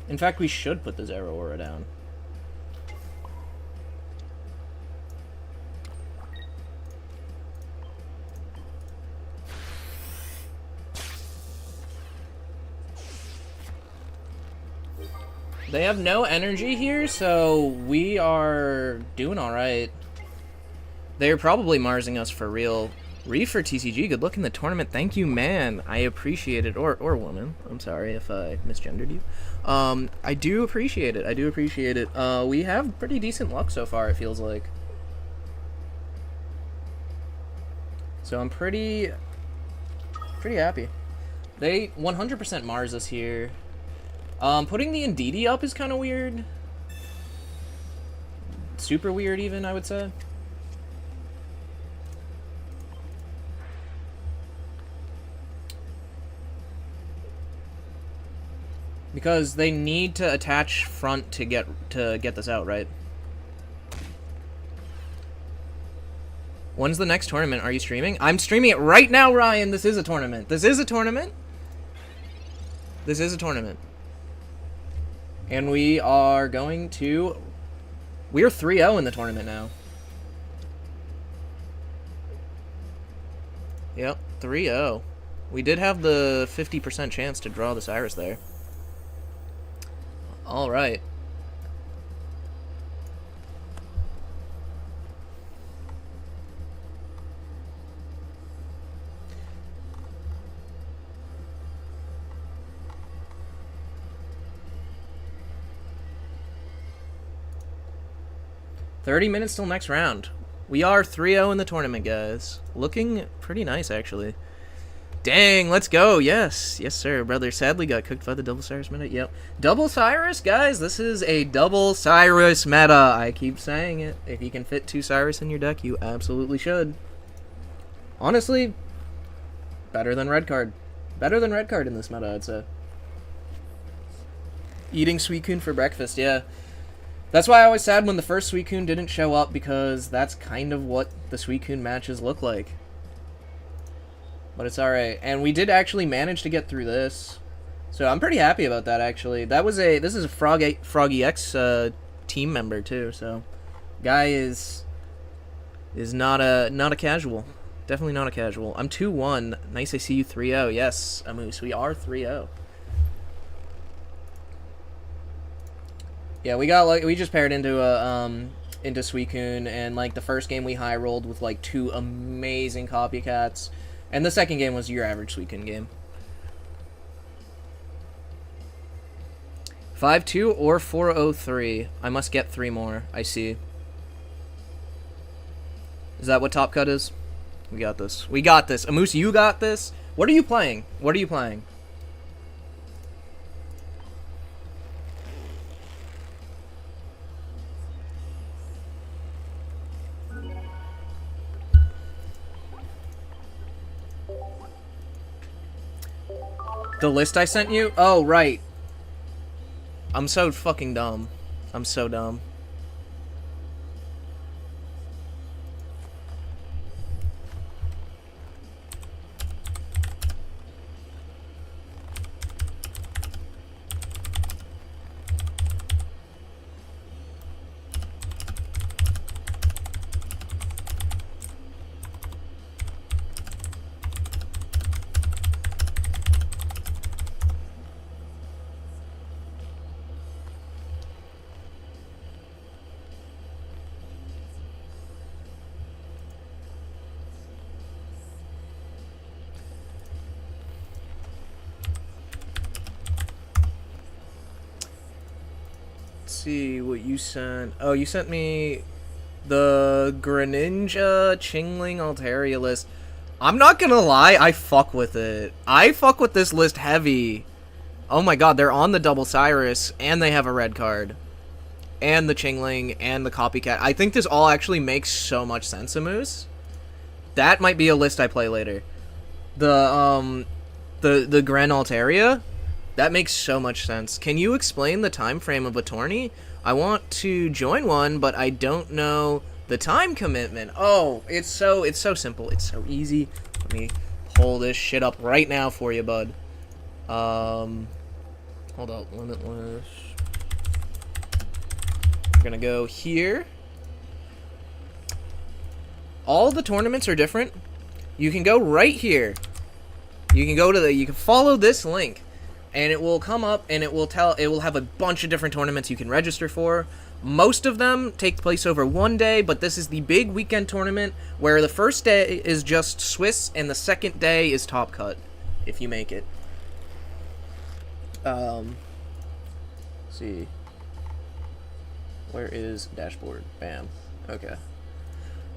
In fact, we should put the Zero Aura down. They have no energy here, so we are doing alright. They're probably Marsing us for real. Reefer TCG, good luck in the tournament. Thank you, man. I appreciate it. Or woman. I'm sorry if I misgendered you. I do appreciate it. I do appreciate it. We have pretty decent luck so far, it feels like. So I'm pretty happy. They 100% Mars us here. Putting the Indeedee up is kind of weird. Super weird, even, I would say. Because they need to attach front to get this out, right? When's the next tournament? Are you streaming? I'm streaming it right now, Ryan. This is a tournament. This is a tournament. This is a tournament. And we are going to... We're 3-0 in the tournament now. Yep, 3-0. We did have the 50% chance to draw the Cyrus there. All right. $30 minutes till next round. We are 3-0 in the tournament, guys. Looking pretty nice, actually. Dang, let's go. Yes. Yes, sir, brother. Sadly got cooked by the double Cyrus meta. Yep. Double Cyrus, guys. This is a double Cyrus meta. I keep saying it. If you can fit 2 Cyrus in your deck, you absolutely should. Honestly, better than red card. Better than red card in this meta, I'd say. Eating Suicune for breakfast, yeah. That's why I was sad when the first Suicune didn't show up, because that's kind of what the Suicune matches look like. But it's alright. And we did actually manage to get through this. So I'm pretty happy about that, actually. This is a Froggy X team member, too, so... Guy is not a casual. Definitely not a casual. I'm 2-1. Nice, I see you 3-0. Yes, Amoose, we are 3-0. Yeah, we just paired into Suicune, and like the first game we high rolled with like 2 amazing copycats, and the second game was your average Suicune game. 5-2 or 4-0-3. I must get 3 more. I see. Is that what top cut is? We got this. We got this. Amoose, you got this. What are you playing? What are you playing? The list I sent you? Oh, right. I'm so fucking dumb. I'm so dumb. see what you sent. Oh, you sent me the Greninja Chingling Altaria list. I'm not gonna lie, I fuck with it. I fuck with this list heavy. Oh my god, they're on the double Cyrus, and they have a red card. And the Chingling, and the Copycat. I think this all actually makes so much sense, Amoose. That might be a list I play later. The Gren Altaria? That makes so much sense. Can you explain the time frame of a tourney? I want to join one, but I don't know the time commitment. Oh, it's so simple. It's so easy. Let me pull this shit up right now for you, bud. Hold up. Limitless. We're gonna go here. All the tournaments are different. You can go right here. You can follow this link. And it will come up, and it will have a bunch of different tournaments you can register for. Most of them take place over one day, but this is the big weekend tournament where the first day is just Swiss, and the second day is Top Cut, if you make it. Let's see. Where is dashboard? Bam. Okay.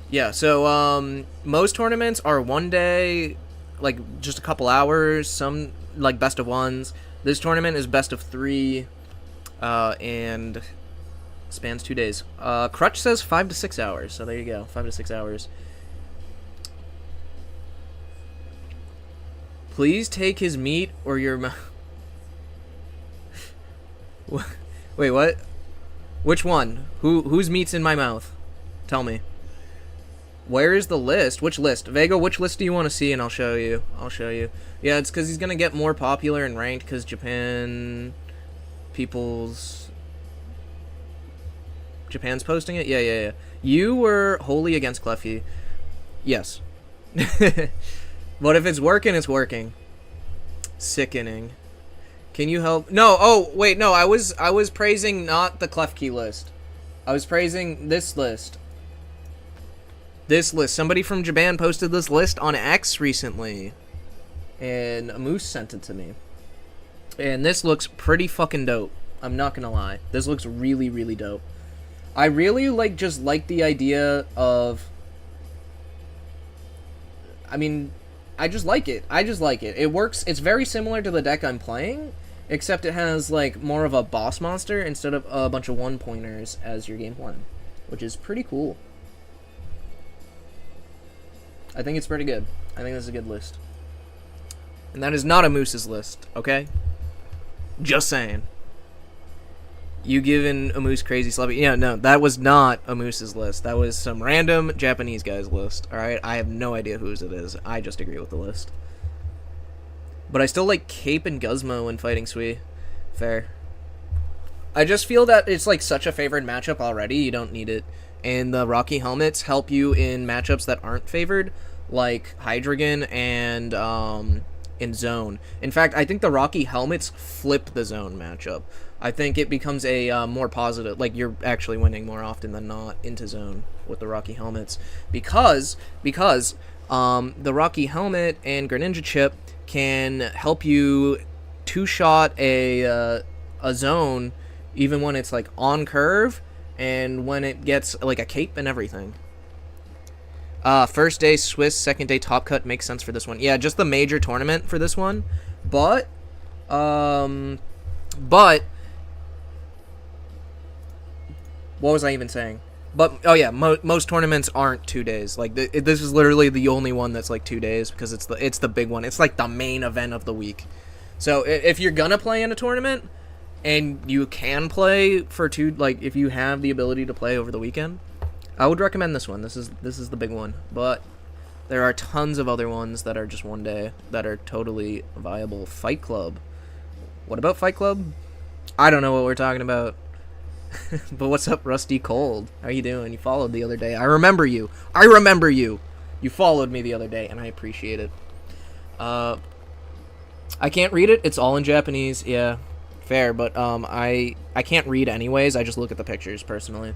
Yeah, so, most tournaments are one day, like, just a couple hours, some, like, best of ones. This tournament is best of 3, and spans 2 days. Crutch says 5 to 6 hours, so there you go, 5 to 6 hours. Please take his meat or your mouth. Wait, what? Which one? Whose meat's in my mouth? Tell me. Where is the list? Which list? Vega, which list do you want to see? And I'll show you. Yeah, it's because he's going to get more popular and ranked because Japan's posting it? Yeah. You were wholly against Cleffy. Yes. But if it's working, it's working. Sickening. Can you help? No, oh, wait, no, I was praising not the Klefki list. I was praising this list. This list. Somebody from Japan posted this list on X recently. And a Moose sent it to me. And this looks pretty fucking dope. I'm not gonna lie. This looks really, really dope. I really just like the idea of... I mean, I just like it. It works. It's very similar to the deck I'm playing, except it has, like, more of a boss monster instead of a bunch of one-pointers as your game plan, which is pretty cool. I think it's pretty good. I think this is a good list. And that is not a Moose's list, okay? Just saying. You giving a Moose crazy sloppy... Yeah, no, that was not a Moose's list. That was some random Japanese guy's list, alright? I have no idea whose it is. I just agree with the list. But I still like Cape and Guzmo when fighting Sui. Fair. I just feel that it's, like, such a favored matchup already, you don't need it. And the Rocky Helmets help you in matchups that aren't favored, like Hydreigon and in Zone. In fact, I think the Rocky Helmets flip the Zone matchup. I think it becomes a more positive, like you're actually winning more often than not into Zone with the Rocky Helmets. Because the Rocky Helmet and Greninja Chip can help you two-shot a Zone even when it's, like, on curve, and when it gets, like, a cape and everything. First day Swiss, second day Top Cut makes sense for this one. Yeah, just the major tournament for this one. But, what was I even saying? But, oh yeah, most tournaments aren't 2 days. Like, this is literally the only one that's, like, 2 days, because it's the big one. It's, like, the main event of the week. So, if you're gonna play in a tournament, and you can play for if you have the ability to play over the weekend, I would recommend this one. This is the big one. But there are tons of other ones that are just one day that are totally viable. Fight Club. What about Fight Club? I don't know what we're talking about. But what's up, Rusty Cold? How you doing? You followed the other day. I remember you. You followed me the other day, and I appreciate it. I can't read it. It's all in Japanese. Yeah. Fair, but I can't read anyways. I just look at the pictures personally.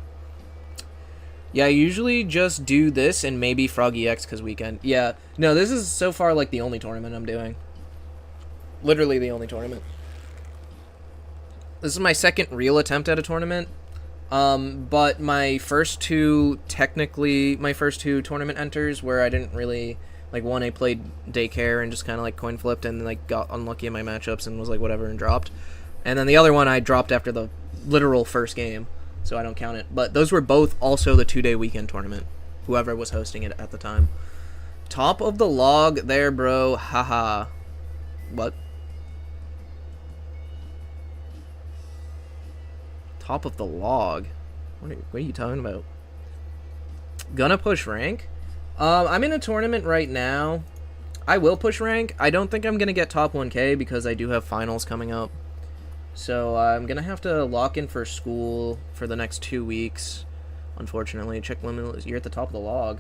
Yeah, I usually just do this and maybe Froggy X because weekend. Yeah, no, this is so far like the only tournament I'm doing. Literally the only tournament. This is my second real attempt at a tournament, But my first two tournament enters where I didn't really like one I played daycare and just kind of like coin flipped and like got unlucky in my matchups and was like whatever and dropped, and then the other one I dropped after the literal first game, so I don't count it. But those were both also the 2-day weekend tournament. Whoever was hosting it at the time. Top of the log there, bro. Haha. What? Top of the log? What are you talking about? Gonna push rank? I'm in a tournament right now. I will push rank. I don't think I'm gonna get top 1K because I do have finals coming up. So I'm gonna have to lock in for school for the next 2 weeks. Unfortunately, check limit. You're at the top of the log.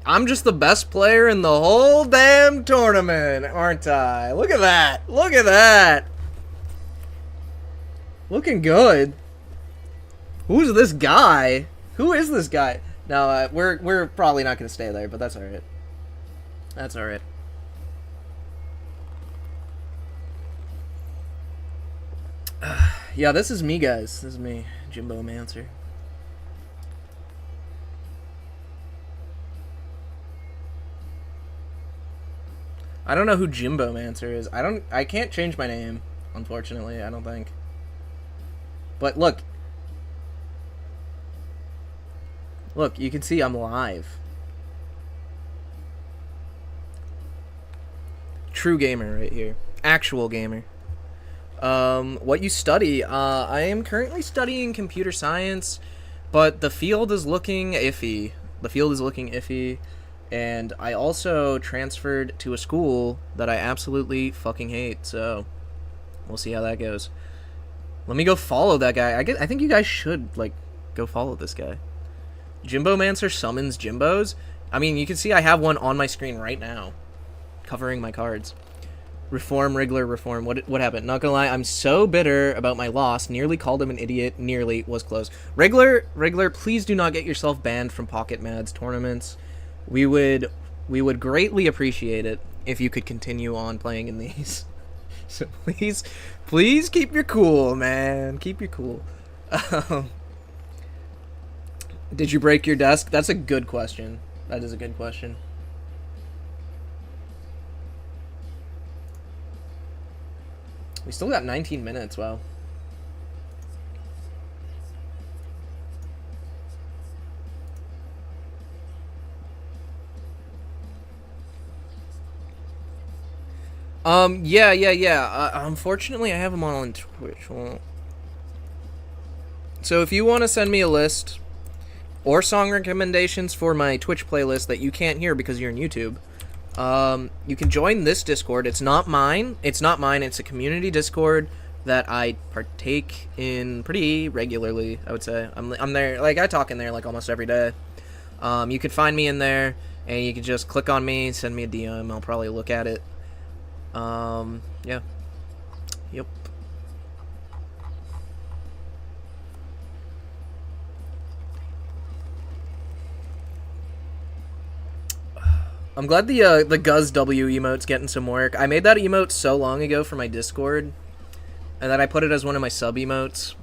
I'm just the best player in the whole damn tournament, aren't I? Look at that. Look at that. Looking good. Who's this guy? Who is this guy? No, we're probably not going to stay there, but that's alright. That's alright. Yeah, this is me, guys. This is me, Jimbo Mancer. I don't know who Jimbo Mancer is. I can't change my name, unfortunately, I don't think. But look. Look, you can see I'm live. True gamer right here. Actual gamer. What you study? I am currently studying computer science, but the field is looking iffy. And I also transferred to a school that I absolutely fucking hate, so we'll see how that goes. Let me go follow that guy. I think you guys should, like, go follow this guy. Jimbo Mancer summons Jimbos. I mean, you can see I have one on my screen right now, covering my cards. Reform, Wriggler, reform. What happened? Not gonna lie, I'm so bitter about my loss. Nearly called him an idiot. Nearly was close. Wriggler, please do not get yourself banned from Pocket Mads tournaments. We would greatly appreciate it if you could continue on playing in these. So please keep your cool, man. Keep your cool. Did you break your desk? That's a good question. That is a good question. We still got 19 minutes, wow. Yeah. Unfortunately, I have them on Twitch. Well, so if you want to send me a list or song recommendations for my Twitch playlist that you can't hear because you're on YouTube, you can join this Discord. It's not mine. It's a community Discord that I partake in pretty regularly, I would say. I'm there, like, I talk in there, like, almost every day. You can find me in there, and you can just click on me, send me a DM. I'll probably look at it. Yeah. Yep. I'm glad the Guz W emote's getting some work. I made that emote so long ago for my Discord, and then I put it as one of my sub emotes.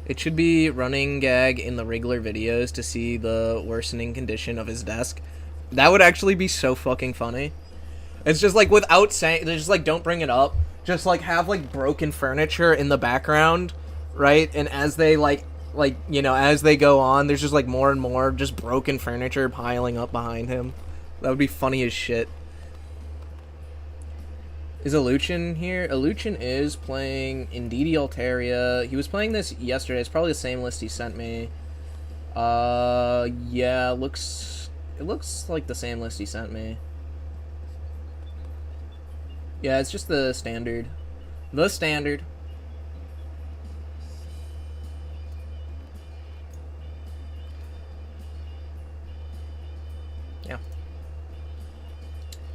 It should be running gag in the Wriggler videos to see the worsening condition of his desk. That would actually be so fucking funny. It's just like, without saying, just like, don't bring it up. Just like have like broken furniture in the background, right? And as they like you know, as they go on, there's just like more and more just broken furniture piling up behind him. That would be funny as shit. Is Aluchin here? Aluchin is playing Indeedee Altaria. He was playing this yesterday. It's probably the same list he sent me. Yeah, it looks like the same list he sent me. Yeah, it's just the standard. The standard.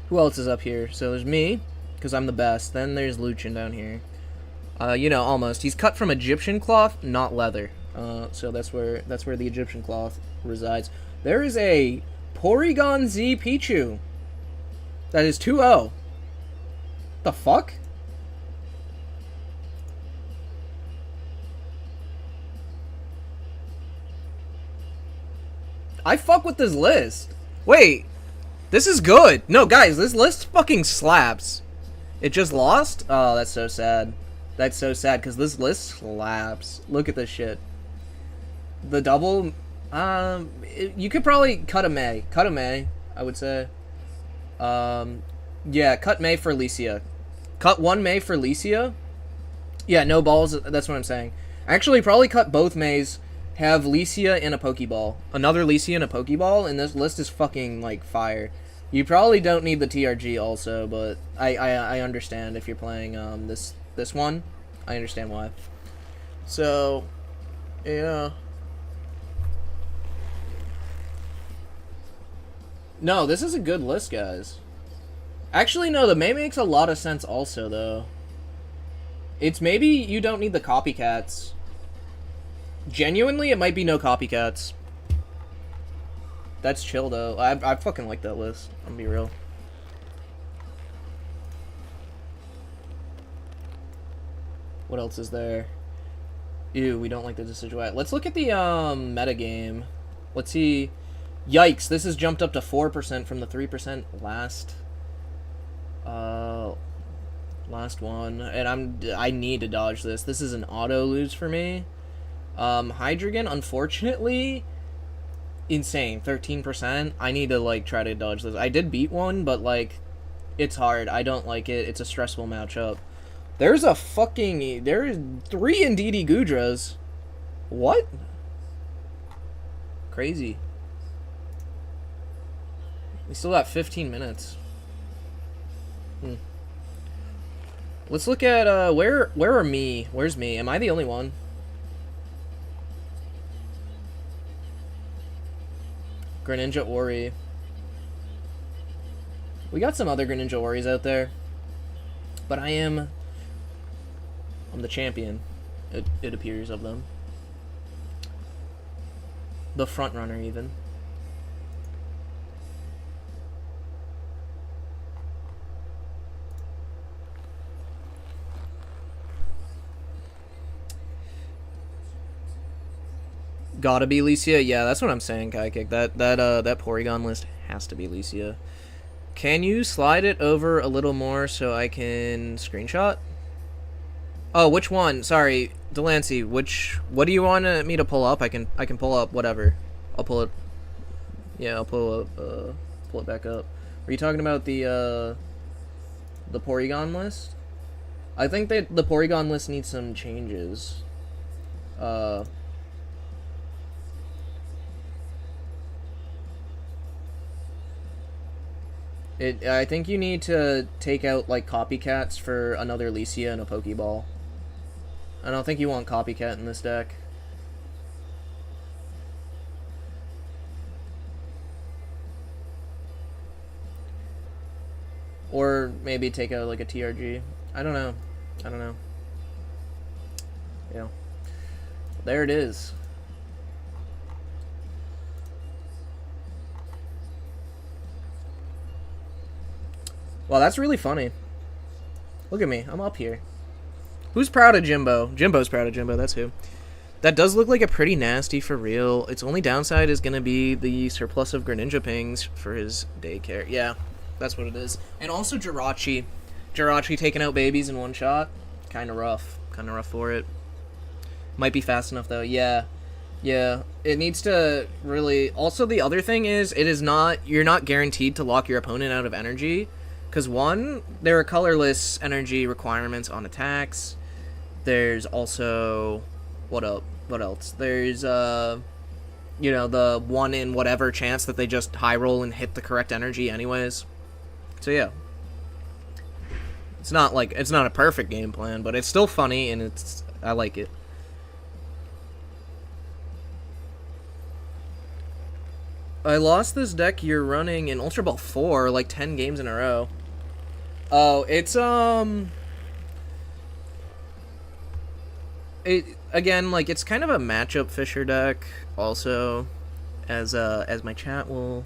Who else is up here? So there's me, because I'm the best. Then there's Luchin down here. You know, almost. He's cut from Egyptian cloth, not leather. So that's where the Egyptian cloth resides. There is a Porygon Z Pichu. That is 2-0. The fuck? I fuck with this list. Wait, this is good. No, guys, this list fucking slaps. It just lost? Oh, that's so sad. That's so sad, because this list slaps. Look at this shit. The double... you could probably cut a May. Cut a May, I would say. Yeah, cut May for Licia. Cut one May for Licia. Yeah, no balls, that's what I'm saying. Actually, probably cut both Mays, have Licia and a Pokeball. Another Licia and a Pokeball, and this list is fucking, like, fire. You probably don't need the TRG also, but I understand if you're playing, this one. I understand why. So, yeah. No, this is a good list, guys. Actually, no, the May makes a lot of sense also, though. It's maybe you don't need the copycats. Genuinely, it might be no copycats. That's chill, though. I fucking like that list. I'm gonna be real. What else is there? Ew, we don't like the decision. Let's look at the, metagame. Let's see. Yikes, this has jumped up to 4% from the 3% last one. And I need to dodge this. This is an auto lose for me. Hydreigon, unfortunately, insane. 13%. I need to, like, try to dodge this. I did beat one, but, like, it's hard. I don't like it. It's a stressful matchup. There's a fucking... There's 3 Indeedee Gudras. What? Crazy. We still got 15 minutes. Let's look at, where are me? Where's me? Am I the only one? Greninja Ori. We got some other Greninja Oris out there. But I'm the champion, it appears, of them. The front runner, even. Gotta be Licia? Yeah, that's what I'm saying, Kaikik. That Porygon list has to be Licia. Can you slide it over a little more so I can screenshot? Oh, which one? Sorry, Delancey, what do you want me to pull up? I can pull up whatever. I'll pull it. Yeah, I'll pull it back up. Are you talking about the Porygon list? I think that the Porygon list needs some changes. I think you need to take out, like, copycats for another Licia and a Pokeball. I don't think you want copycat in this deck. Or maybe take out, like, a TRG. I don't know. Yeah. There it is. Wow, that's really funny. Look at me. I'm up here. Who's proud of Jimbo? Jimbo's proud of Jimbo. That's who. That does look like a pretty nasty for real. Its only downside is going to be the surplus of Greninja pings for his daycare. Yeah, that's what it is. And also Jirachi. Jirachi taking out babies in one shot. Kind of rough. Kind of rough for it. Might be fast enough, though. Yeah. Yeah. It needs to really... Also, the other thing is, it is not... You're not guaranteed to lock your opponent out of energy. Because, one, there are colorless energy requirements on attacks. There's also... What else? There's, you know, the 1 in whatever chance that they just high roll and hit the correct energy anyways. So, yeah. It's not a perfect game plan, but it's still funny, and I like it. I lost this deck you're running in Ultra Ball 4 like 10 games in a row. Oh, it's it again, like, it's kind of a matchup Fisher deck also, as my chat will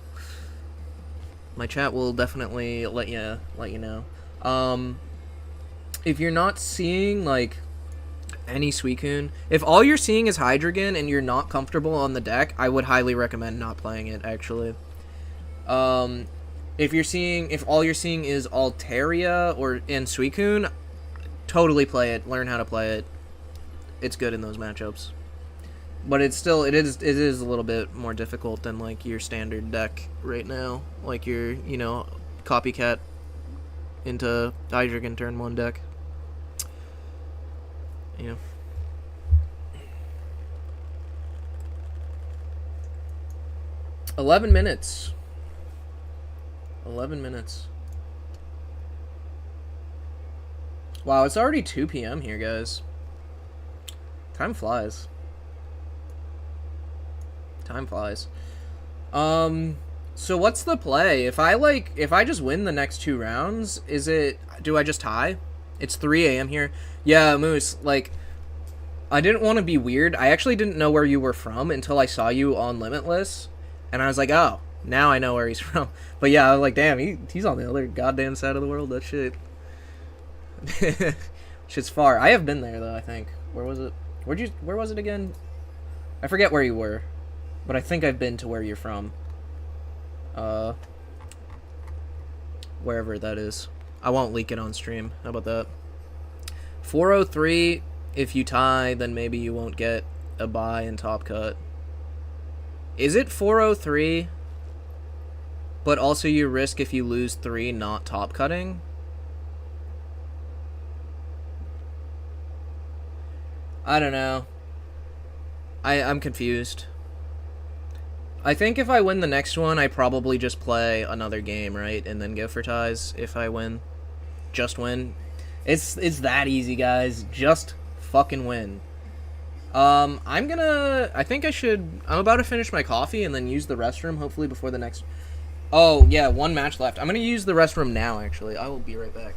definitely let you know. If you're not seeing like any Suicune, if all you're seeing is Hydreigon and you're not comfortable on the deck, I would highly recommend not playing it, actually. If all you're seeing is Altaria and Suicune, totally play it. Learn how to play it. It's good in those matchups. But it is a little bit more difficult than like your standard deck right now. Like your, copycat into Hydreigon turn 1 deck. 11 minutes. 11 minutes. Wow, it's already 2 p.m. here, guys. Time flies. Time flies. So what's the play? If I just win the next 2 rounds, do I just tie? It's 3 a.m. here. Yeah, Moose, like, I didn't want to be weird. I actually didn't know where you were from until I saw you on Limitless. And I was like, oh, now I know where he's from. But yeah, I was like, damn, he's on the other goddamn side of the world. That shit. Shit's far. I have been there, though, I think. Where was it? Where was it again? I forget where you were. But I think I've been to where you're from. Wherever that is. I won't leak it on stream. How about that? 403, if you tie, then maybe you won't get a bye in Top Cut. Is it 403, but also you risk if you lose 3 not top cutting? I don't know. I'm confused. I think if I win the next one, I probably just play another game, right? And then go for ties if I win. Just win. It's that easy, guys. Just fucking win. I'm about to finish my coffee and then use the restroom, hopefully before the next... Oh, yeah, 1 match left. I'm gonna use the restroom now, actually. I will be right back.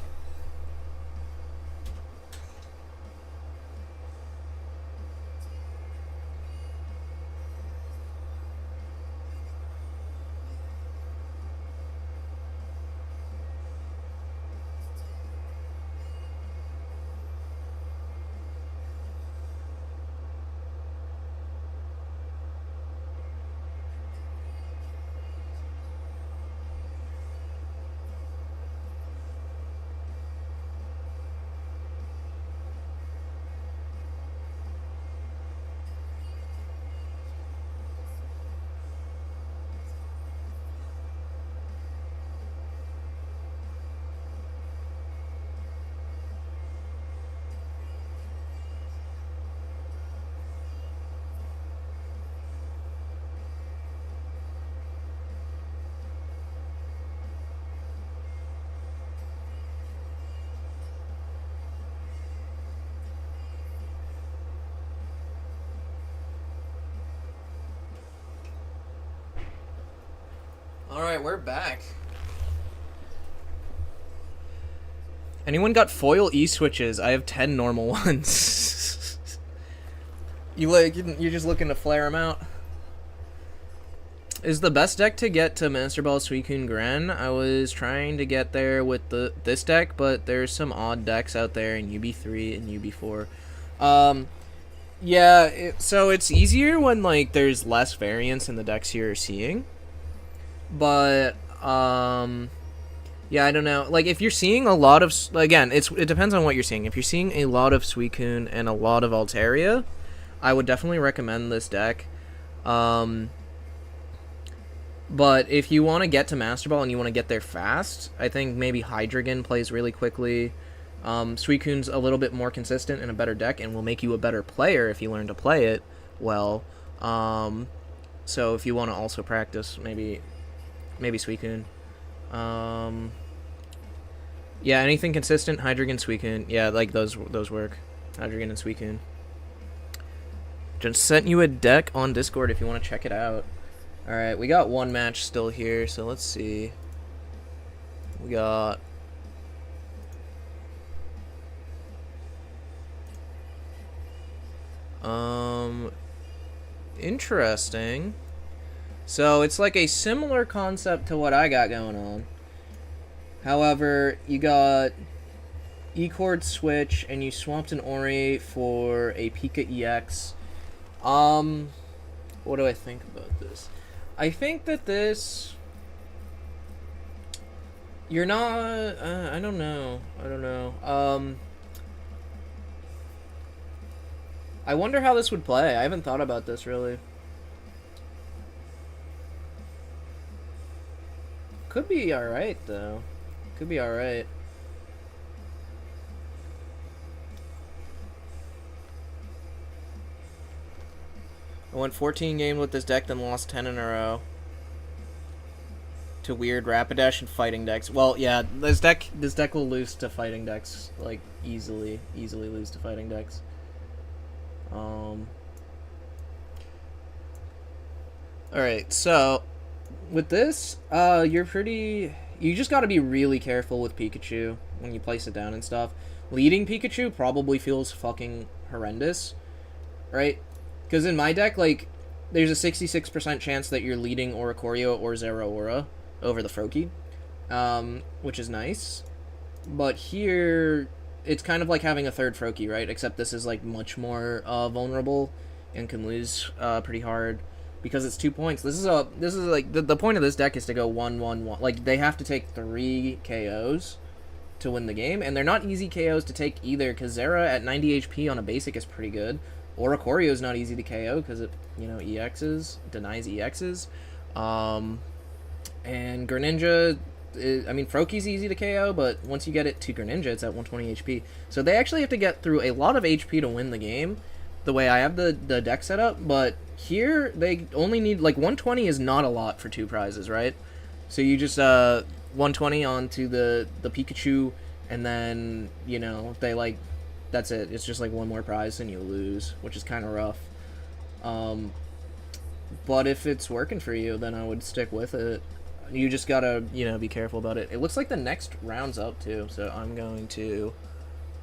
Alright, we're back. Anyone got foil E-switches? I have 10 normal ones. You're just looking to flare them out? Is the best deck to get to Master Ball Suicune Gren? I was trying to get there with this deck, but there's some odd decks out there in UB3 and UB4. Yeah, so it's easier when, like, there's less variance in the decks you're seeing. But, yeah, I don't know. Like, if you're seeing a lot of... Again, it depends on what you're seeing. If you're seeing a lot of Suicune and a lot of Altaria, I would definitely recommend this deck. But if you want to get to Master Ball and you want to get there fast, I think maybe Hydreigon plays really quickly. Suicune's a little bit more consistent and a better deck and will make you a better player if you learn to play it well. So if you want to also practice, maybe Suicune. Yeah, anything consistent, Hydreigon, Suicune. Yeah, like those work. Hydreigon and Suicune. Just sent you a deck on Discord if you want to check it out. Alright, we got one match still here, so let's see. We got... Interesting. So, it's like a similar concept to what I got going on. However, you got E-Chord Switch, and you swapped an Ori for a Pika EX. What do I think about this? I think that this... You're not... I don't know. I wonder how this would play. I haven't thought about this, really. Could be alright, though. Could be alright. I went 14 games with this deck, then lost 10 in a row. To weird Rapidash and fighting decks. Well, yeah, this deck will lose to fighting decks, like, easily lose to fighting decks. Alright, so, with this, you just gotta be really careful with Pikachu when you place it down and stuff. Leading Pikachu probably feels fucking horrendous, right? Because in my deck, like, there's a 66% chance that you're leading Oricorio or Zeraora over the Froakie, which is nice. But here, it's kind of like having a third Froakie, right? Except this is, like, much more vulnerable and can lose pretty hard because it's 2 points. This is like, the point of this deck is to go 1-1-1. Like, they have to take 3 KOs to win the game, and they're not easy KOs to take either, because Zera at 90 HP on a basic is pretty good. Oricorio is not easy to KO because it, EXs, denies EXs. And Greninja, Froakie's easy to KO, but once you get it to Greninja, it's at 120 HP. So they actually have to get through a lot of HP to win the game, the way I have the deck set up, but here they only need, like, 120 is not a lot for 2 prizes, right? So you just, 120 onto the Pikachu, and then, they, like, that's it. It's just, like, one more prize and you lose, which is kind of rough. But if it's working for you, then I would stick with it. You just gotta, be careful about it. It looks like the next round's up, too, so I'm going to...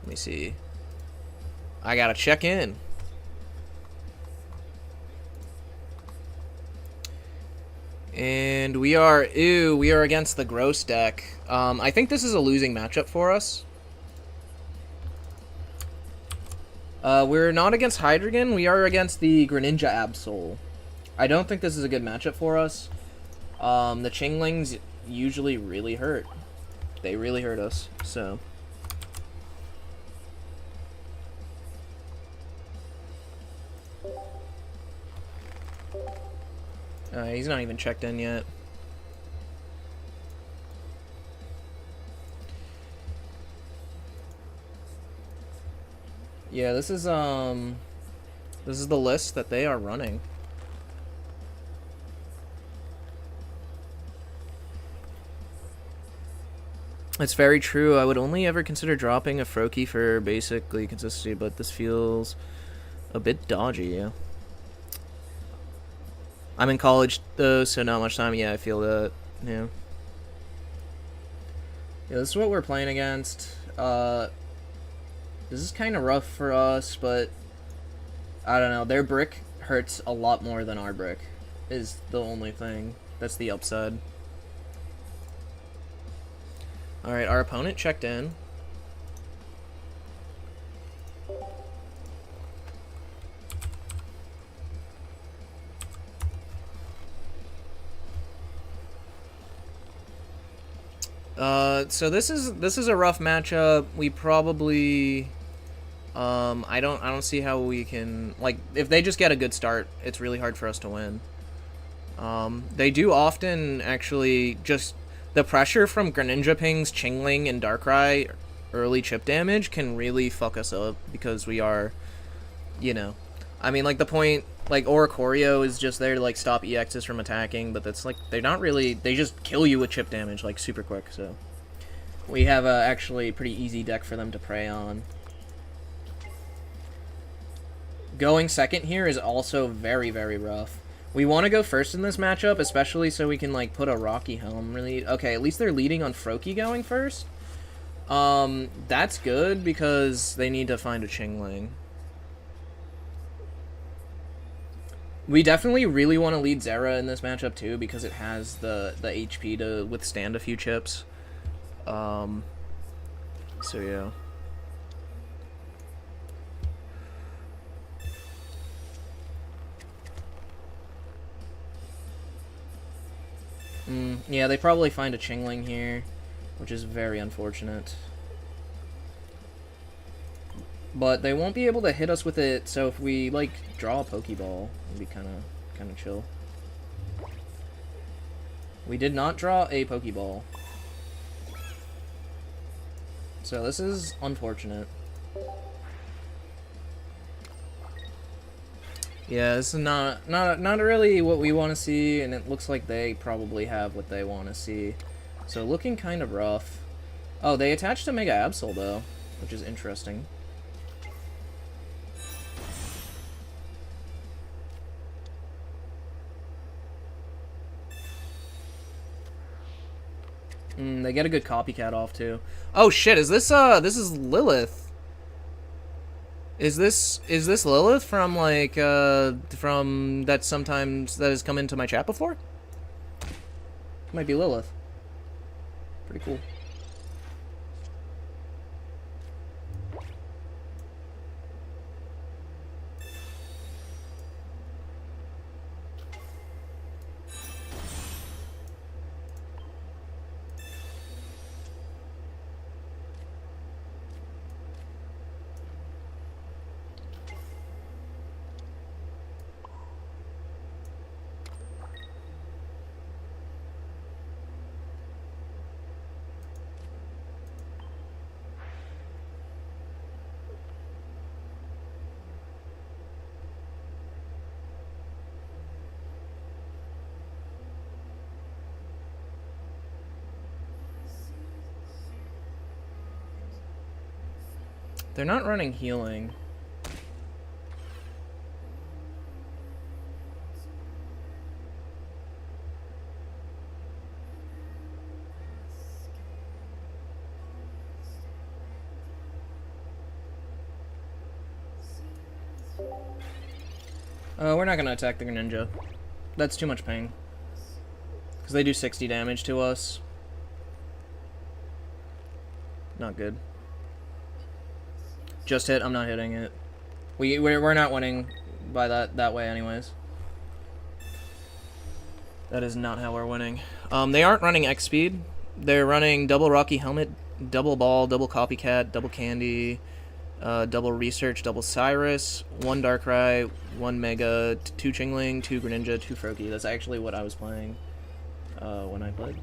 Let me see. I gotta check in. And we are against the Gross deck. I think this is a losing matchup for us. We're not against Hydreigon, we are against the Greninja Absol. I don't think this is a good matchup for us. The Chinglings usually really hurt. They really hurt us, so... He's not even checked in yet. Yeah, this is the list that they are running. It's very true. I would only ever consider dropping a Froakie for basically consistency, but this feels a bit dodgy, yeah. I'm in college, though, so not much time. Yeah, I feel that, yeah. Yeah, this is what we're playing against. This is kind of rough for us, but I don't know. Their brick hurts a lot more than our brick, is the only thing. That's the upside. Alright, our opponent checked in. So this is a rough matchup. We probably I don't see how we can, like, if they just get a good start, it's really hard for us to win. They do often actually just the pressure from Greninja Pings, Chingling, and Darkrai early chip damage can really fuck us up because we are, like the point, like Oricorio is just there to like stop EXs from attacking, but that's like they're not really, they just kill you with chip damage like super quick. So we have a actually pretty easy deck for them to prey on. Going second here is also very, very rough. We want to go first in this matchup, especially so we can, like, put a Rocky Helm. Really, okay, at least they're leading on Froakie going first. That's good because they need to find a Chingling. We definitely really want to lead Zera in this matchup too because it has the HP to withstand a few chips. So yeah. Yeah, they probably find a Chingling here, which is very unfortunate. But they won't be able to hit us with it, so if we, like, draw a Pokeball, it'd be kind of chill. We did not draw a Pokeball. So this is unfortunate. Yeah, this is not really what we want to see, and it looks like they probably have what they want to see. So looking kind of rough. Oh, they attached a Mega Absol though, which is interesting. They get a good copycat off too. Oh shit, is this this is Lilith. Is this Lilith from like from that sometimes that has come into my chat before? Might be Lilith. Pretty cool. They're not running healing. We're not gonna attack the Greninja. That's too much pain. Because they do 60 damage to us. Not good. Just hit, I'm not hitting it. We're not winning by that way anyways. That is not how we're winning. They aren't running X speed. They're running double Rocky Helmet, double Ball, double Copycat, double Candy, double Research, double Cyrus, one Darkrai, one Mega, two Chingling, two Greninja, two Froakie. That's actually what I was playing when I played.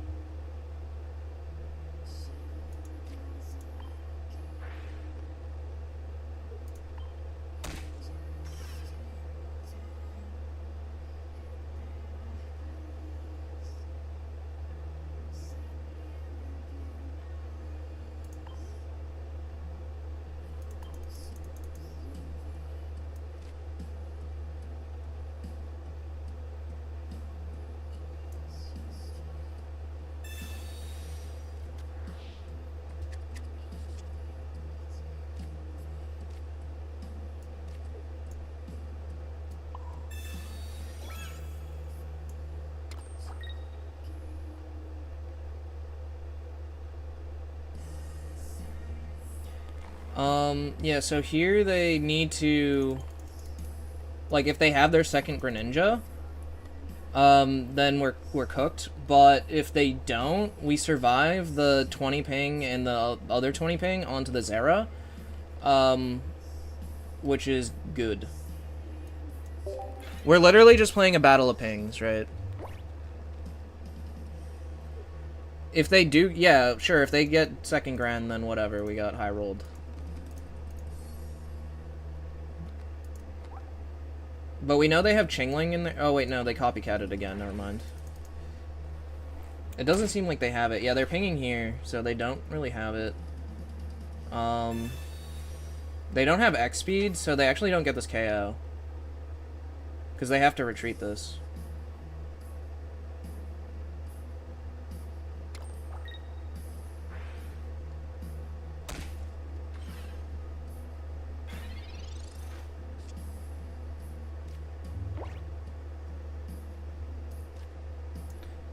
Yeah, so here they need to, like, if they have their second Greninja, then we're cooked. But if they don't, we survive the 20 ping and the other 20 ping onto the Zera, which is good. We're literally just playing a battle of pings, right? If they do, yeah, sure, if they get second Grand, then whatever, we got high rolled. But we know they have Chingling in there. Oh, wait, no, they copycatted again. Never mind. It doesn't seem like they have it. Yeah, they're pinging here, so they don't really have it. They don't have X speed, so they actually don't get this KO. Because they have to retreat this.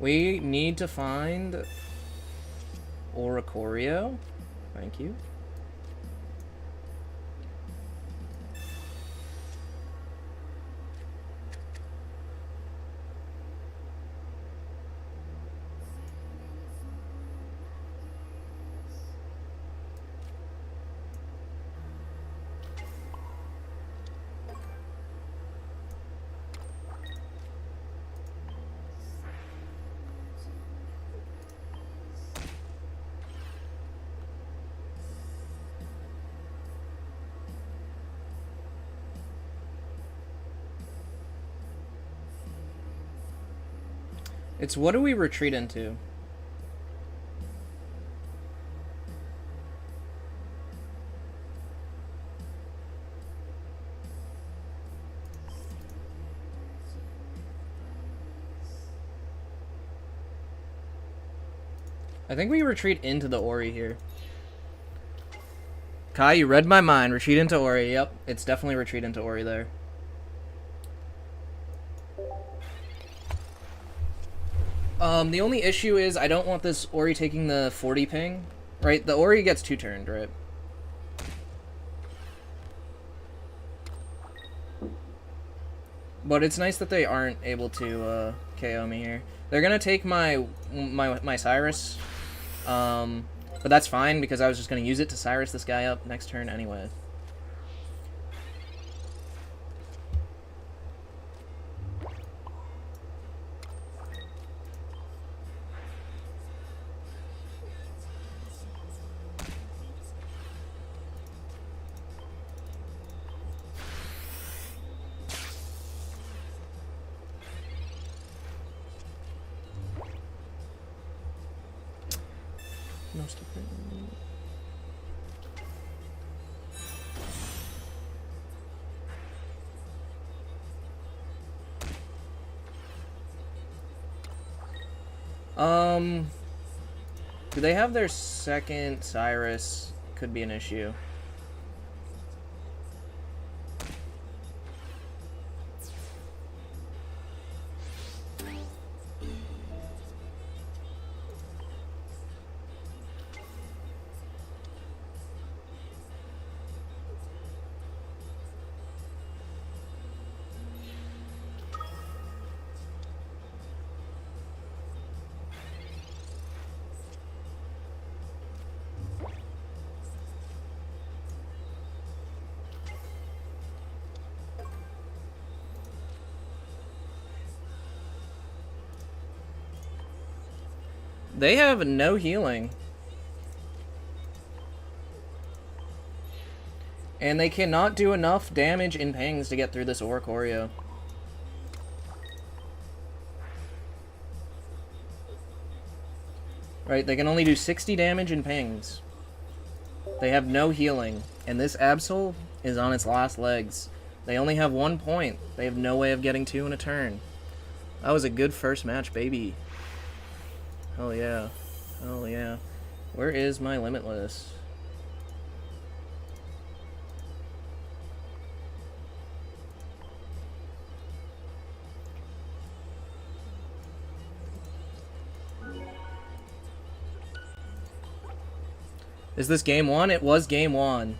We need to find Oricorio. Thank you. It's what do we retreat into? I think we retreat into the Ori here. Kai, you read my mind. Retreat into Ori. Yep, it's definitely retreat into Ori there. The only issue is I don't want this Ori taking the 40 ping. Right? The Ori gets 2-turned, right? But it's nice that they aren't able to KO me here. They're gonna take my Cyrus. But that's fine because I was just gonna use it to Cyrus this guy up next turn anyway. No stupid. Do they have their second Cyrus? Could be an issue. They have no healing. And they cannot do enough damage in pings to get through this Oricorio. Right, they can only do 60 damage in pings. They have no healing. And this Absol is on its last legs. They only have 1 point. They have no way of getting 2 in a turn. That was a good first match, baby. Hell yeah. Hell yeah. Where is my Limitless? Is this game 1? It was game 1.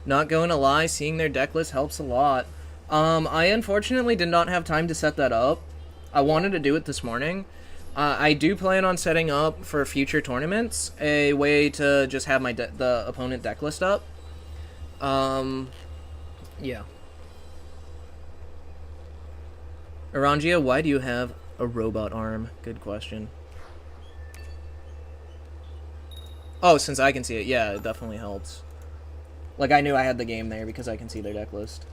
Not going to lie, seeing their deck list helps a lot. I unfortunately did not have time to set that up. I wanted to do it this morning. I do plan on setting up for future tournaments a way to just have my the opponent deck list up. Yeah. Arangia, why do you have a robot arm? Good question. Oh, since I can see it, yeah, it definitely helps. Like, I knew I had the game there because I can see their deck list.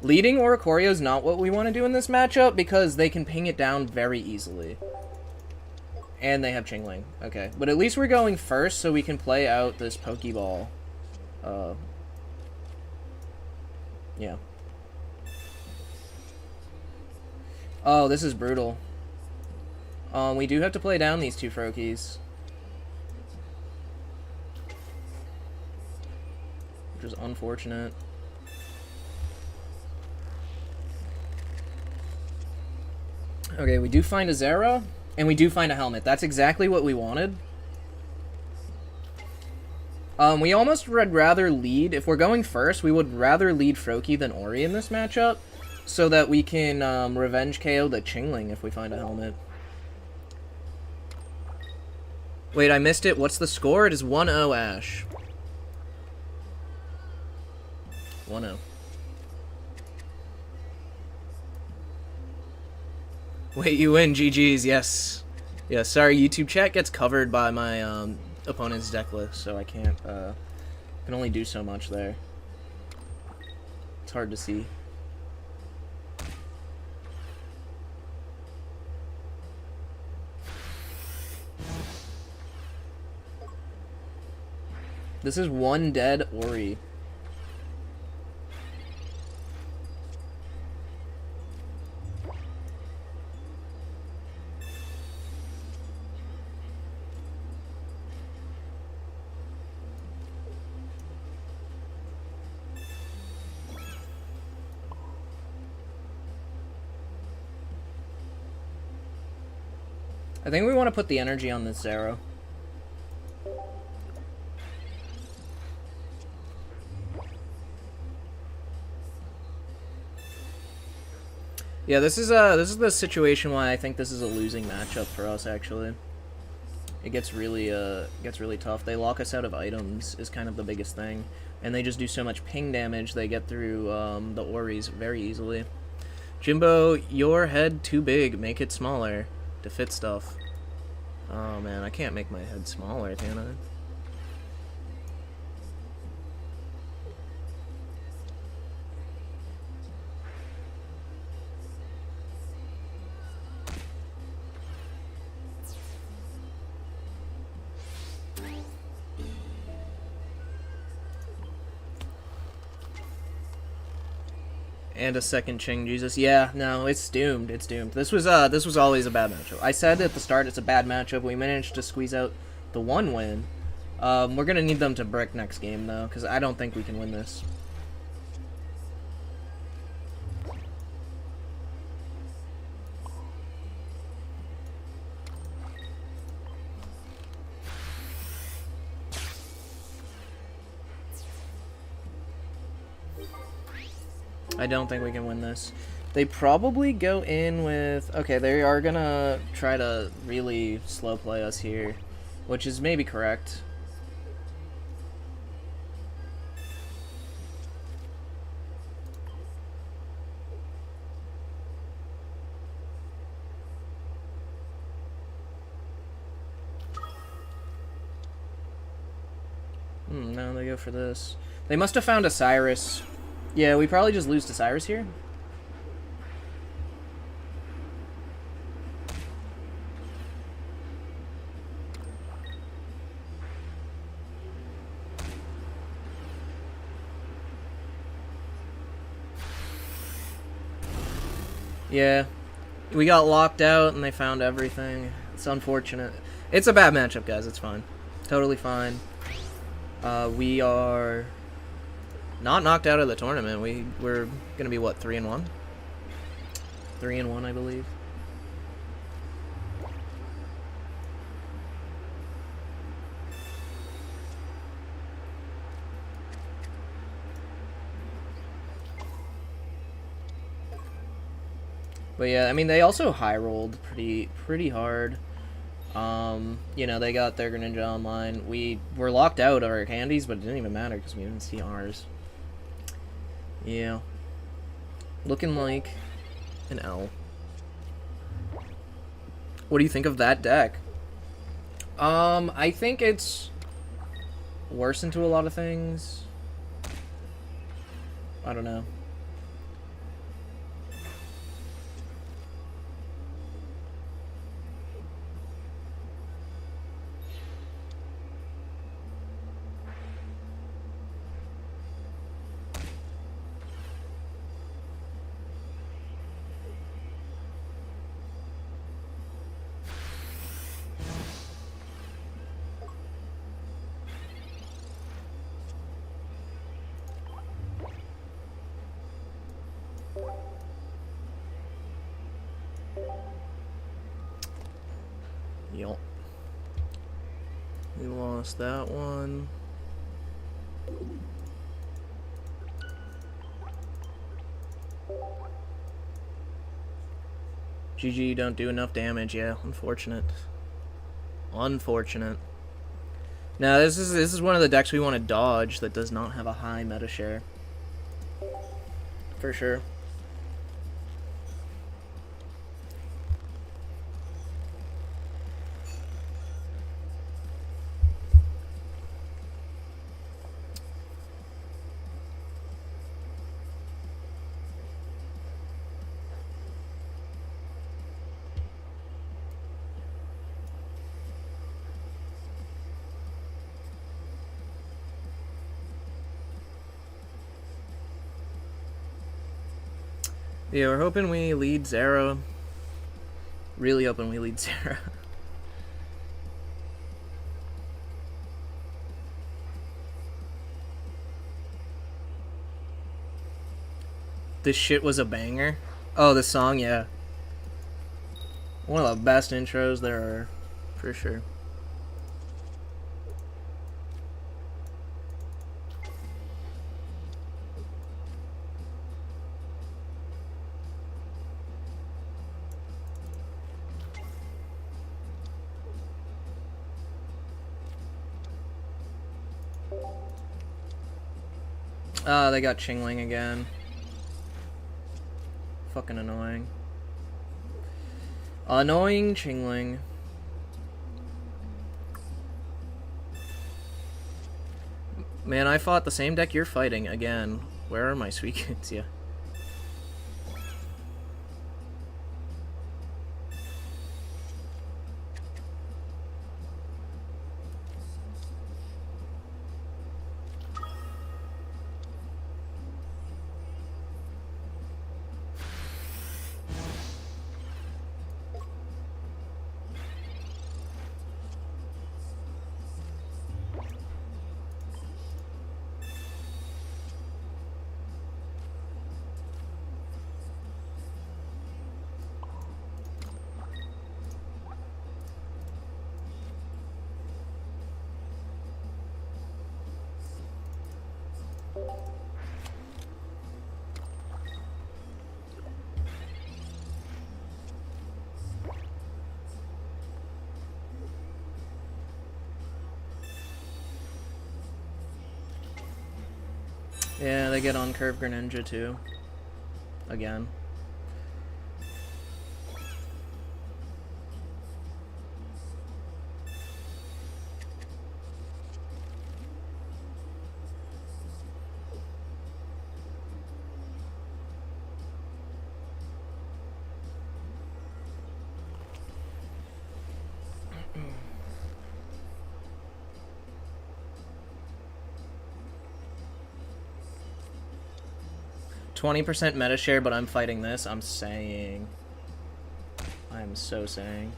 Leading Oricorio is not what we want to do in this matchup because they can ping it down very easily. And they have Chingling. Okay, but at least we're going first so we can play out this Pokeball. Yeah. Oh, this is brutal. We do have to play down these 2 Froakies. unfortunate. Okay, we do find a Zera, and we do find a helmet. That's exactly what we wanted. We almost would rather lead, if we're going first, we would rather lead Froakie than Ori in this matchup, so that we can revenge KO the Chingling if we find a helmet. Wait, I missed it. What's the score? It is 1-0 Ash. 1-0. Wait, you win. GG's, yes. Yeah, sorry, YouTube chat gets covered by my opponent's deck list, so I can't, can only do so much there. It's hard to see. This is one dead Ori. I think we want to put the energy on this Zero. Yeah, this is the situation why I think this is a losing matchup for us. Actually, it gets really tough. They lock us out of items is kind of the biggest thing, and they just do so much ping damage. They get through the Oris very easily. Jimbo, your head too big. Make it smaller to fit stuff. Oh man, I can't make my head smaller, can I? And a second Ching Jesus. Yeah, no, it's doomed. It's doomed. This was always a bad matchup. I said at the start it's a bad matchup. We managed to squeeze out the one win. We're gonna need them to brick next game though, because I don't think we can win this. I don't think we can win this. They probably go in with... Okay, they are gonna try to really slow play us here, which is maybe correct. No, they go for this. They must have found a Cyrus. Yeah, we probably just lose to Cyrus here. Yeah, we got locked out and they found everything. It's unfortunate. It's a bad matchup, guys. It's fine. Totally fine. We are... not knocked out of the tournament. We're gonna be what, 3-1? 3-1, I believe. But yeah, I mean they also high rolled pretty hard. You know, they got their Greninja online. We were locked out of our candies, but it didn't even matter because we didn't see ours. Yeah. Looking like an L. What do you think of that deck? I think it's worsened to a lot of things. I don't know. Yup. We lost that one. GG, don't do enough damage. Yeah, unfortunate. Unfortunate. Now this is one of the decks we want to dodge that does not have a high meta share. For sure. Yeah, we're hoping we lead Zera. Really hoping we lead Zera. This shit was a banger. Oh, the song, yeah. One of the best intros there are, for sure. They got Chingling again. Fucking annoying. Annoying Chingling. Man, I fought the same deck you're fighting again. Where are my sweet kids? Yeah. Yeah, they get on Curve Greninja too. Again. %20 meta share, but I'm fighting this. I'm saying. I'm so saying.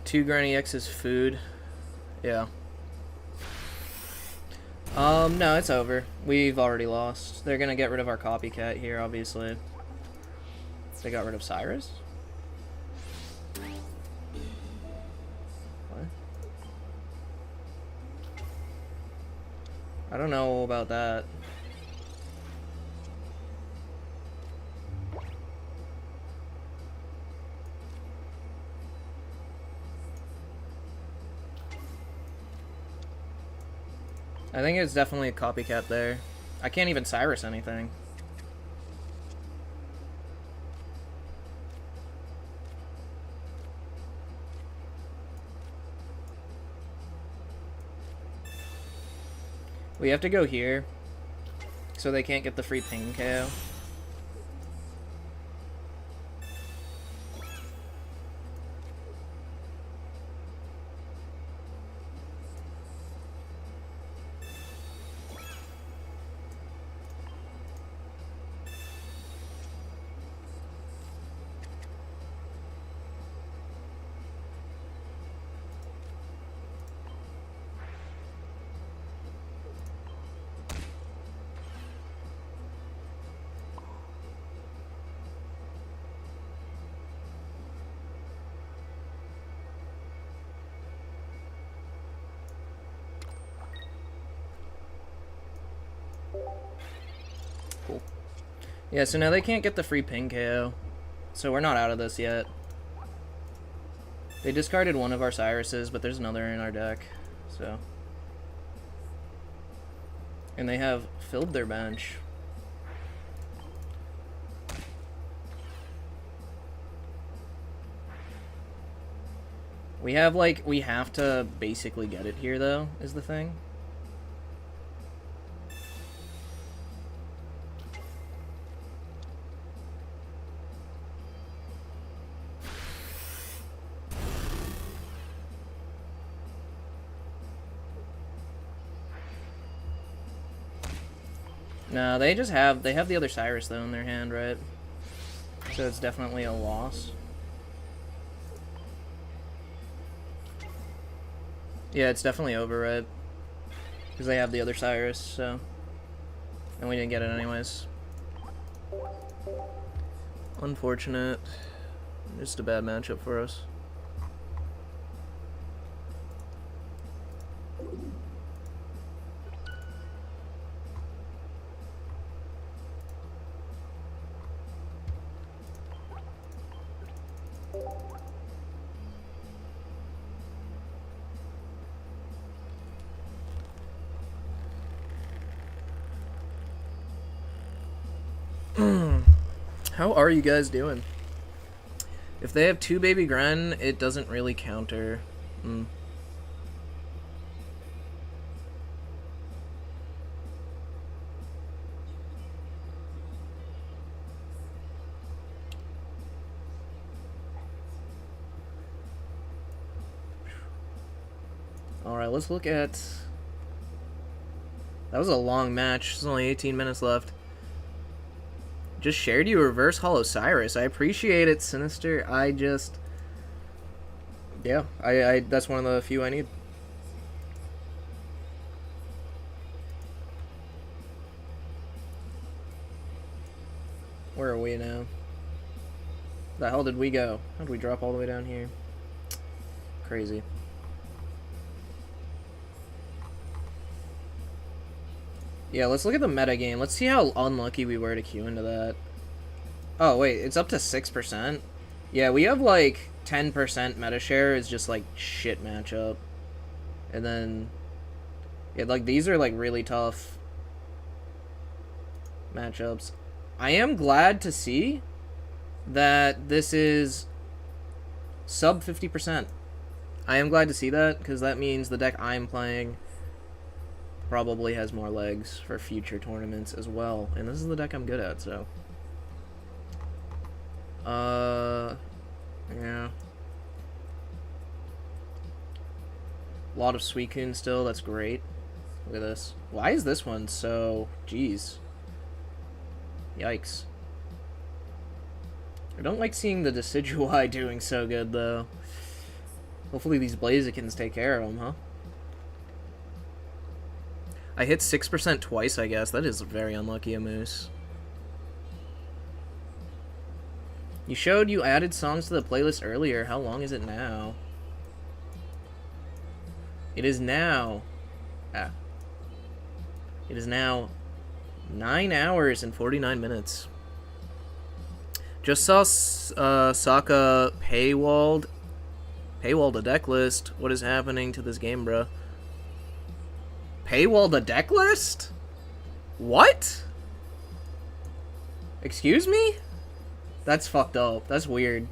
Two Granny X's food. Yeah. No, it's over. We've already lost. They're gonna get rid of our copycat here, obviously. They got rid of Cyrus? What? I don't know about that. I think it's definitely a copycat there. I can't even Cyrus anything. We have to go here, so they can't get the free ping KO. Cool. Yeah, so now they can't get the free ping KO. So we're not out of this yet. They discarded one of our Cyruses, but there's another in our deck. So. And they have filled their bench. We have, like, we have to basically get it here, though, is the thing. No, they have the other Cyrus, though, in their hand, right? So it's definitely a loss. Yeah, it's definitely over, right? Because they have the other Cyrus, so. And we didn't get it anyways. Unfortunate. Just a bad matchup for us. How are you guys doing? If they have 2 Baby Gren, it doesn't really counter. Alright, let's look at... That was a long match. There's only 18 minutes left. Just shared you reverse Hollow Cyrus. I appreciate it, Sinister. I just... Yeah, I that's one of the few I need. Where are we now? The hell did we go? How did we drop all the way down here? Crazy. Yeah, let's look at the meta game. Let's see how unlucky we were to queue into that. Oh, wait, it's up to 6%? Yeah, we have, like, 10% meta share is just, like, shit matchup. And then... Yeah, like, these are, like, really tough matchups. I am glad to see that this is sub 50%. I am glad to see that, because that means the deck I'm playing probably has more legs for future tournaments as well. And this is the deck I'm good at, so. Yeah. A lot of Suicune still, that's great. Look at this. Why is this one so... Jeez. Yikes. I don't like seeing the Decidueye doing so good, though. Hopefully these Blazikins take care of them, huh? I hit 6% twice, I guess. That is very unlucky, a moose. You showed you added songs to the playlist earlier. How long is it now? It is now... Ah. It is now 9 hours and 49 minutes. Just saw Sokka paywalled a deck list. What is happening to this game, bro? Paywalled a deck list? What? Excuse me? That's fucked up. That's weird.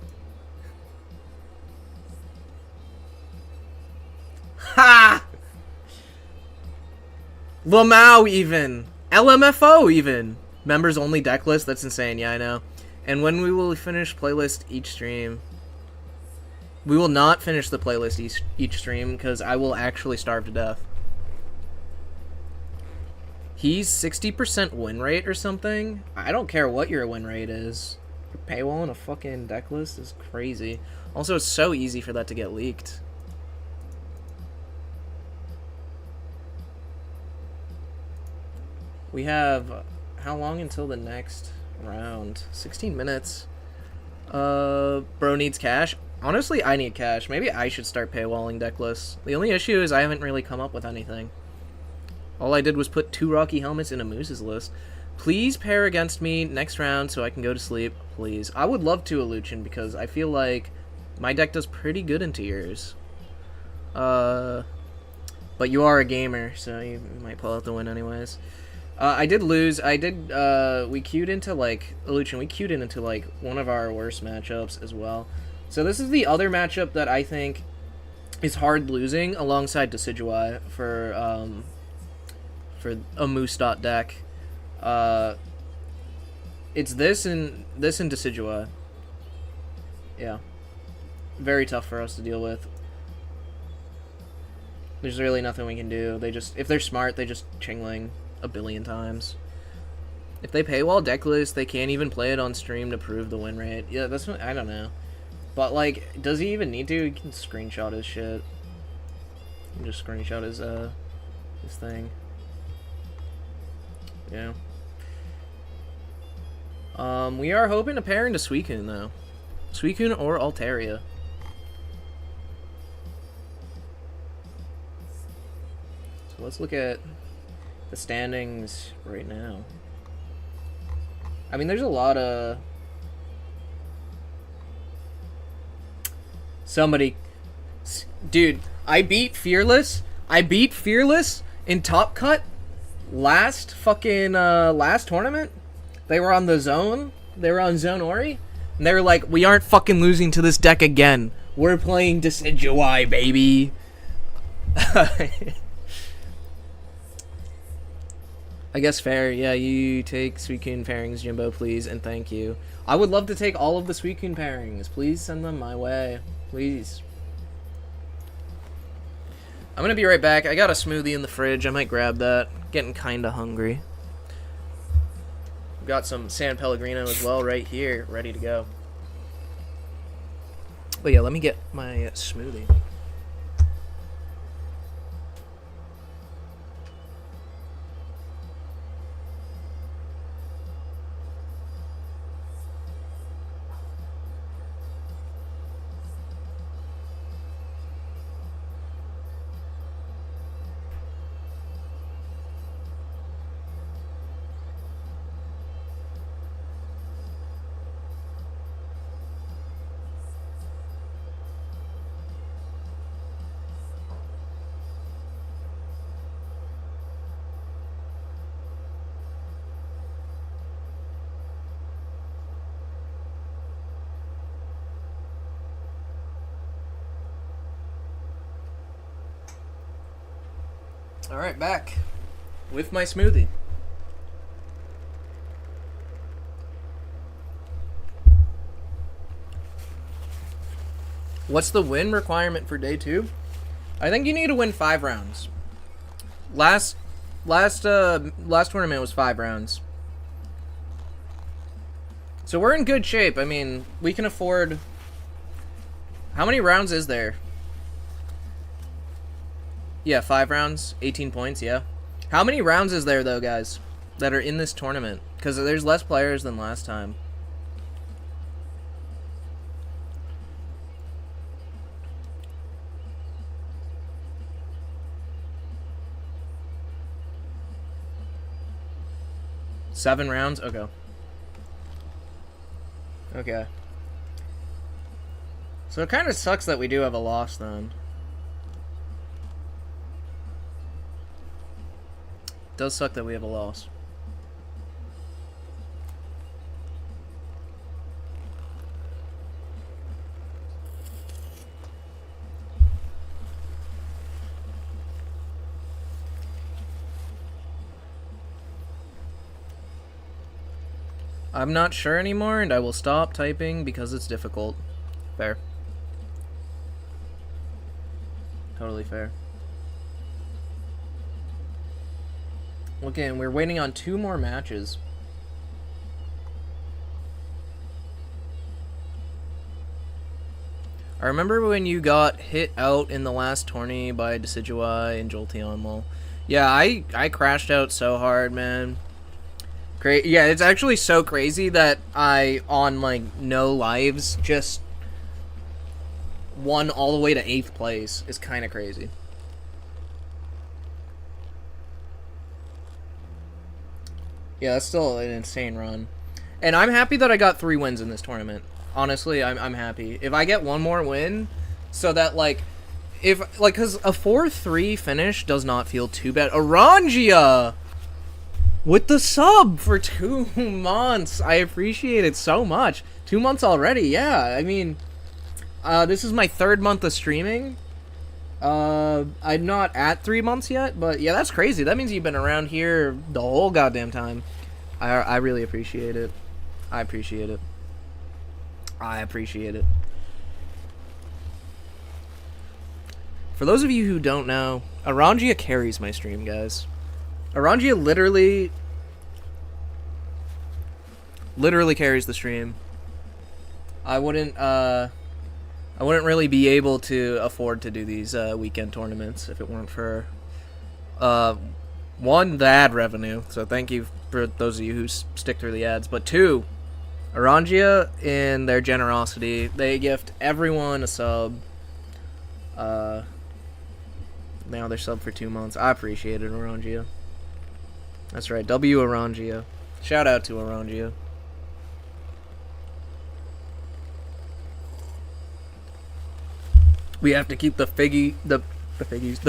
Ha! Lamau even. LMFO even. Members only deck list? That's insane. Yeah, I know. And when we will finish playlist each stream... We will not finish the playlist each stream, because I will actually starve to death. He's 60% win rate or something? I don't care what your win rate is. Your paywall in a fucking deck list is crazy. Also, it's so easy for that to get leaked. We have... How long until the next round? 16 minutes. Bro needs cash. Honestly, I need cash. Maybe I should start paywalling deck lists. The only issue is I haven't really come up with anything. All I did was put 2 Rocky Helmets in a Moose's list. Please pair against me next round so I can go to sleep, please. I would love to, Aluchin, because I feel like my deck does pretty good into yours. But you are a gamer, so you might pull out the win anyways. I did lose. We queued into, like, Aluchin, we queued into, like, one of our worst matchups as well. So this is the other matchup that I think is hard losing alongside Decidueye for a Moose dot deck. It's this and Decidueye. Yeah. Very tough for us to deal with. There's really nothing we can do. They just, if they're smart, they just Chingling a billion times. If they paywall deck list, they can't even play it on stream to prove the win rate. Yeah, that's what, I don't know. But, like, does he even need to? He can screenshot his shit. He can just screenshot his thing. Yeah. We are hoping to pair into Suicune, though. Suicune or Altaria. So let's look at the standings right now. I mean, there's a lot of... Somebody... Dude, I beat Fearless. I beat Fearless in Top Cut last tournament. They were on the zone. They were on Zone Ori. And they were like, we aren't fucking losing to this deck again. We're playing Decidueye, baby. I guess fair. Yeah, you take Suicune pairings, Jimbo, please, and thank you. I would love to take all of the Suicune pairings. Please send them my way. Please. I'm gonna be right back. I got a smoothie in the fridge. I might grab that. Getting kinda hungry. Got some San Pellegrino as well right here, ready to go. But yeah, let me get my smoothie. Alright, back with my smoothie. What's the win requirement for day 2? I think you need to win 5 rounds. Last tournament was 5 rounds. So we're in good shape. I mean, we can afford... How many rounds is there? Yeah, 5 rounds, 18 points, yeah. How many rounds is there, though, guys, that are in this tournament? Because there's less players than last time. Seven rounds? Okay. Okay. So it kind of sucks that we do have a loss, then. It does suck that we have a loss. I'm not sure anymore, and I will stop typing because it's difficult. Fair. Totally fair. Okay, and we're waiting on 2 more matches. I remember when you got hit out in the last tourney by Decidueye and Jolteon. Yeah, I crashed out so hard, man. Yeah, it's actually so crazy that I, on, like, no lives, just won all the way to 8th place. It's kind of crazy. Yeah, that's still an insane run. And I'm happy that I got 3 wins in this tournament. Honestly, I'm happy. If I get one more win, so that, like, because a 4-3 finish does not feel too bad. Orangia! With the sub for 2 months. I appreciate it so much. 2 months already, yeah. I mean, this is my 3rd month of streaming. I'm not at 3 months yet, but yeah, that's crazy. That means you've been around here the whole goddamn time. I really appreciate it. I appreciate it. I appreciate it. For those of you who don't know, Orangia carries my stream, guys. Orangia literally carries the stream. I wouldn't really be able to afford to do these weekend tournaments if it weren't for one, the ad revenue. So thank you for those of you who stick through the ads. But 2, Orangia, in their generosity, they gift everyone a sub. Now they're sub for 2 months. I appreciate it, Orangia. That's right, W Orangia. Shout out to Orangia. We have to keep the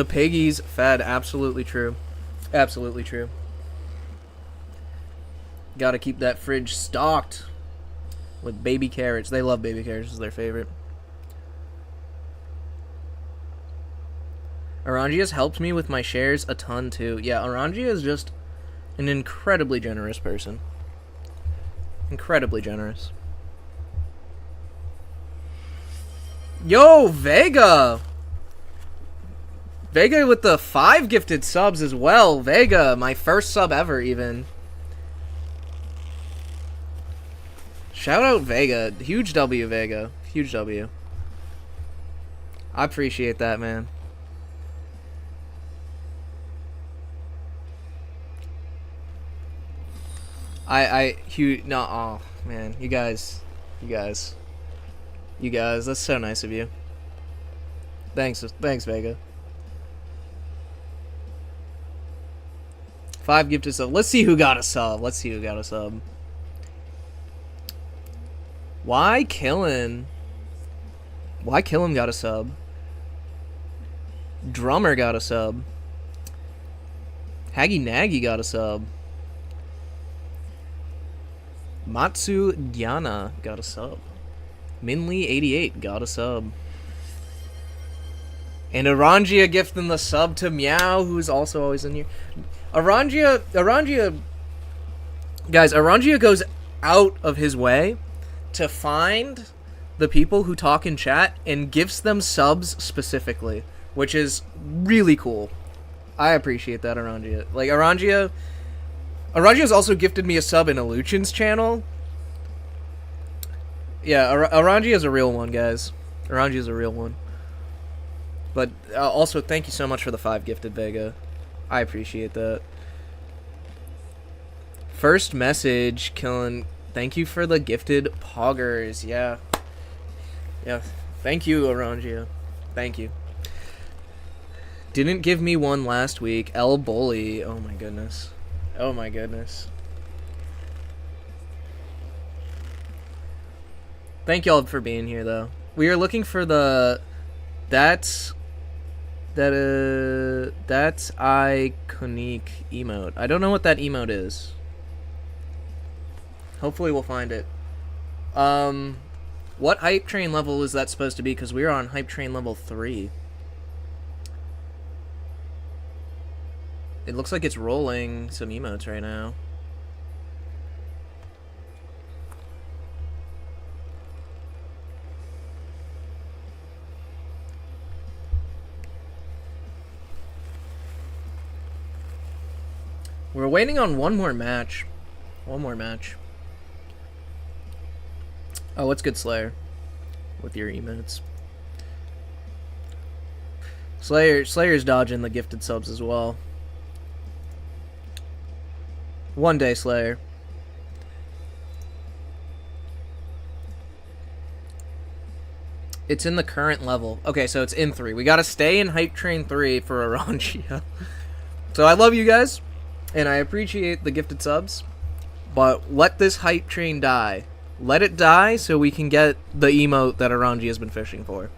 piggies fed. Absolutely true. Absolutely true. Gotta keep that fridge stocked with baby carrots. They love baby carrots. It's their favorite. Orangia's helped me with my shares a ton too. Yeah, Orangia is just an incredibly generous person. Incredibly generous. Yo, Vega! Vega with the 5 gifted subs as well. Vega, my first sub ever, even. Shout out Vega. Huge W, Vega. Huge W. I appreciate that, man. Oh, man. You guys, that's so nice of you. Thanks, Vega. 5 gifted sub. Let's see who got a sub. Why Killin got a sub? Drummer got a sub. Haggy Naggy got a sub. Matsu Diana got a sub. Minley88 got a sub. And Orangia gifting the sub to Meow, who's also always in here. Orangia, guys, Orangia goes out of his way to find the people who talk in chat and gives them subs specifically, which is really cool. I appreciate that, Orangia. Like, Orangia's also gifted me a sub in Aluchin's channel. Yeah, Orangia's a real one, guys. Orangia's a real one. But also, thank you so much for the 5 gifted, Vega. I appreciate that. First message, killing. Thank you for the gifted poggers. Yeah. Yeah. Thank you, Orangia. Thank you. Didn't give me one last week. El Bully. Oh my goodness. Oh my goodness. Thank y'all for being here, though. We are looking for the... That's iconic emote. I don't know what that emote is. Hopefully we'll find it. What hype train level is that supposed to be? Because we're on hype train level 3. It looks like it's rolling some emotes right now. We're waiting on one more match. One more match. Oh, what's good, Slayer? With your emotes. Slayer's dodging the gifted subs as well. One day, Slayer. It's in the current level. Okay, so it's in 3. We gotta stay in Hype Train 3 for Orangia. So I love you guys, and I appreciate the gifted subs, but let this Hype Train die. Let it die so we can get the emote that Orangia has been fishing for.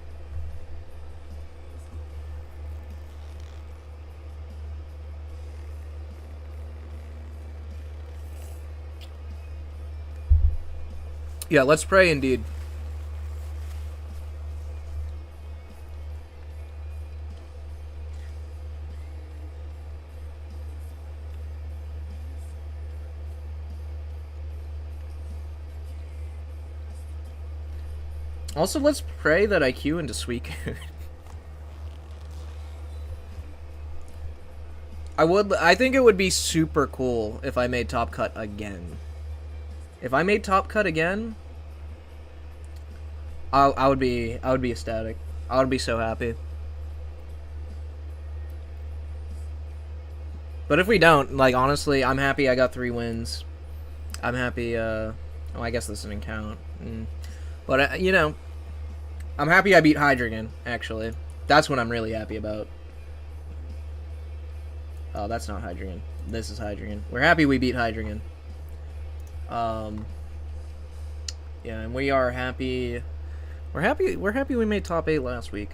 Yeah, let's pray indeed. Also, let's pray that I queue into Suicune. I think it would be super cool if I made Top Cut again. If I made Top Cut again, I would be ecstatic. I would be so happy. But if we don't, like, honestly, I'm happy I got 3 wins. I'm happy, oh, I guess this didn't count. But, you know, I'm happy I beat Hydreigon, actually. That's what I'm really happy about. Oh, that's not Hydreigon. This is Hydreigon. We're happy we beat Hydreigon. Yeah, and we are happy. We're happy we made top 8 last week.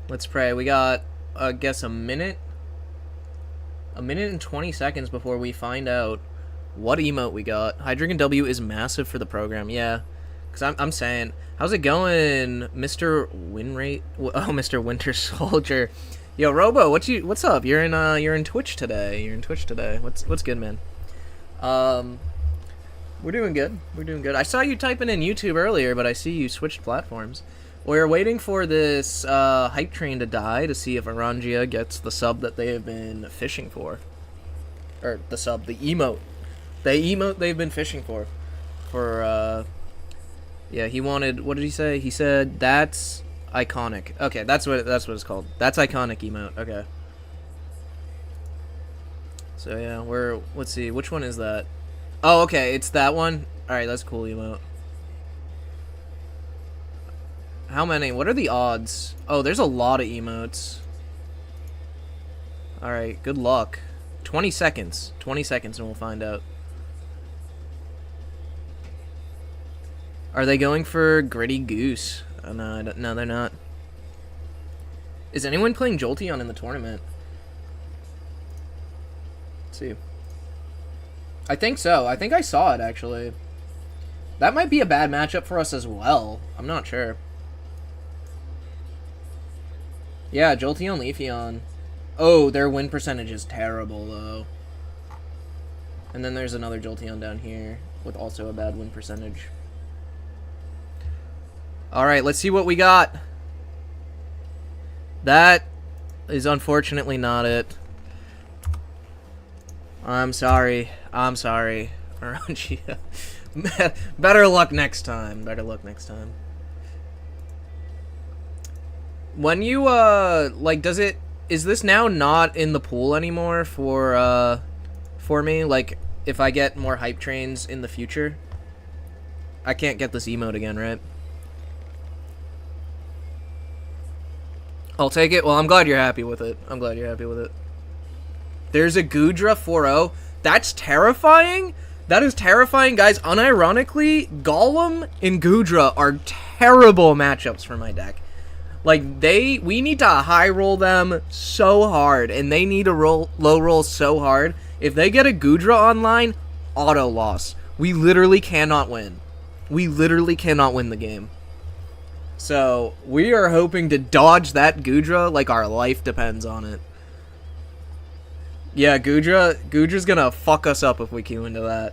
Let's pray. We got, I guess, a minute and 20 seconds before we find out what emote we got. Hydreigon W is massive for the program. Yeah, because I'm saying, how's it going, Mr. Winrate? Oh, Mr. Winter Soldier. Yo, Robo, what's up? You're in Twitch today. What's good, man? We're doing good. We're doing good. I saw you typing in YouTube earlier, but I see you switched platforms. We're waiting for this hype train to die to see if Orangia gets the sub that they have been fishing for. Or the sub, the emote. The emote they've been fishing for. Yeah, he wanted, what did he say? He said, that's iconic. Okay, that's what it's called. That's iconic emote. Okay. So yeah, let's see, which one is that? Oh, okay, it's that one. Alright, that's cool emote. How many? What are the odds? Oh, there's a lot of emotes. Alright, good luck. 20 seconds. 20 seconds and we'll find out. Are they going for Gritty Goose? Oh, no, no, they're not. Is anyone playing Jolteon in the tournament? Let's see. I think so. I think I saw it, actually. That might be a bad matchup for us as well. I'm not sure. Yeah, Jolteon, Leafeon. Oh, their win percentage is terrible, though. And then there's another Jolteon down here with also a bad win percentage. Alright, let's see what we got. That is unfortunately not it. I'm sorry. I'm sorry. Orangia. Better luck next time. Better luck next time. When you, like, does it... is this now not in the pool anymore for me? Like, if I get more hype trains in the future, I can't get this emote again, right? I'll take it. Well, I'm glad you're happy with it. I'm glad you're happy with it. There's a Gudra 4-0. That's terrifying. That is terrifying, guys. Unironically, Golem and Gudra are terrible matchups for my deck. Like, we need to high roll them so hard, and they need to low roll so hard. If they get a Gudra online, auto loss. We literally cannot win. We literally cannot win the game. So, we are hoping to dodge that Gudra like our life depends on it. Yeah, Gudra's gonna fuck us up if we queue into that.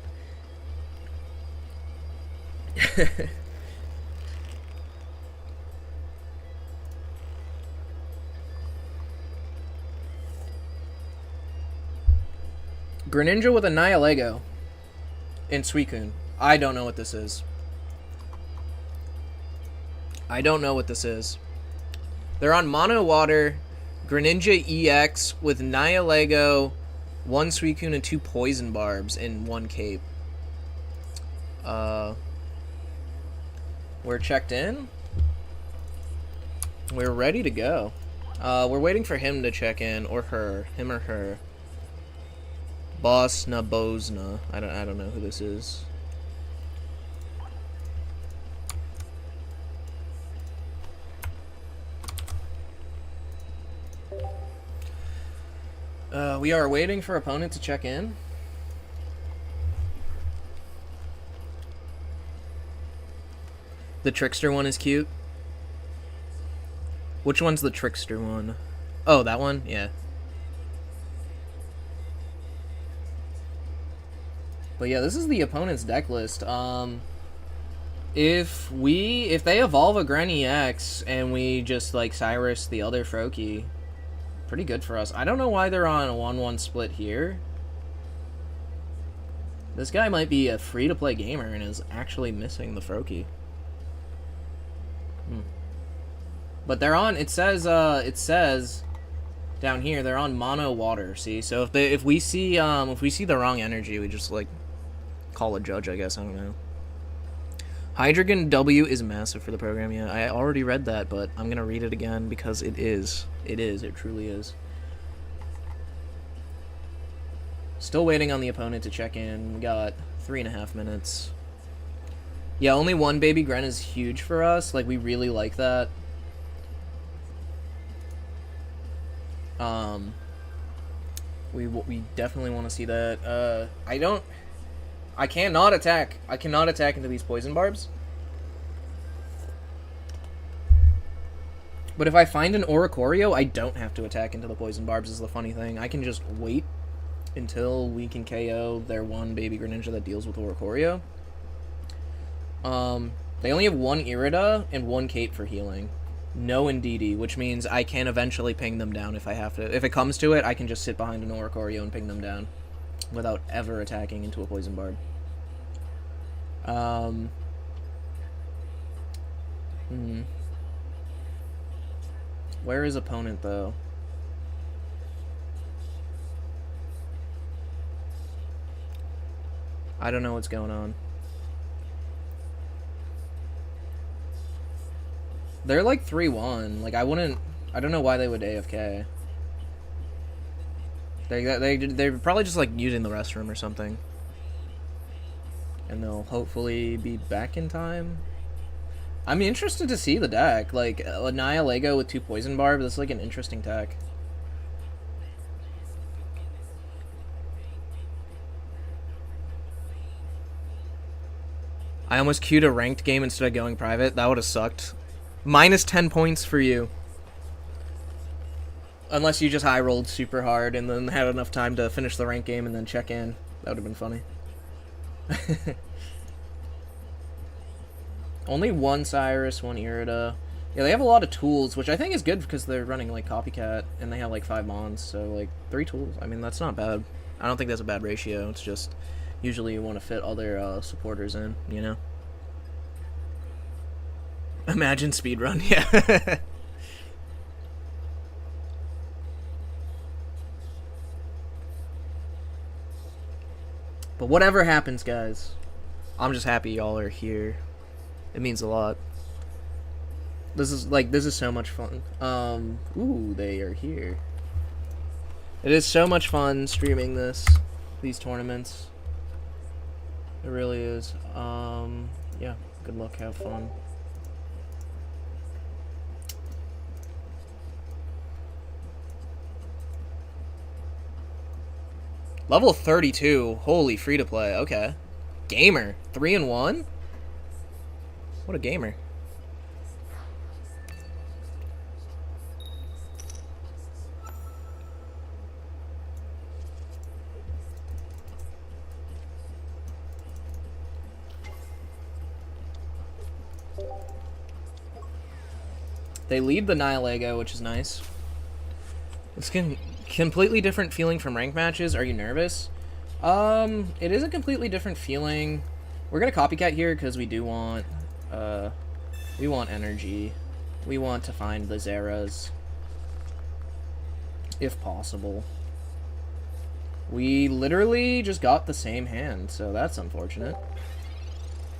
Greninja with a Nihilego in Suicune. I don't know what this is. I don't know what this is. They're on Mono Water, Greninja EX with Nihilego, 1 Suicune, and 2 Poison Barbs in 1 Cape. We're checked in. We're ready to go. We're waiting for him to check in, or her. Him or her. Bosna Bosna. I don't know who this is. We are waiting for opponent to check in. The Trickster one is cute. Which one's the Trickster one? Oh, that one? Yeah. But yeah, this is the opponent's deck list. If they evolve a Granny X and we just like Cyrus the other Froakie, pretty good for us. I don't know why they're on a 1-1 split here. This guy might be a free-to-play gamer and is actually missing the Froakie. But they're on, it says down here, they're on Mono Water, see? So if we see the wrong energy, we just like call a judge, I guess, I don't know. Hydreigon W is massive for the program, yeah. I already read that, but I'm gonna read it again because it is. It truly is. Still waiting on the opponent to check in. We got 3.5 minutes. Yeah, only 1 baby Gren is huge for us. Like, we really like that. We definitely want to see that. I cannot attack. I cannot attack into these poison barbs. But if I find an Oricorio, I don't have to attack into the poison barbs, is the funny thing. I can just wait until we can KO their 1 baby Greninja that deals with Oricorio. They only have 1 Irida and 1 Cape for healing. No Indeedee, which means I can eventually ping them down if I have to. If it comes to it, I can just sit behind an Oricorio and ping them down without ever attacking into a poison barb. Where is opponent, though? I don't know what's going on. They're like 3-1. Like, I don't know why they would AFK. They're probably just like using the restroom or something. And they'll hopefully be back in time. I'm interested to see the deck. Like, a Nihilego with 2 Poison Barbs, that's like an interesting deck. I almost queued a ranked game instead of going private. That would have sucked. Minus 10 points for you. Unless you just high rolled super hard and then had enough time to finish the ranked game and then check in. That would have been funny. Only 1 Cyrus, 1 Irida. Yeah, they have a lot of tools, which I think is good because they're running like Copycat and they have like 5 Mons, so like 3 tools. I mean, that's not bad. I don't think that's a bad ratio. It's just usually you want to fit other supporters in, you know? Imagine speedrun, yeah. But whatever happens, guys, I'm just happy y'all are here. It means a lot. This is so much fun. Ooh, they are here. It is so much fun streaming these tournaments. It really is. Yeah, good luck, have fun. Level 32. Holy, free to play. Okay. Gamer. 3-1? What a gamer. They lead the Nihilego, which is nice. It's completely different feeling from ranked matches. Are you nervous? It is a completely different feeling. We're gonna copycat here because we do want, we want energy. We want to find the Zeras, if possible. We literally just got the same hand, so that's unfortunate.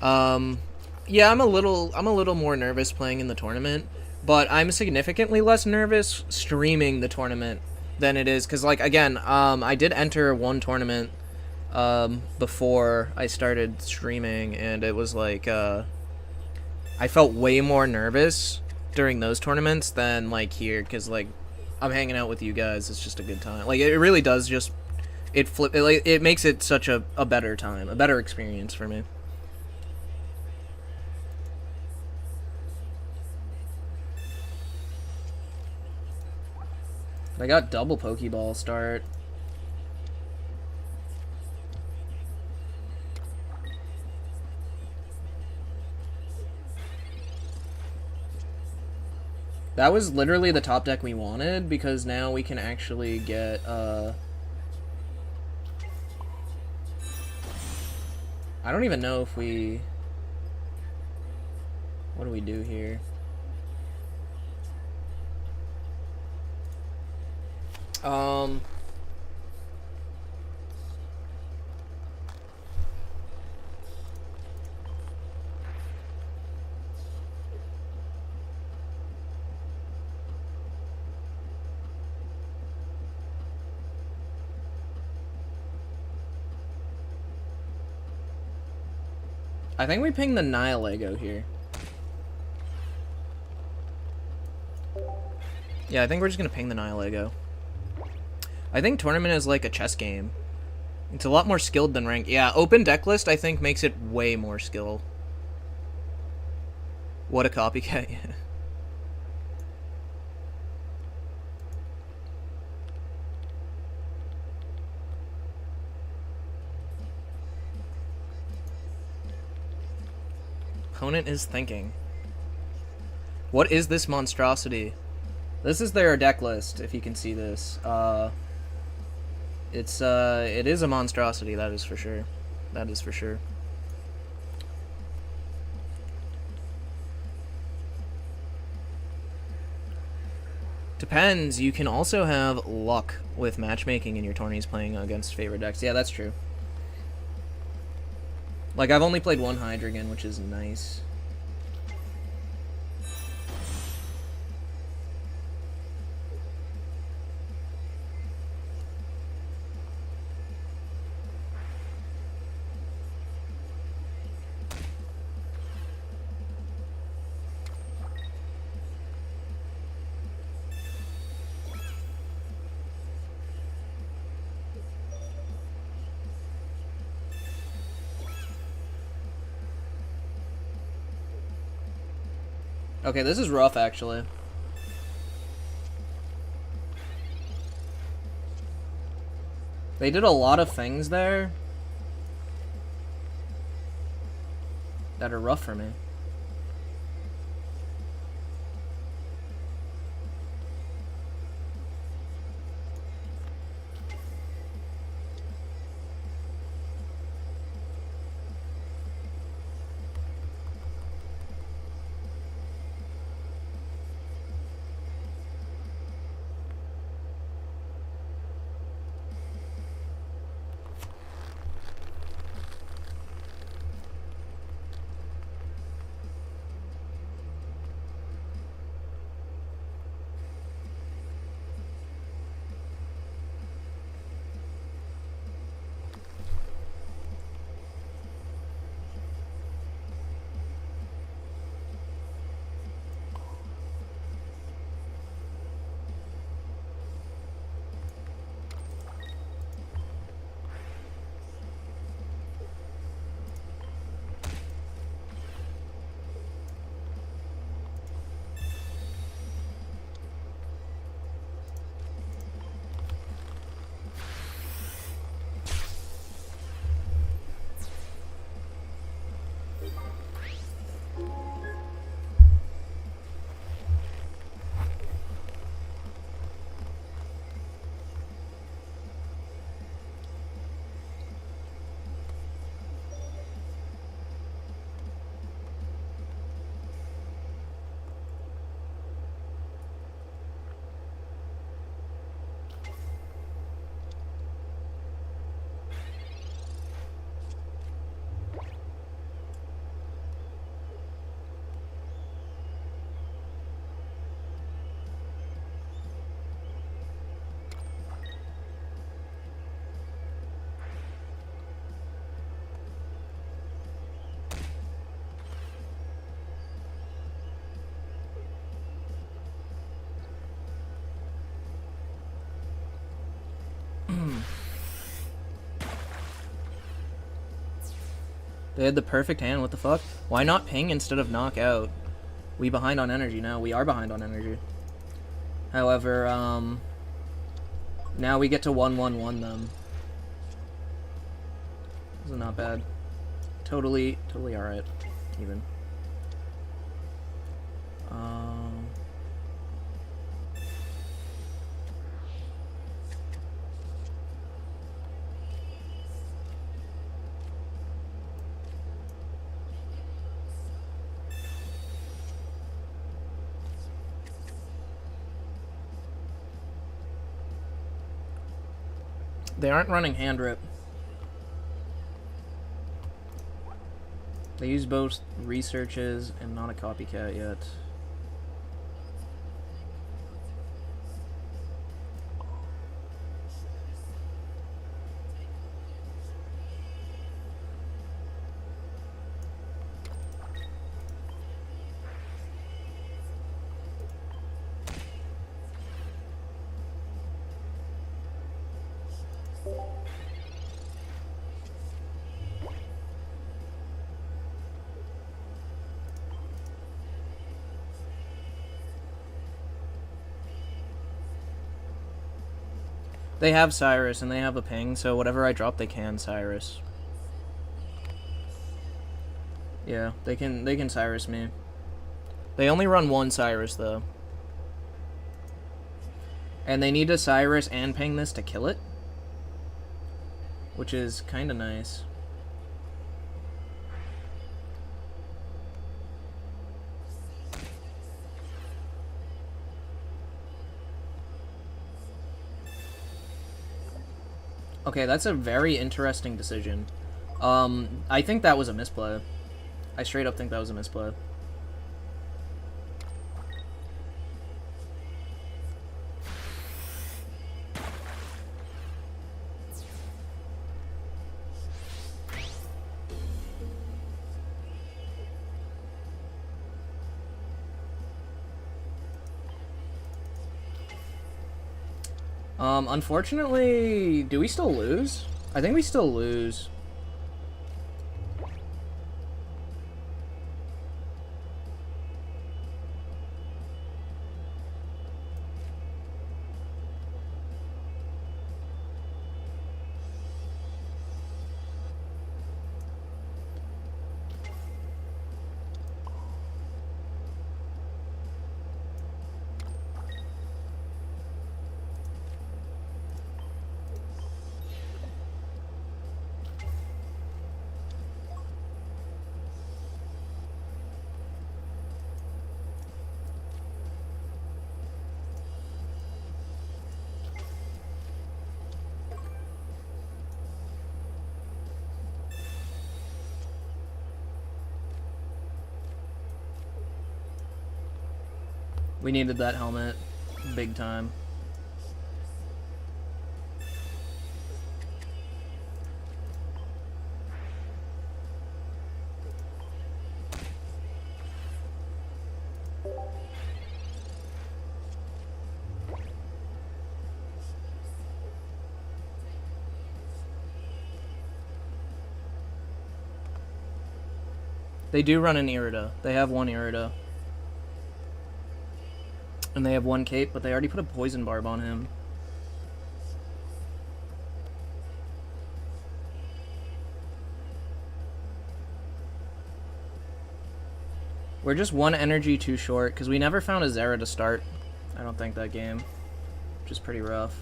Yeah, I'm a little more nervous playing in the tournament, but I'm significantly less nervous streaming the tournament than it is, because, like, again, I did enter one tournament before I started streaming, and it was like, I felt way more nervous during those tournaments than, like, here, because, like, I'm hanging out with you guys. It's just a good time. Like, it really does just, it makes it such a better time, a better experience for me. I got double Pokeball start. That was literally the top deck we wanted, because now we can actually get, I don't even know if we... What do we do here? I think we ping the Nihilego here. Yeah, I think we're just gonna ping the Nihilego. I think tournament is like a chess game. It's a lot more skilled than ranked. Yeah, open deck list, I think, makes it way more skill. What a copycat. Opponent is thinking. What is this monstrosity? This is their deck list, if you can see this. It is a monstrosity, that is for sure. That is for sure. Depends. You can also have luck with matchmaking in your tourneys playing against favorite decks. Yeah, that's true. Like, I've only played one Hydreigon, which is nice. Okay, this is rough, actually. They did a lot of things there that are rough for me. They had the perfect hand, what the fuck? Why not ping instead of knock out? We behind on energy now. We are behind on energy. However, now we get to 1-1-1 them. This is not bad. Totally alright, even. They aren't running hand rip. They use both researches and not a copycat yet. They have Cyrus and they have a ping, so whatever I drop, they can Cyrus. Yeah, they can Cyrus me. They only run one Cyrus though, and they need to Cyrus and ping this to kill it, which is kind of nice. Okay, that's a very interesting decision. I think that was a misplay. I straight up think that was a misplay. Unfortunately, do we still lose? I think we still lose. We needed that helmet big time. They do run an Irida. They have one Irida. And they have one cape, but they already put a poison barb on him. We're just one energy too short, because we never found a Zera to start, I don't think, that game. Which is pretty rough.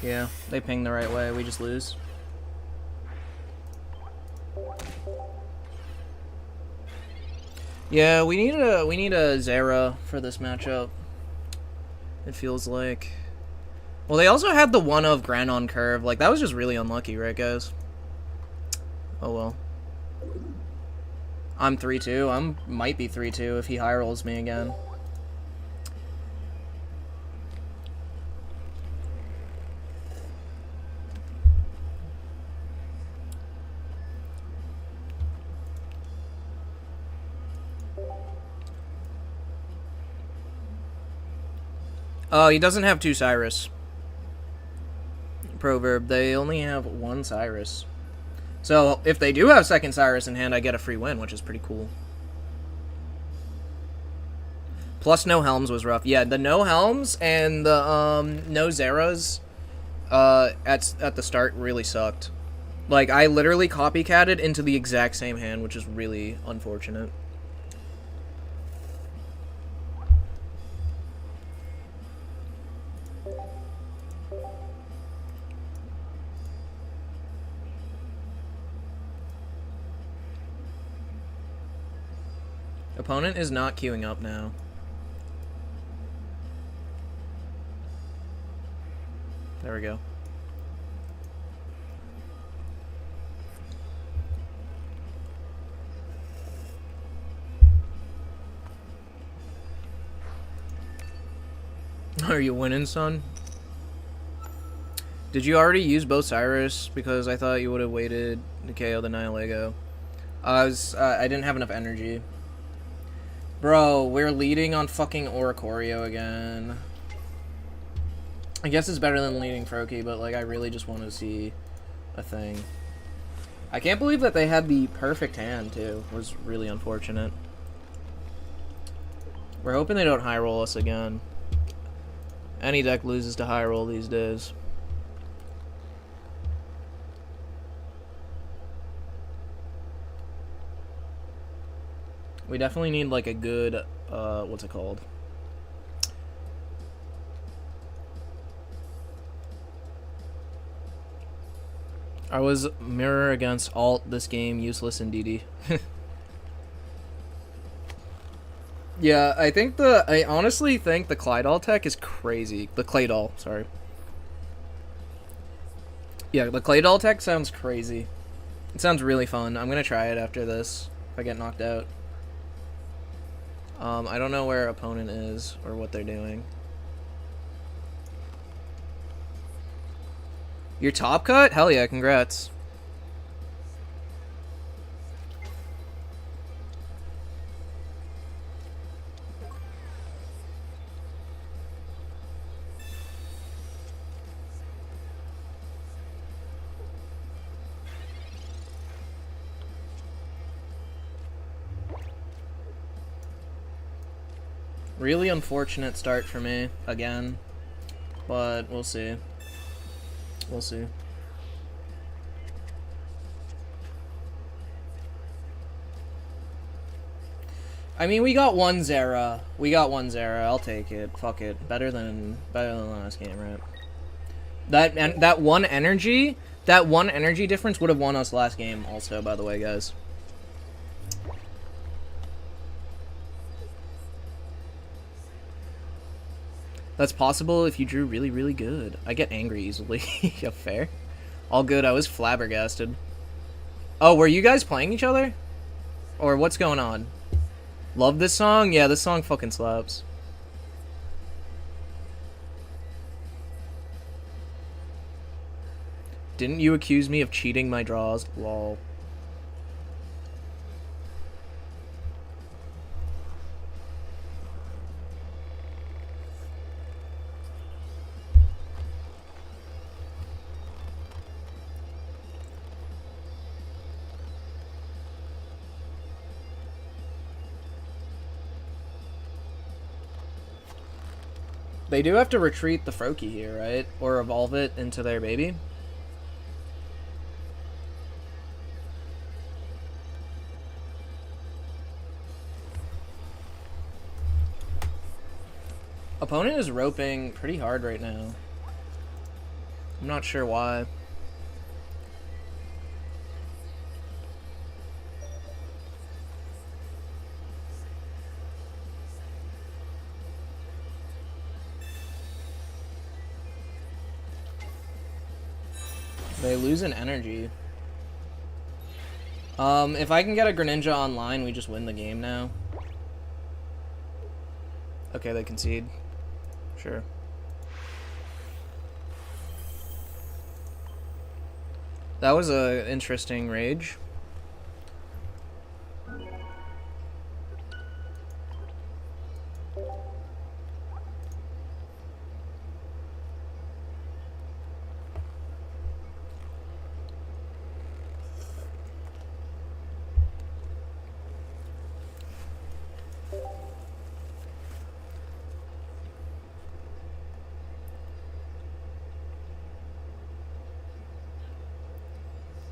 Yeah, they ping the right way, we just lose. Yeah, we need a Zera for this matchup. It feels like. Well, they also had the one of Granon curve. Like, that was just really unlucky, right, guys? Oh well. I'm 3-2. Might be 3-2 if he high rolls me again. Oh, he doesn't have 2 Cyrus. Proverb, they only have 1 Cyrus. So, if they do have 2nd Cyrus in hand, I get a free win, which is pretty cool. Plus no Helms was rough. Yeah, the no Helms and the no Zeras at the start really sucked. Like, I literally copycatted into the exact same hand, which is really unfortunate. Opponent is not queuing up now. There we go. Are you winning, son? Did you already use both Cyrus? Because I thought you would have waited to KO the Nihilego. I didn't have enough energy. Bro, we're leading on fucking Oricorio again. I guess it's better than leading Froakie, but like I really just want to see a thing. I can't believe that they had the perfect hand too. It was really unfortunate. We're hoping they don't high roll us again. Any deck loses to high roll these days. We definitely need like a good what's it called? I was mirror against alt this game, useless in DD. Yeah, I honestly think the Claydol tech is crazy. The Claydol, sorry. Yeah, the Claydol tech sounds crazy. It sounds really fun. I'm gonna try it after this if I get knocked out. I don't know where opponent is or what they're doing. Your top cut? Hell yeah, congrats. Really unfortunate start for me, again. But we'll see. We'll see. I mean, we got 1 Zera. We got 1 Zera. I'll take it. Fuck it. Better than last game, right? That one energy difference would have won us last game also, by the way, guys. That's possible if you drew really, really good. I get angry easily. Yeah, fair. All good. I was flabbergasted. Oh, were you guys playing each other? Or what's going on? Love this song? Yeah, this song fucking slaps. Didn't you accuse me of cheating my draws? Lol. They do have to retreat the Froakie here, right? Or evolve it into their baby. Opponent is roping pretty hard right now. I'm not sure why. They lose an energy. If I can get a Greninja online, we just win the game now. Okay, they concede. Sure. That was a interesting rage.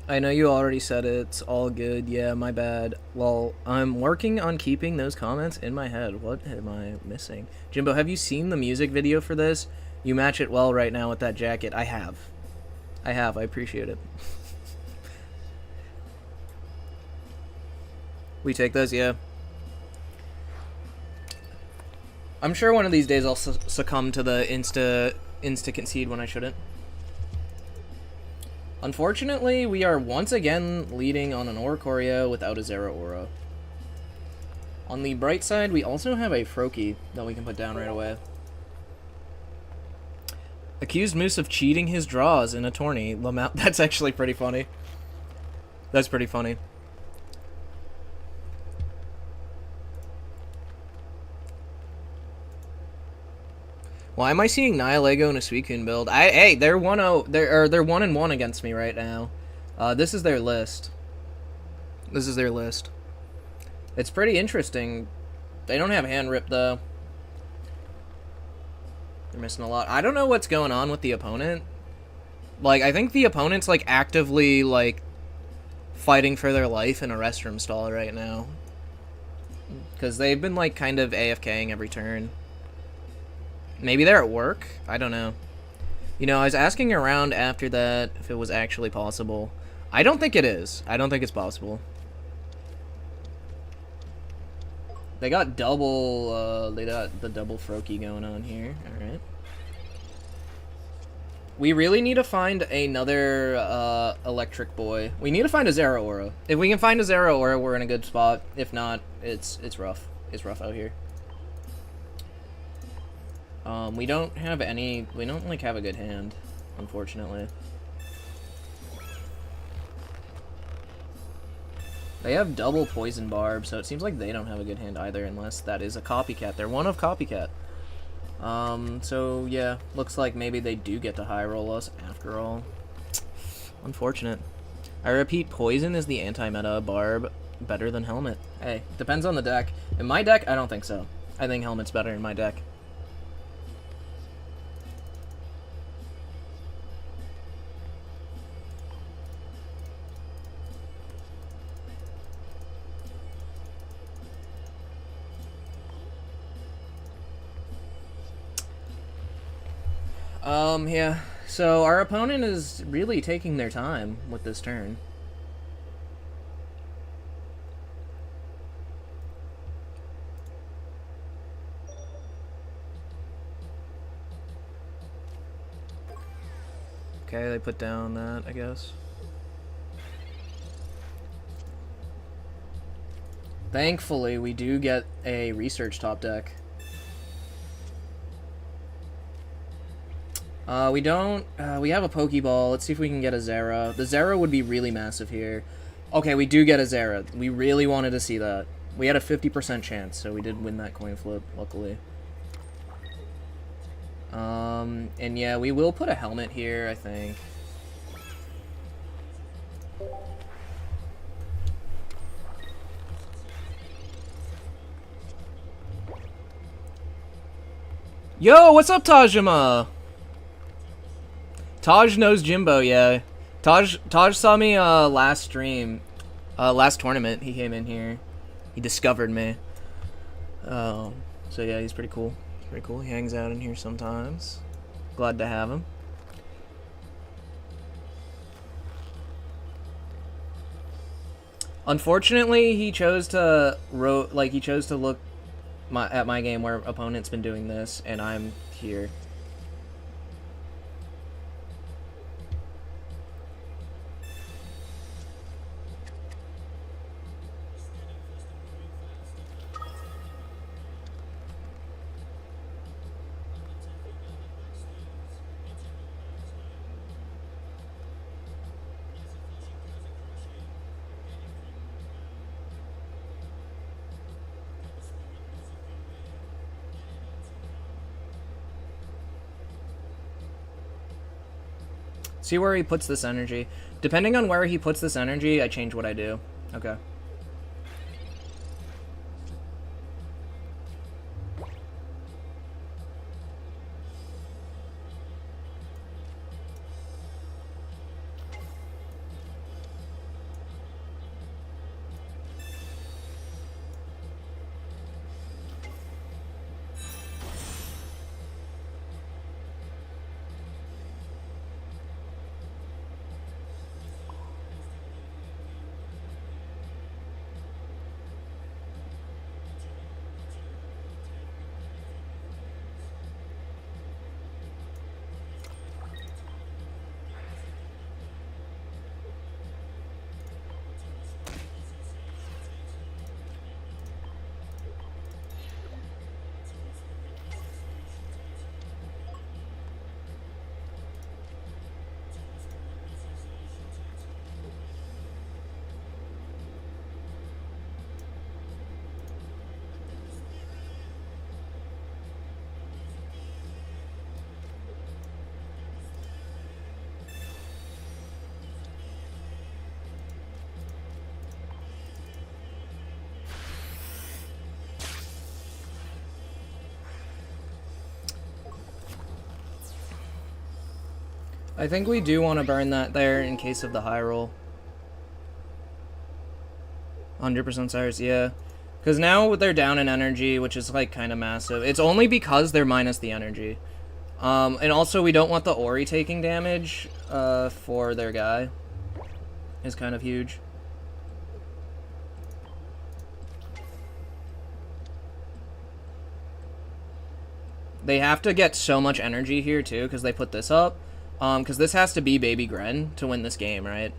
I know you already said it. It's all good. Yeah, my bad. Well, I'm working on keeping those comments in my head. What am I missing? Jimbo, have you seen the music video for this? You match it well right now with that jacket. I have. I appreciate it. We take those, yeah. I'm sure one of these days I'll succumb to the insta concede when I shouldn't. Unfortunately, we are once again leading on an Oricorio without a Zera Aura. On the bright side, we also have a Froakie that we can put down right away. Accused Moose of cheating his draws in a tourney. Lamau. That's actually pretty funny. That's pretty funny. Why am I seeing Nihilego and a Suicune build? Hey, they're 1-0. They're 1-1 against me right now. This is their list. This is their list. It's pretty interesting. They don't have hand rip though. They're missing a lot. I don't know what's going on with the opponent. Like, I think the opponent's like actively like fighting for their life in a restroom stall right now. Because they've been like kind of AFKing every turn. Maybe they're at work? I don't know. You know, I was asking around after that if it was actually possible. I don't think it is. I don't think it's possible. They got double, they got the double Froakie going on here. Alright. We really need to find another, electric boy. We need to find a Zera Aura. If we can find a Zera Aura, we're in a good spot. If not, it's rough. It's rough out here. We don't have any, we don't, like, have a good hand, unfortunately. They have double Poison Barb, so it seems like they don't have a good hand either, unless that is a Copycat. They're one of Copycat. So, yeah, looks like maybe they do get to high roll us after all. Unfortunate. I repeat, Poison is the anti-meta Barb better than Helmet. Hey, depends on the deck. In my deck, I don't think so. I think Helmet's better in my deck. Yeah. So our opponent is really taking their time with this turn. Okay, they put down that, I guess. Thankfully, we do get a research top deck. We don't, we have a Pokeball. Let's see if we can get a Zera. The Zera would be really massive here. Okay, we do get a Zera. We really wanted to see that. We had a 50% chance, so we did win that coin flip, luckily. And yeah, we will put a Helmet here, I think. Yo, what's up, Tajima? Taj knows Jimbo, yeah. Taj saw me last stream, last tournament. He came in here. He discovered me. So yeah, he's pretty cool. He's pretty cool. He hangs out in here sometimes. Glad to have him. Unfortunately, he chose to look at my game where opponent's been doing this, and I'm here. See where he puts this energy. Depending on where he puts this energy, I change what I do. Okay. I think we do want to burn that there in case of the high roll. 100% Cyrus, yeah. Because now they're down in energy, which is like kind of massive. It's only because they're minus the energy. And also we don't want the Ori taking damage for their guy. Is kind of huge. They have to get so much energy here too, because they put this up. Because this has to be Baby Gren to win this game, right?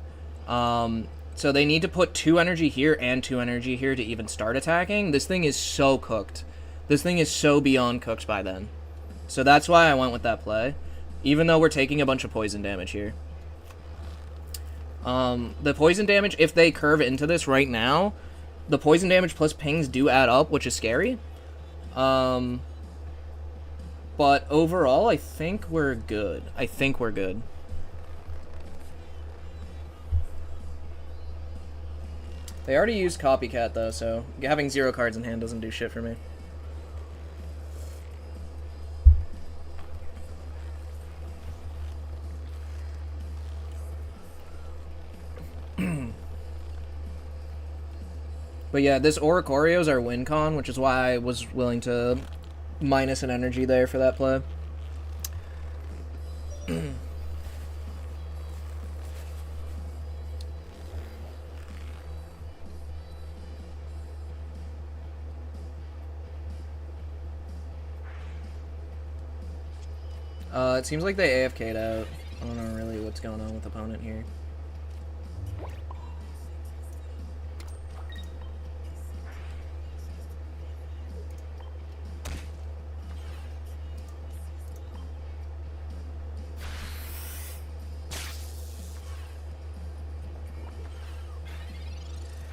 So they need to put 2 energy here and 2 energy here to even start attacking. This thing is so cooked. This thing is so beyond cooked by then. So that's why I went with that play. Even though we're taking a bunch of poison damage here. The poison damage, if they curve into this right now, the poison damage plus pings do add up, which is scary. But overall, I think we're good. I think we're good. They already used Copycat, though, so having 0 cards in hand doesn't do shit for me. But yeah, this Oricorio's our win con, which is why I was willing to minus an energy there for that play. It seems like they AFK'd out. I don't know really what's going on with the opponent here.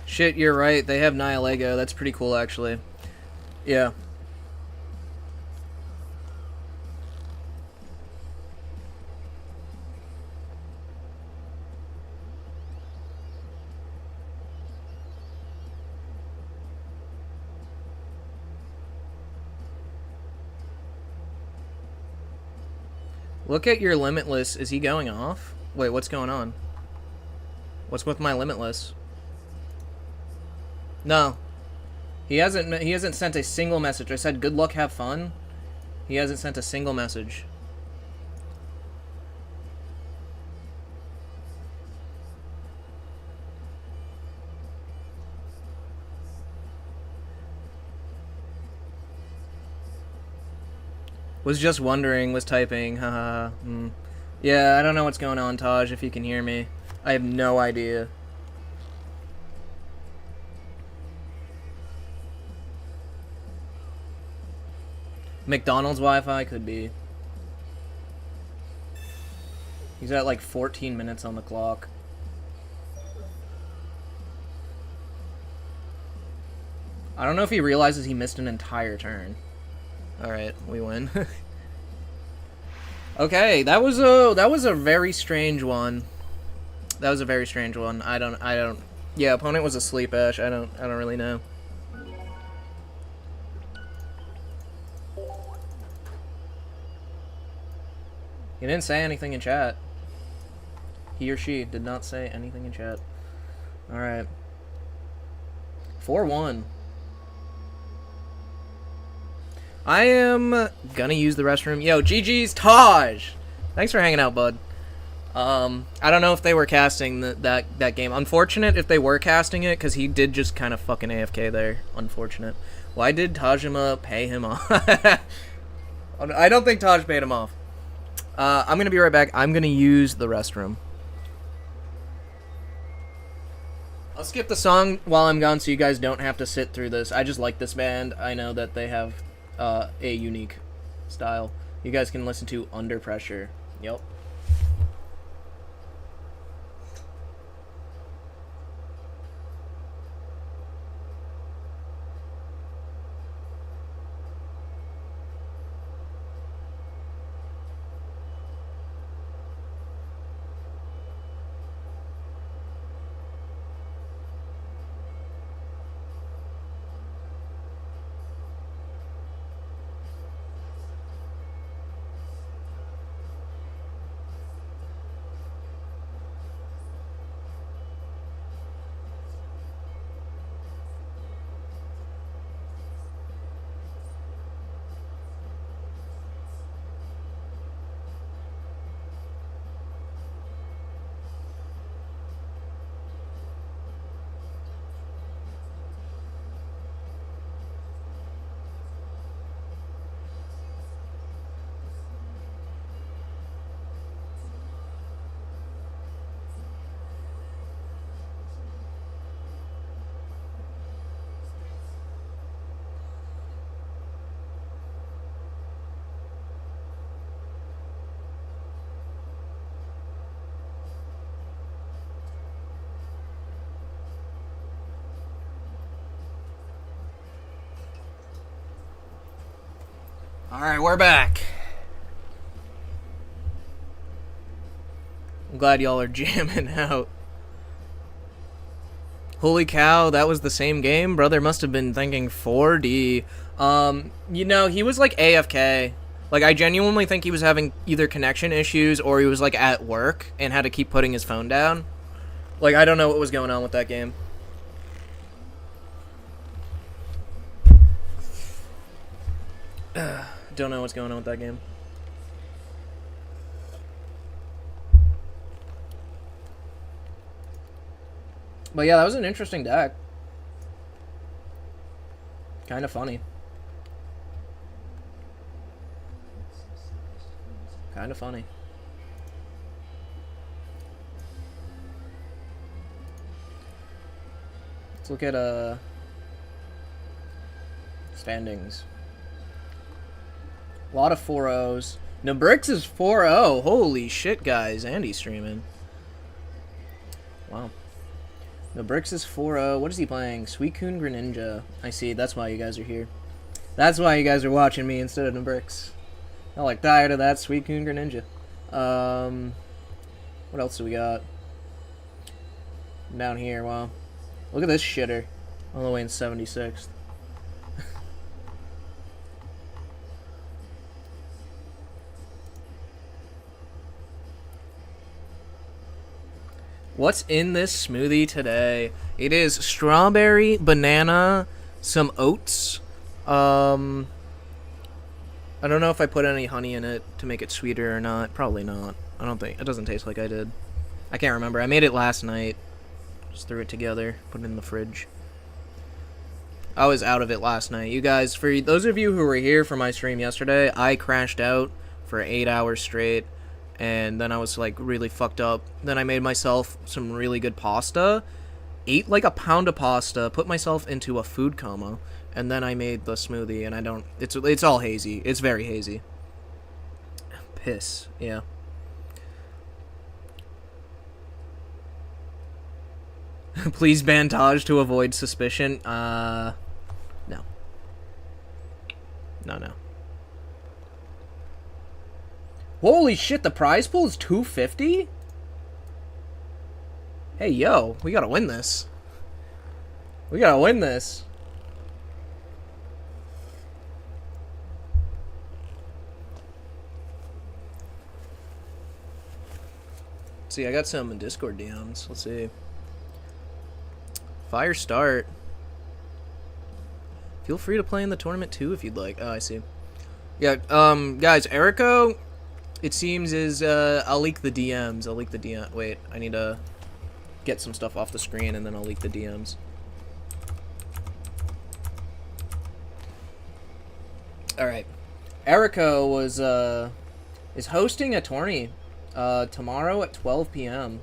Shit, you're right. They have Nihilego. That's pretty cool, actually. Yeah. Look at your Limitless. Is he going off? Wait, what's going on? What's with my Limitless? No. He hasn't sent a single message. I said good luck, have fun. He hasn't sent a single message. Was just wondering, was typing, haha. Yeah, I don't know what's going on, Taj, if you can hear me. I have no idea. McDonald's Wi-Fi could be. He's at like 14 minutes on the clock. I don't know if he realizes he missed an entire turn. Alright, we win. Okay, that was a very strange one. That was a very strange one. I don't. Yeah, opponent was asleep, Ash. I don't really know. He didn't say anything in chat. He or she did not say anything in chat. All right. 4-1. I am gonna use the restroom. Yo, GG's Taj. Thanks for hanging out, bud. I don't know if they were casting that game. Unfortunate if they were casting it, because he did just kind of fucking AFK there. Unfortunate. Why did Tajima pay him off? I don't think Taj paid him off. I'm gonna be right back. I'm gonna use the restroom. I'll skip the song while I'm gone so you guys don't have to sit through this. I just like this band. I know that they have a unique style. You guys can listen to Under Pressure. Yep. Alright, we're back. I'm glad y'all are jamming out. Holy cow, that was the same game? Brother must have been thinking 4D. You know, he was like AFK. Like, I genuinely think he was having either connection issues or he was like at work and had to keep putting his phone down. Like, I don't know what was going on with that game. Don't know what's going on with that game. But yeah, that was an interesting deck. Kind of funny. Kind of funny. Let's look at standings. A lot of 4-0s. Nabrix is 4-0. Holy shit, guys. Andy's streaming. Wow. Nabrix is 4-0. What is he playing? Suicune Greninja. I see. That's why you guys are here. That's why you guys are watching me instead of Nabrix. I'm like tired of that Suicune Greninja. What else do we got? Down here, wow. Look at this shitter. All the way in 76th. What's in this smoothie today? It is strawberry, banana, some oats. I don't know if I put any honey in it to make it sweeter or not. Probably not. I don't think. It doesn't taste like I did. I can't remember. I made it last night. Just threw it together. Put it in the fridge. I was out of it last night. You guys, for those of you who were here for my stream yesterday, I crashed out for 8 hours straight. And then I was like really fucked up. Then I made myself some really good pasta. Ate like a pound of pasta. Put myself into a food coma. And then I made the smoothie. And I don't... It's all hazy. It's very hazy. Piss. Yeah. Please ban Taj to avoid suspicion. No. No. Holy shit, the prize pool is 250? Hey, yo, we gotta win this. We gotta win this. See, I got some in Discord DMs. Let's see. Fire start. Feel free to play in the tournament too if you'd like. Oh, I see. Yeah, guys, Erico, it seems is, I'll leak the DMs. I'll leak the DM. Wait, I need to get some stuff off the screen and then I'll leak the DMs. Alright. Erico was, is hosting a tourney, tomorrow at 12 p.m.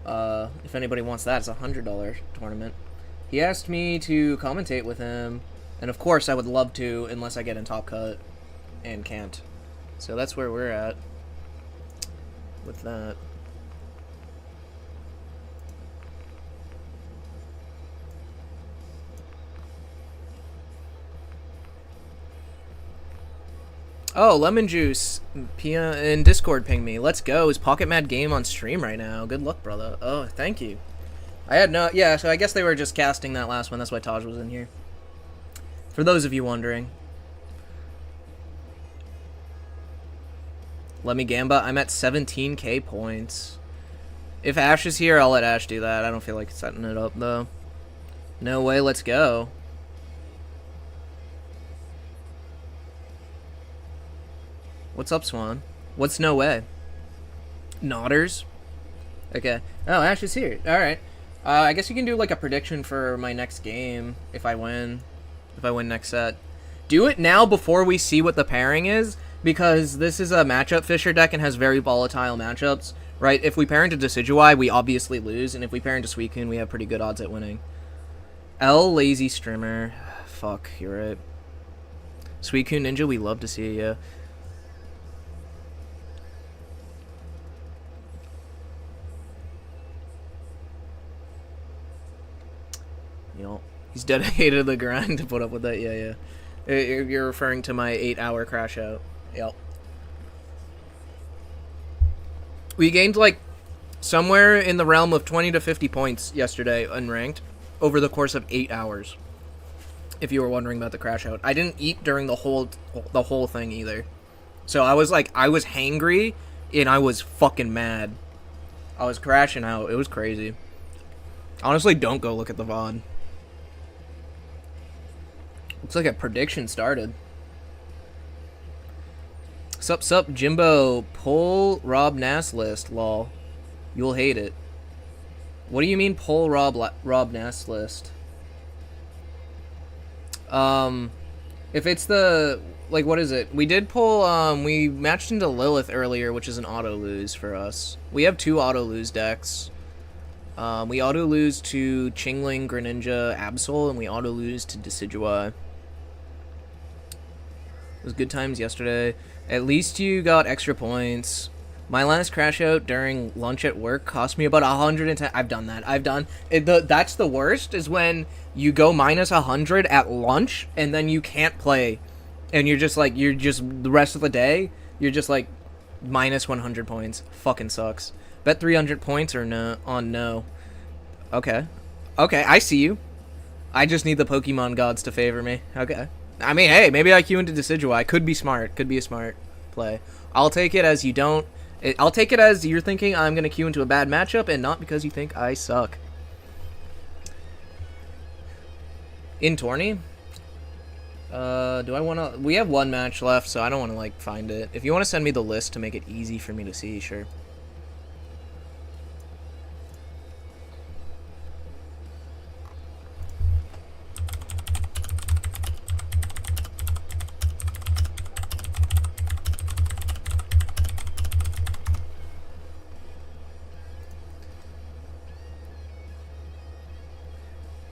If anybody wants that, it's a $100 tournament. He asked me to commentate with him, and of course I would love to, unless I get in top cut, and can't. So that's where we're at with that. Oh, Lemon Juice in Discord ping me. Let's go. Is Pocket Mad Game on stream right now? Good luck, brother. Oh, thank you. I had no... Yeah, so I guess they were just casting that last one. That's why Taj was in here. For those of you wondering. Let me Gamba. I'm at 17k points. If Ash is here, I'll let Ash do that. I don't feel like setting it up, though. No way, let's go. What's up, Swan? What's no way? Nodders? Okay. Oh, Ash is here. Alright. I guess you can do like a prediction for my next game if I win. If I win next set. Do it now before we see what the pairing is, because this is a matchup Fisher deck and has very volatile matchups. Right? If we pair into Decidueye, we obviously lose, and if we pair into Suicune, we have pretty good odds at winning. L Lazy Streamer. Fuck, you're right. Suicune Ninja, we love to see you. You know, he's dedicated to the grind to put up with that. Yeah, yeah. You're referring to my 8-hour crash out. Yep. We gained like somewhere in the realm of 20 to 50 points yesterday unranked over the course of 8 hours. If you were wondering about the crash out, I didn't eat during the whole thing either. So I was hangry and I was fucking mad. I was crashing out. It was crazy. Honestly, don't go look at the VOD. Looks like a prediction started. Sup, Jimbo. Pull Rob Nass list, lol. You'll hate it. What do you mean, pull Rob Nass list? If it's the... Like, what is it? We did pull, we matched into Lilith earlier, which is an auto-lose for us. We have 2 auto-lose decks. We auto-lose to Chingling, Greninja, Absol, and we auto-lose to Decidueye. It was good times yesterday. At least you got extra points. My last crash out during lunch at work cost me about 110. I've done that. That's the worst, is when you go minus 100 at lunch and then you can't play. And you're just the rest of the day, you're just like minus 100 points. Fucking sucks. Bet 300 points or no on no. Okay. Okay, I see you. I just need the Pokemon gods to favor me. Okay. I mean, hey, maybe I queue into Decidueye. Could be smart. Could be a smart play. I'll take it as you don't... I'll take it as you're thinking I'm going to queue into a bad matchup and not because you think I suck. In tourney? Do I want to... We have 1 match left, so I don't want to, like, find it. If you want to send me the list to make it easy for me to see, sure.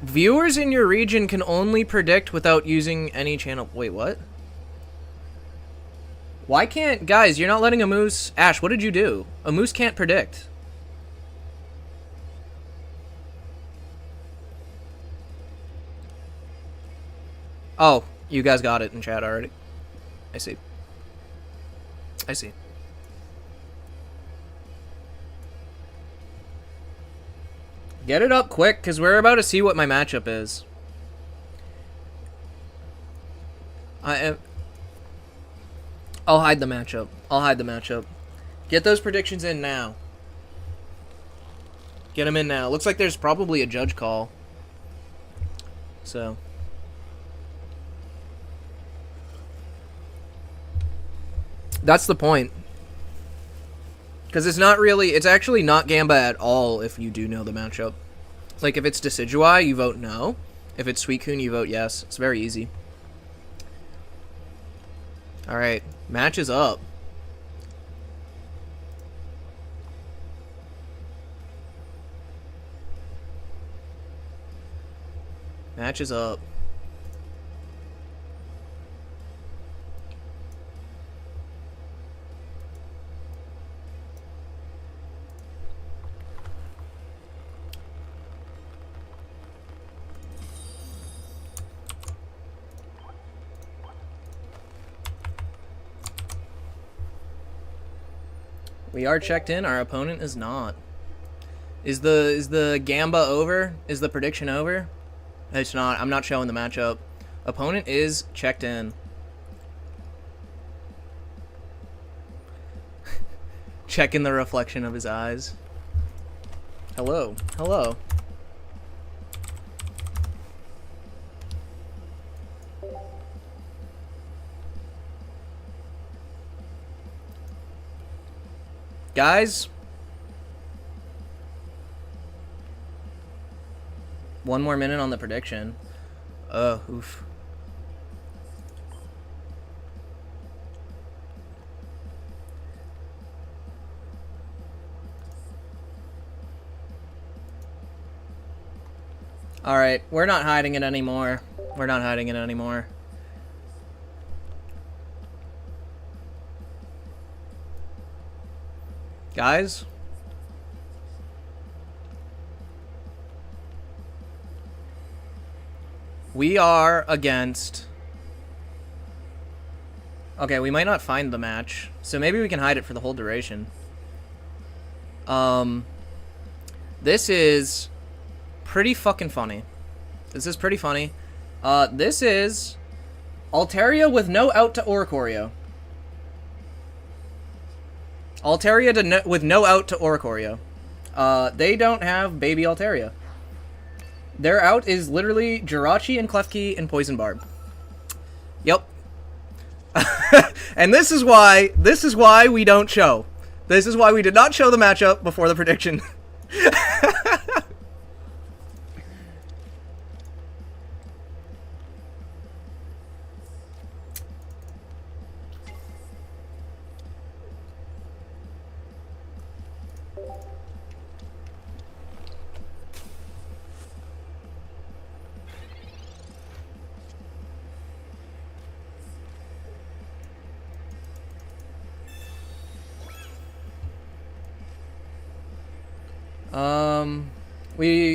Viewers in your region can only predict without using any channel... Wait, what? Why can't... Guys, you're not letting a moose... Ash, what did you do? A moose can't predict. Oh, you guys got it in chat already. I see. I see. Get it up quick, because we're about to see what my matchup is. I'll hide the matchup. I'll hide the matchup. Get those predictions in now. Get them in now. Looks like there's probably a judge call. So. That's the point. Because it's not really... It's actually not Gamba at all if you do know the matchup. Like, if it's Decidueye, you vote no. If it's Suicune, you vote yes. It's very easy. Alright. Match is up. Match is up. We are checked in. Our opponent is not. Is the Gamba over? Is the prediction over? It's not. I'm not showing the matchup. Opponent is checked in. Checking the reflection of his eyes. Hello. Hello. Guys, one more minute on the prediction. Oof. Alright, we're not hiding it anymore. We're not hiding it anymore. Guys? We are against... Okay, we might not find the match, so maybe we can hide it for the whole duration. This is pretty fucking funny. This is pretty funny. This is Altaria with no out to Oricorio. Altaria with no out to Oricorio. They don't have baby Altaria. Their out is literally Jirachi and Klefki and Poison Barb. Yep. And this is why we don't show. This is why we did not show the matchup before the prediction.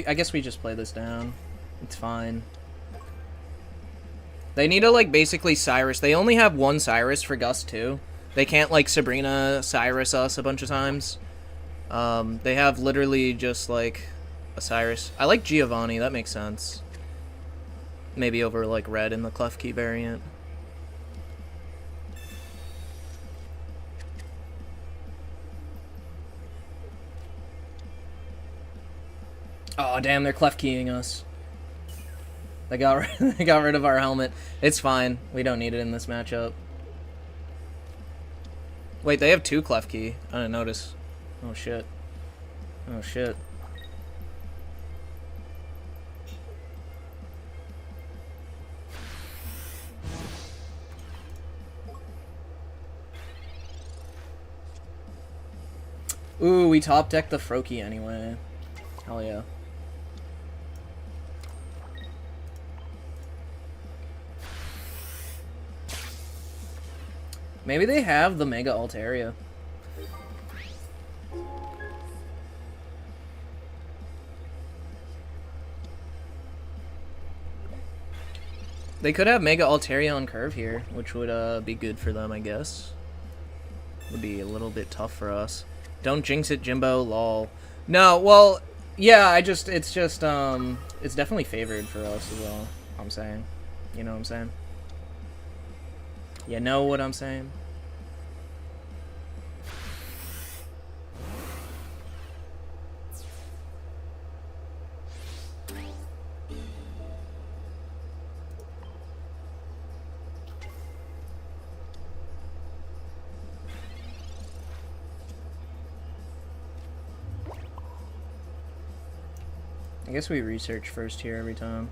I guess we just play this down. It's fine. They need to, like, basically Cyrus. They only have one Cyrus for Gust, too. They can't, like, Sabrina Cyrus us a bunch of times. They have literally just, like, a Cyrus. I like Giovanni. That makes sense. Maybe over, like, Red in the Klefki variant. Oh, damn, they're Klefkeying us. They got rid of our helmet. It's fine. We don't need it in this matchup. Wait, they have two Klefki. I didn't notice. Oh, shit. Oh, shit. Ooh, we top decked the Froakie anyway. Hell yeah. Maybe they have the Mega Altaria. They could have Mega Altaria on curve here, which would be good for them, I guess. would be a little bit tough for us. Don't jinx it, Jimbo. Lol. No, well, yeah. It's definitely favored for us as well. I'm saying, you know what I'm saying? You know what I'm saying? I guess we research first here every time.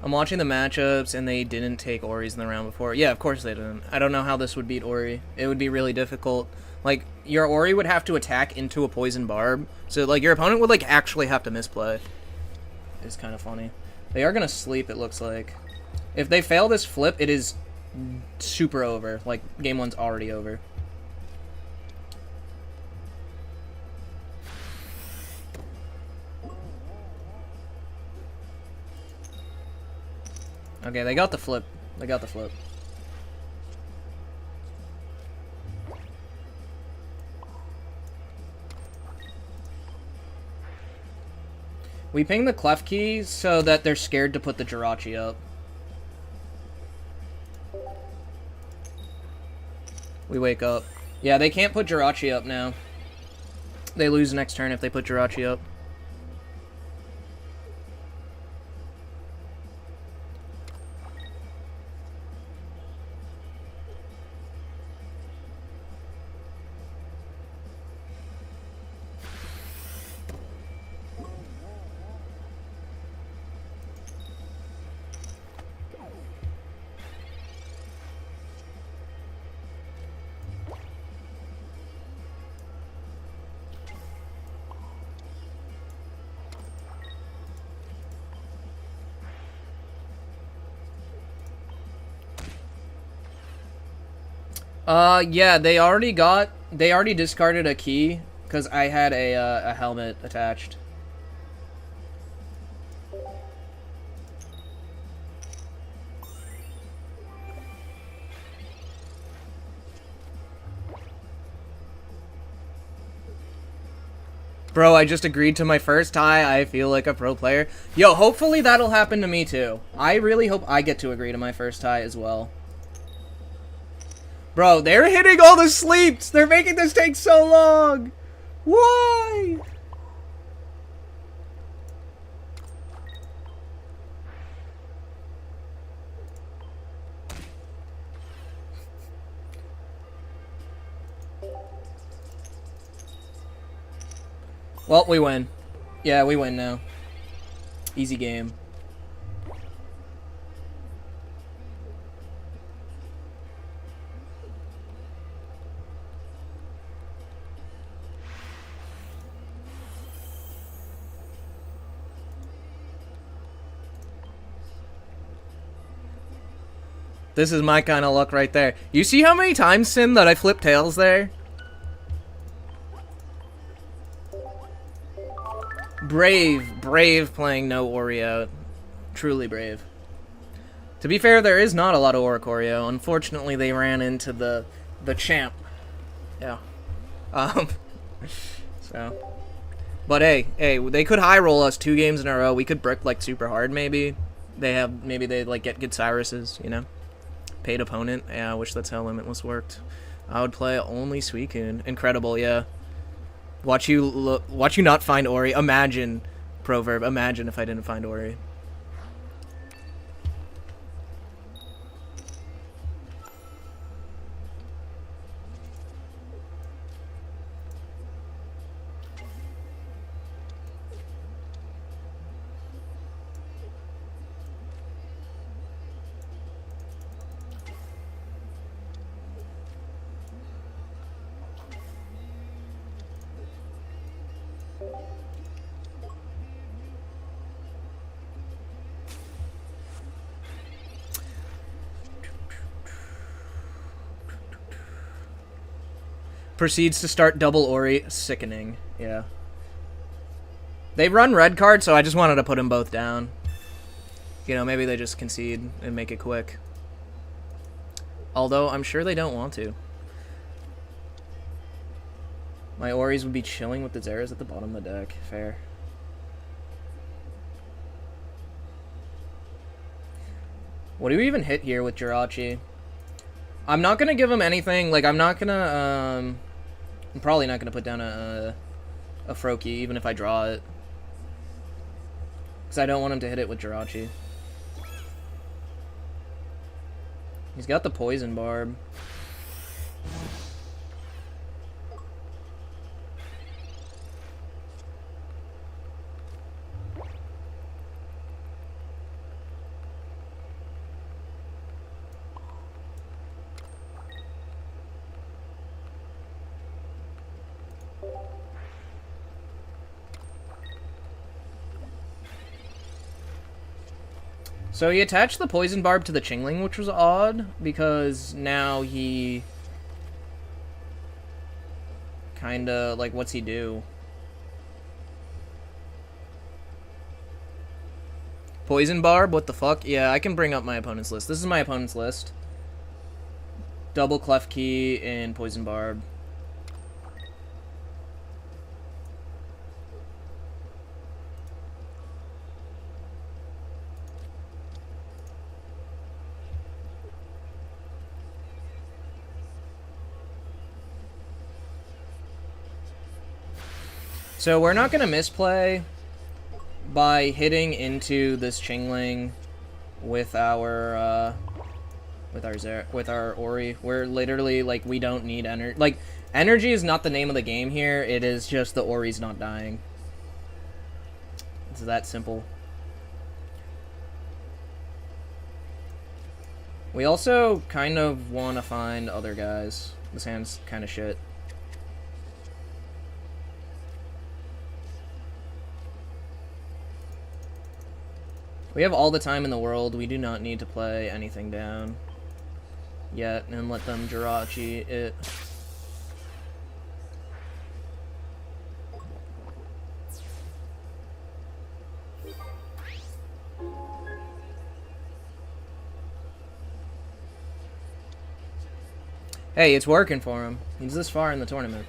I'm watching the matchups, and they didn't take Ori's in the round before. Yeah, of course they didn't. I don't know how this would beat Ori. It would be really difficult. Like, your Ori would have to attack into a poison barb, so, like, your opponent would, like, actually have to misplay. It's kind of funny. They are going to sleep, it looks like. If they fail this flip, it is super over. Like, game one's already over. Okay, they got the flip. They got the flip. We ping the clef key so that they're scared to put the Jirachi up. We wake up. Yeah, they can't put Jirachi up now. They lose next turn if they put Jirachi up. Yeah, they already discarded a key, because I had a helmet attached. Bro, I just agreed to my first tie. I feel like a pro player. Yo, hopefully that'll happen to me too. I really hope I get to agree to my first tie as well. Bro, they're hitting all the sleeps! They're making this take so long! Why? Well, we win. Yeah, we win now. Easy game. This is my kind of luck right there. You see how many times, Sim, that I flipped tails there? Brave playing no Ori out. Truly brave. To be fair, there is not a lot of Oricorio. Unfortunately, they ran into the champ. Yeah. So. But hey, they could high roll us 2 games in a row. We could brick like super hard maybe. Maybe they like get good Cyruses, you know? Paid opponent. Yeah, I wish that's how Limitless worked. I would play only Suicune. Incredible, yeah. Watch you not find Ori. Imagine, Proverb. Imagine if I didn't find Ori. Proceeds to start double Ori. Sickening. Yeah. They run red card, so I just wanted to put them both down. You know, maybe they just concede and make it quick. Although, I'm sure they don't want to. My Oris would be chilling with the Zeras at the bottom of the deck. Fair. What do we even hit here with Jirachi? I'm not gonna give him anything. Like, I'm not gonna, I'm probably not gonna put down a Froakie, even if I draw it. Because I don't want him to hit it with Jirachi. He's got the Poison Barb. So he attached the Poison Barb to the Chingling, which was odd, because now he... kinda, like, what's he do? Poison Barb? What the fuck? Yeah, I can bring up my opponent's list. This is my opponent's list. Double Klefki and Poison Barb. So we're not going to misplay by hitting into this Chingling with our Ori. We're literally, like, we don't need energy. Like, energy is not the name of the game here. It is just the Ori's not dying. It's that simple. We also kind of want to find other guys. This hand's kind of shit. We have all the time in the world. We do not need to play anything down yet and let them Jirachi it. Hey, it's working for him. He's this far in the tournament.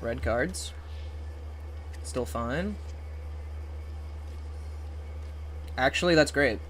Red cards. Still fine. Actually, that's great.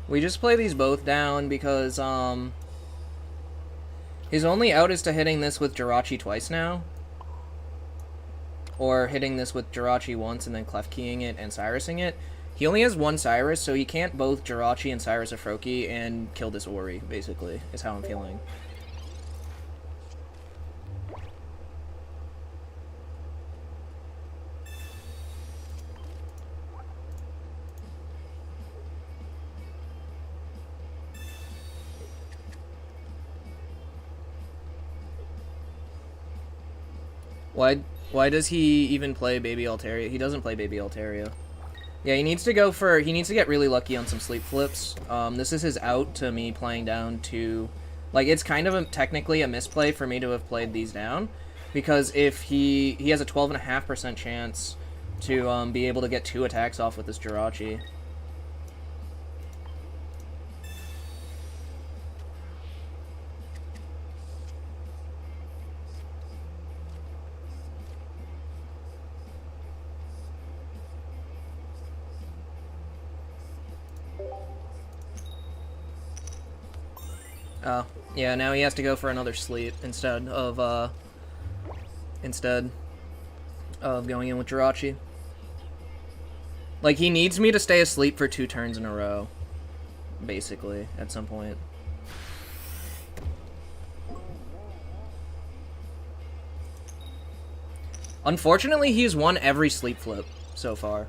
We just play these both down because, his only out is to hitting this with Jirachi twice now. Or hitting this with Jirachi once and then Klefkeying it and Cyrusing it. He only has one Cyrus, so he can't both Jirachi and Cyrus a Froakie and kill this Ori, basically, is how I'm feeling. Why does he even play Baby Altaria? He doesn't play Baby Altaria. Yeah, he needs to go for... He needs to get really lucky on some sleep flips. This is his out to me playing down to... Like, it's kind of technically a misplay for me to have played these down. Because if he has a 12.5% chance to be able to get 2 attacks off with this Jirachi. Oh, yeah, now he has to go for another sleep instead of going in with Jirachi. Like, he needs me to stay asleep for 2 turns in a row, basically, at some point. Unfortunately, he's won every sleep flip so far,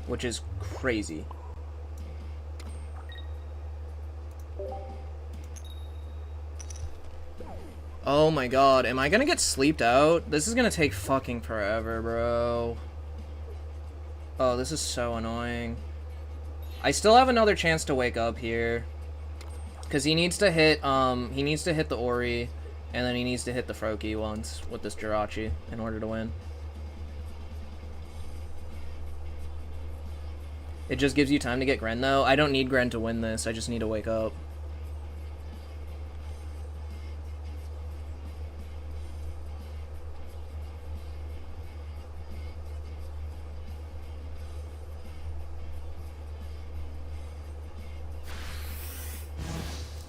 which is crazy. Oh my god, am I gonna get sleeped out? This is gonna take fucking forever, bro. Oh, this is so annoying. I still have another chance to wake up here. Because he needs to hit the Ori, and then he needs to hit the Froakie once with this Jirachi in order to win. It just gives you time to get Gren, though. I don't need Gren to win this, I just need to wake up.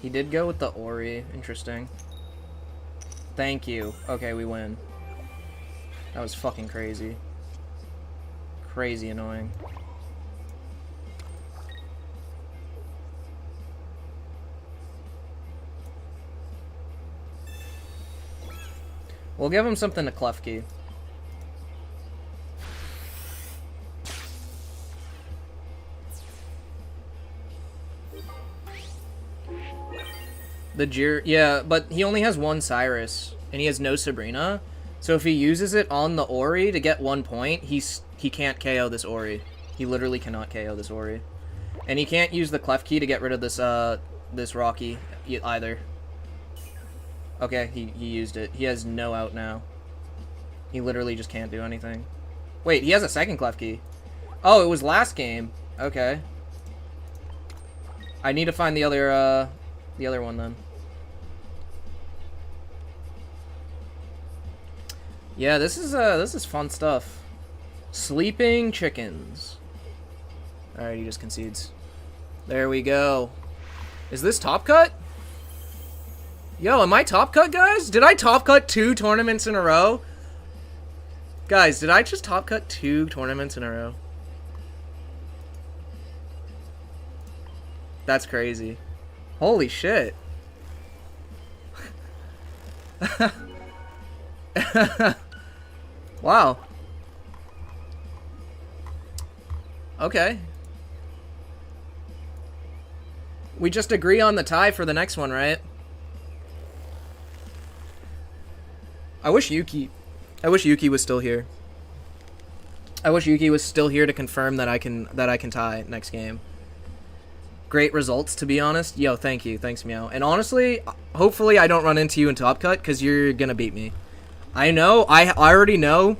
He did go with the Ori. Interesting. Thank you. Okay, we win. That was fucking crazy. Crazy annoying. We'll give him something to Klefki. Yeah, but he only has 1 Cyrus, and he has no Sabrina. So if he uses it on the Ori to get 1 point, he can't KO this Ori. He literally cannot KO this Ori. And he can't use the Klefki to get rid of this Rocky either. Okay, he used it. He has no out now. He literally just can't do anything. Wait, he has a second Klefki. Oh, it was last game. Okay. I need to find the other one then. Yeah, this is fun stuff. Sleeping chickens. Alright, he just concedes. There we go. Is this top cut? Yo, am I top cut, guys? Did I top cut 2 tournaments in a row? Guys, did I just top cut 2 tournaments in a row? That's crazy. Holy shit. Wow. Okay. We just agree on the tie for the next one, right? I wish Yuki was still here. I wish Yuki was still here to confirm that I can tie next game. Great results, to be honest. Yo, thank you. Thanks, Meow. And honestly, hopefully I don't run into you in Top Cut, because you're gonna beat me. I know. I already know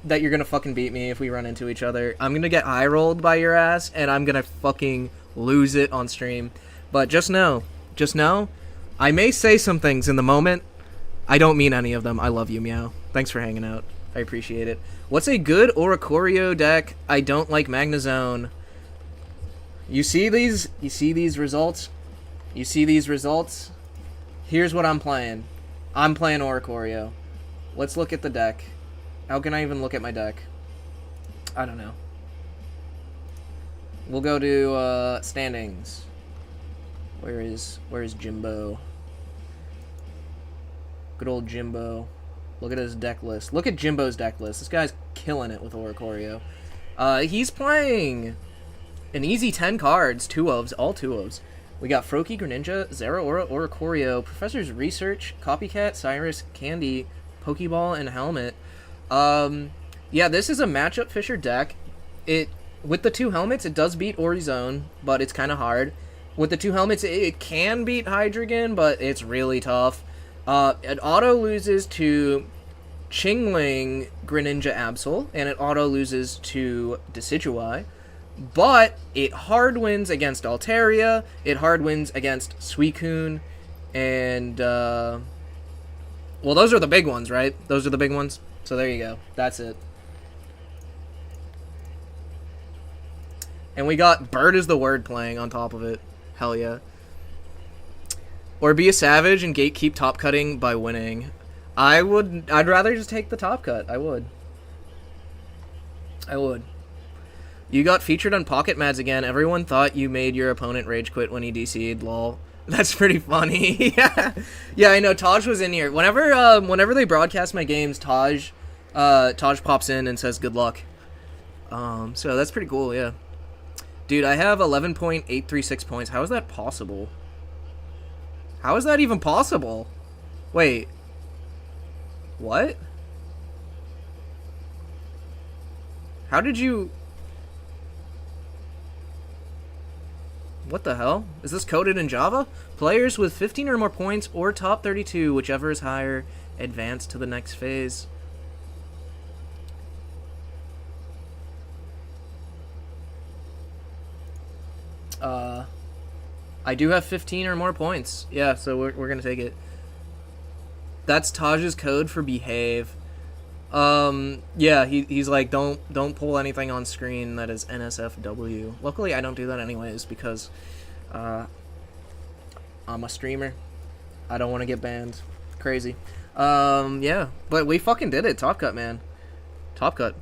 that you're gonna fucking beat me if we run into each other. I'm gonna get high rolled by your ass, and I'm gonna fucking lose it on stream. But just know, I may say some things in the moment. I don't mean any of them. I love you, Meow. Thanks for hanging out. I appreciate it. What's a good Oricorio deck? I don't like Magnezone. You see these results? You see these results? Here's what I'm playing. I'm playing Oricorio. Let's look at the deck. How can I even look at my deck? I don't know. We'll go to standings. Where is Jimbo? Good old Jimbo. Look at his deck list. Look at Jimbo's deck list. This guy's killing it with Oricorio. He's playing an easy 10 cards, all two ofs. We got Froakie, Greninja, Zeraora, Oricorio, Professor's Research, Copycat, Cyrus, Candy, Pokeball, and Helmet. Yeah, this is a matchup Fisher deck. With the 2 helmets, it does beat Orizone, but it's kind of hard. With the 2 helmets, it can beat Hydreigon, but it's really tough. It auto loses to Chingling, Greninja, Absol, and it auto loses to Decidueye. But it hard wins against Altaria, it hard wins against Suicune, and, well, those are the big ones, right? Those are the big ones. So there you go. That's it. And we got Bird is the Word playing on top of it. Hell yeah. Or be a savage and gatekeep top cutting by winning. I'd rather just take the top cut. I would. You got featured on Pocket Mads again. Everyone thought you made your opponent rage quit when he DC'd, lol. That's pretty funny. Yeah, I know. Taj was in here. Whenever they broadcast my games, Taj pops in and says good luck. So that's pretty cool, yeah. Dude, I have 11.836 points. How is that possible? How is that even possible? Wait. What? How did you... What the hell? Is this coded in Java? Players with 15 or more points or top 32, whichever is higher, advance to the next phase. I do have 15 or more points. Yeah, so we're gonna take it. That's Taj's code for behave. Yeah, he's like, don't pull anything on screen that is NSFW. Luckily, I don't do that anyways because, I'm a streamer. I don't want to get banned. Crazy. Yeah, but we fucking did it. Top cut, man. Top cut.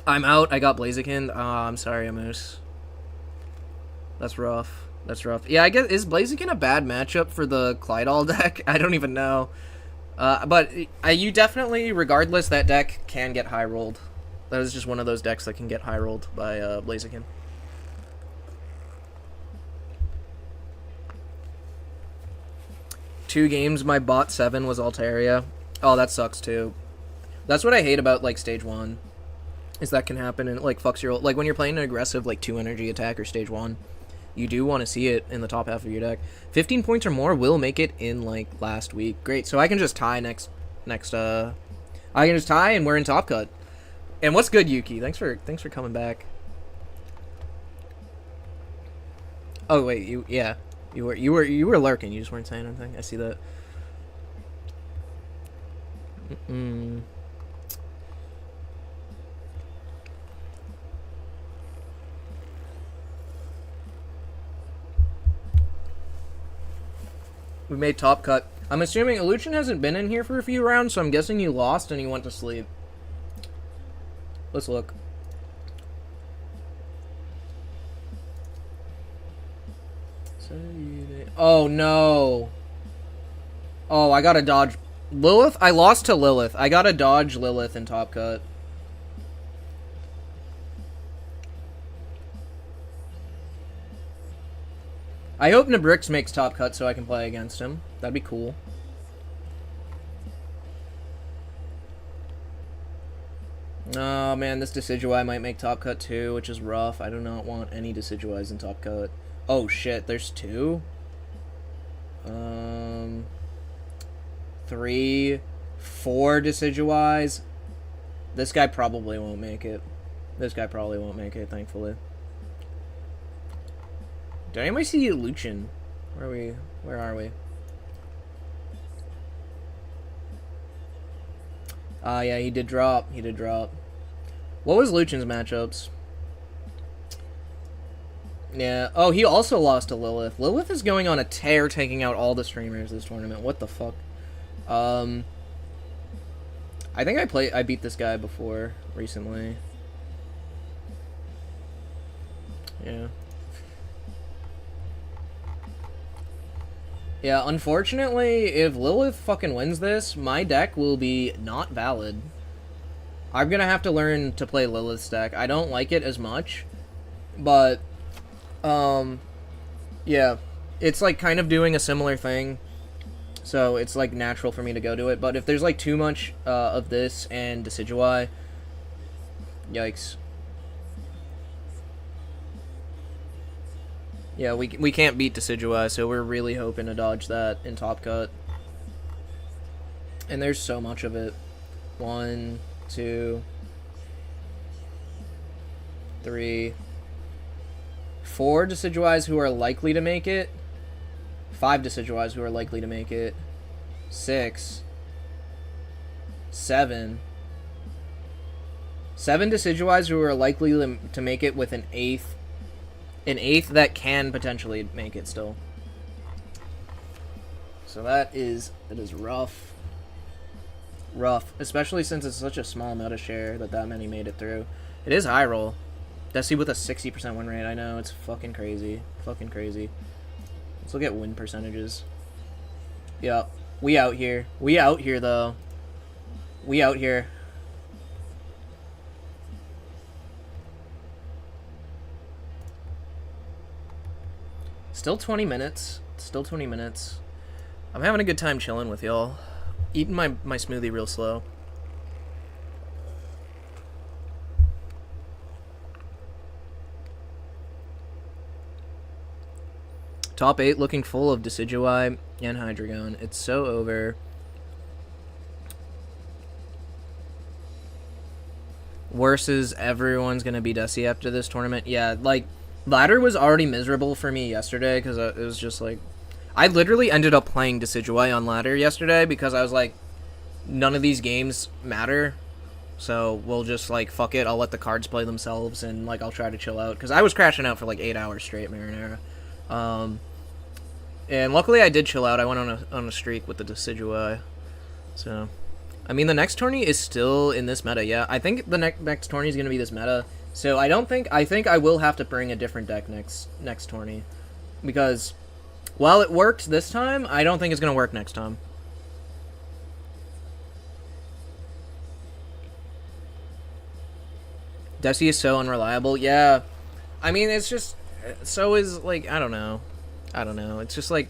I'm out. I got Blaziken. I'm sorry, Amoose. That's rough. Yeah, I guess, is Blaziken a bad matchup for the Clydall deck? I don't even know. But you definitely, regardless, that deck can get high rolled. That is just one of those decks that can get high rolled by Blaziken. Two games, my bot 7 was Altaria. Oh, that sucks too. That's what I hate about like stage 1. Is that can happen and like fucks your, like when you're playing an aggressive like 2 energy attack or stage 1. You do want to see it in the top half of your deck. 15 points or more will make it in like last week. Great. So I can just tie next I can just tie and we're in top cut. And what's good, Yuki? Thanks for coming back. Oh wait, you were lurking. You just weren't saying anything. I see that. We made top cut. I'm assuming Illusion hasn't been in here for a few rounds, so I'm guessing you lost and you went to sleep. Let's look. Oh no. Oh, I gotta dodge Lilith? I lost to Lilith. I gotta dodge Lilith in top cut. I hope Nabrix makes top cut so I can play against him. That'd be cool. Oh man, this Decidueye might make top cut too, which is rough. I do not want any Decidueyes in top cut. Oh shit, there's 2? 3, 4 Decidueyes. This guy probably won't make it. Thankfully. Did anybody see Luchin? Where are we? Yeah, he did drop. What was Luchin's matchups? Yeah. Oh, he also lost to Lilith. Lilith is going on a tear, taking out all the streamers this tournament. What the fuck? I think I beat this guy before, recently. Yeah. Yeah, unfortunately, if Lilith fucking wins this, my deck will be not valid. I'm gonna have to learn to play Lilith's deck. I don't like it as much, but, yeah. It's, like, kind of doing a similar thing, so it's, like, natural for me to go to it. But if there's, like, too much, of this and Decidueye, yikes. Yeah, we can't beat Decidueye, so we're really hoping to dodge that in top cut. And there's so much of it. 1, 2, 3, 4 Decidueyes who are likely to make it. 5 Decidueyes who are likely to make it. 6, 7. 7 Decidueyes who are likely to make it with an 8th an 8th that can potentially make it still. So that is rough. Rough, especially since it's such a small meta share that many made it through. It is high roll. Desi with a 60% win rate. I know, it's fucking crazy. Fucking crazy. Let's look at win percentages. Yep. We out here. We out here, though. We out here. Still 20 minutes. Still 20 minutes. I'm having a good time chilling with y'all. Eating my smoothie real slow. Top 8 looking full of Decidueye and Hydreigon. It's so over. Worse is everyone's going to be Desi after this tournament. Yeah, like, ladder was already miserable for me yesterday because it was just like... I literally ended up playing Decidueye on ladder yesterday because I was like, none of these games matter. So we'll just, like, fuck it. I'll let the cards play themselves and, like, I'll try to chill out. Because I was crashing out for, like, 8 hours straight, Marinara. And luckily I did chill out. I went on a streak with the Decidueye. So, I mean, the next tourney is still in this meta, yeah. I think the next tourney is going to be this meta. So I think I will have to bring a different deck next tourney. Because while it worked this time, I don't think it's going to work next time. Desi is so unreliable. Yeah. I mean, it's just... So is, like, I don't know. It's just, like...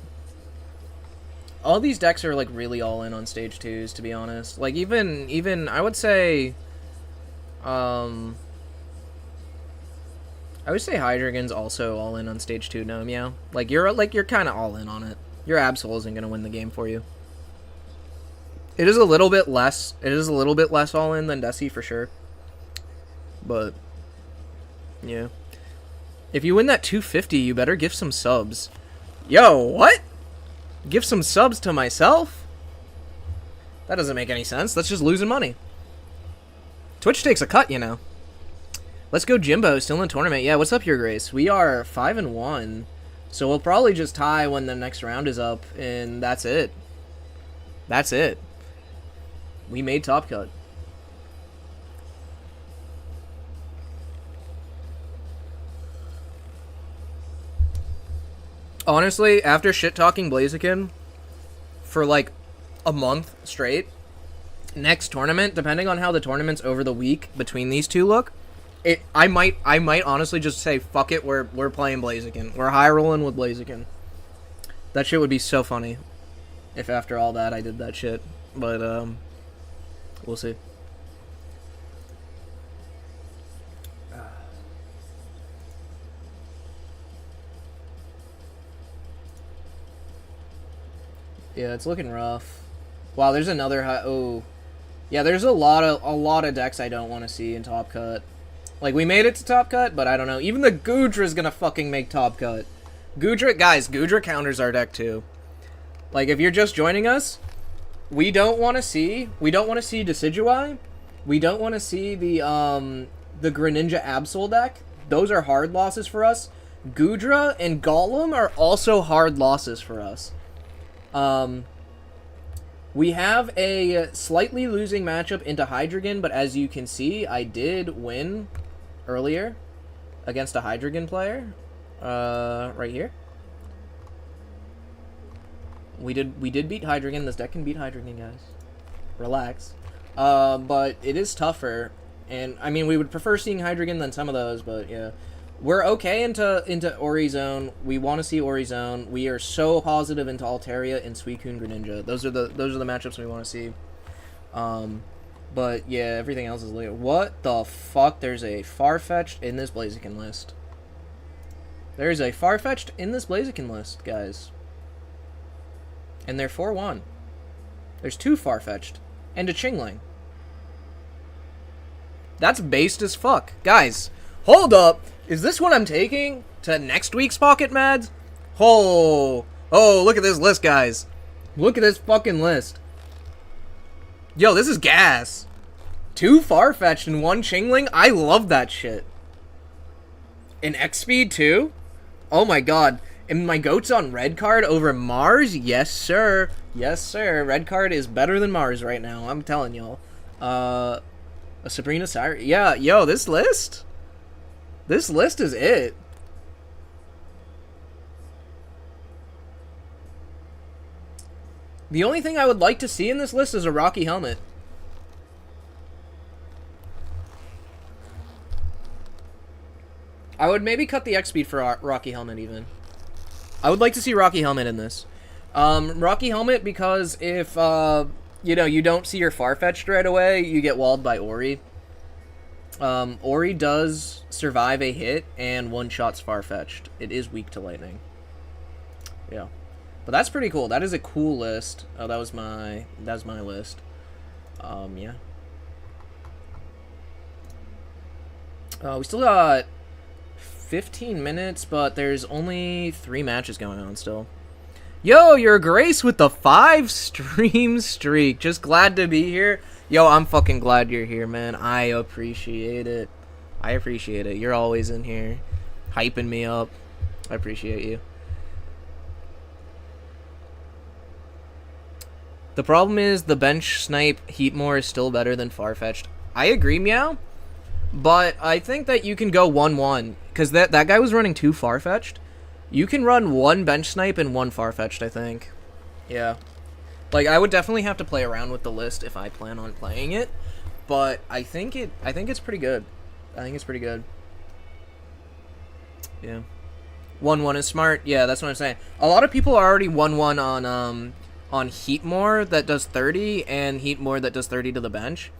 All these decks are, like, really all in on stage 2s, to be honest. Like, even I would say... I would say Hydreigon's also all in on stage 2, no, Meow? Like, you're kind of all in on it. Your Absol isn't going to win the game for you. It is a little bit less all in than Desi, for sure. But, yeah. If you win that 250, you better give some subs. Yo, what? Give some subs to myself? That doesn't make any sense. That's just losing money. Twitch takes a cut, you know. Let's go Jimbo, still in the tournament. Yeah, what's up, Your Grace? We are 5-1. So we'll probably just tie when the next round is up, and that's it. That's it. We made top cut. Honestly, after shit-talking Blaziken for, like, a month straight, next tournament, depending on how the tournaments over the week between these two look, I might honestly just say, fuck it, we're playing Blaziken. We're high-rolling with Blaziken. That shit would be so funny if after all that I did that shit. But, we'll see. Yeah, it's looking rough. Wow, there's another high... Oh. Yeah, there's a lot of decks I don't want to see in Top Cut. Like, we made it to Top Cut, but I don't know. Even the Goodra's gonna fucking make Top Cut. Goodra counters our deck, too. Like, if you're just joining us, we don't want to see Decidueye. We don't want to see the Greninja Absol deck. Those are hard losses for us. Goodra and Golem are also hard losses for us. We have a slightly losing matchup into Hydreigon, but as you can see, I did win earlier against a Hydreigon player. Right here. We did beat Hydreigon. This deck can beat Hydreigon, guys. Relax. But it is tougher, and I mean, we would prefer seeing Hydreigon than some of those, but yeah. We're okay into Ori Zone. We want to see Ori Zone. We are so positive into Altaria and Suicune Greninja. Those are the matchups we want to see. But yeah, everything else is later. What the fuck? There's a Farfetch'd in this Blaziken list. There's a Farfetch'd in this Blaziken list, guys. And they're 4-1. There's 2 Farfetch'd and a Chingling. That's based as fuck, guys. Hold up. Is this what I'm taking to next week's Pocket Mads? Oh, look at this list, guys. Look at this fucking list. Yo, this is gas. 2 Farfetch'd and 1 Chingling? I love that shit. An X-Speed, too? Oh my god. And my goat's on red card over Mars? Yes, sir. Yes, sir. Red card is better than Mars right now. I'm telling y'all. A Sabrina Sire. Yeah, yo, this list? This list is it. The only thing I would like to see in this list is a Rocky helmet. I would maybe cut the X speed for Rocky helmet even. I would like to see Rocky helmet in this. Rocky helmet because if you know, you don't see your Farfetch'd right away, you get walled by Ori. Ori does survive a hit and one-shots Farfetch'd. It is weak to lightning. Yeah. But that's pretty cool. That is a cool list. Oh, that was my list. Yeah. We still got 15 minutes, but there's only 3 matches going on still. Yo, your Grace with the 5-stream streak. Just glad to be here. Yo, I'm fucking glad you're here, man. I appreciate it. I appreciate it. You're always in here, hyping me up. I appreciate you. The problem is the bench snipe Heatmore is still better than Farfetch'd. I agree, Meow. But I think that you can go 1-1. Because that guy was running 2 Farfetch'd. You can run 1 bench snipe and 1 Farfetch'd, I think. Yeah. Like, I would definitely have to play around with the list if I plan on playing it. But I think it's pretty good. I think it's pretty good. Yeah. 1-1 is smart. Yeah, that's what I'm saying. A lot of people are already 1-1 on Heatmore that does 30 and Heatmore that does 30 to the bench.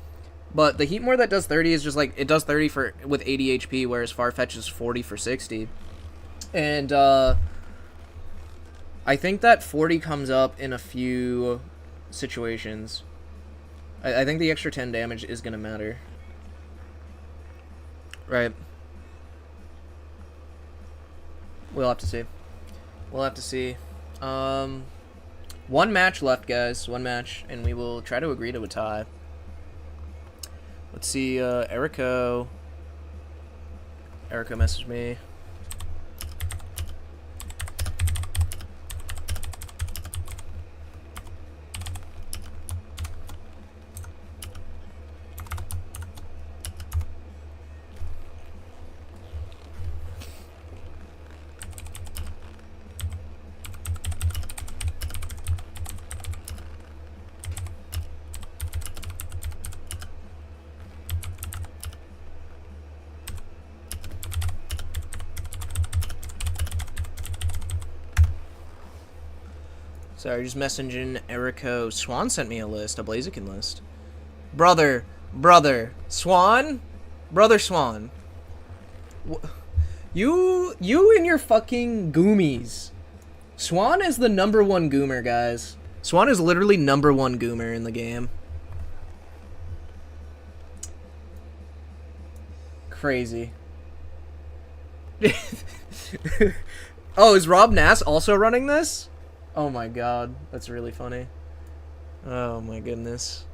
But the Heatmore that does 30 is just like, it does 30 with 80 HP, whereas Farfetch is 40 for 60. And I think that 40 comes up in a few situations. I think the extra 10 damage is going to matter. Right. We'll have to see. We'll have to see. 1 match left, guys. 1 match, and we will try to agree to a tie. Let's see, Erico. Erico messaged me. Sorry, just messaging Erico. Swan sent me a list, a Blaziken list. Brother, Swan? Brother Swan. You and your fucking goomies. Swan is the #1 goomer, guys. Swan is literally #1 goomer in the game. Crazy. Oh, is Rob Nass also running this? Oh my god, that's really funny. Oh my goodness.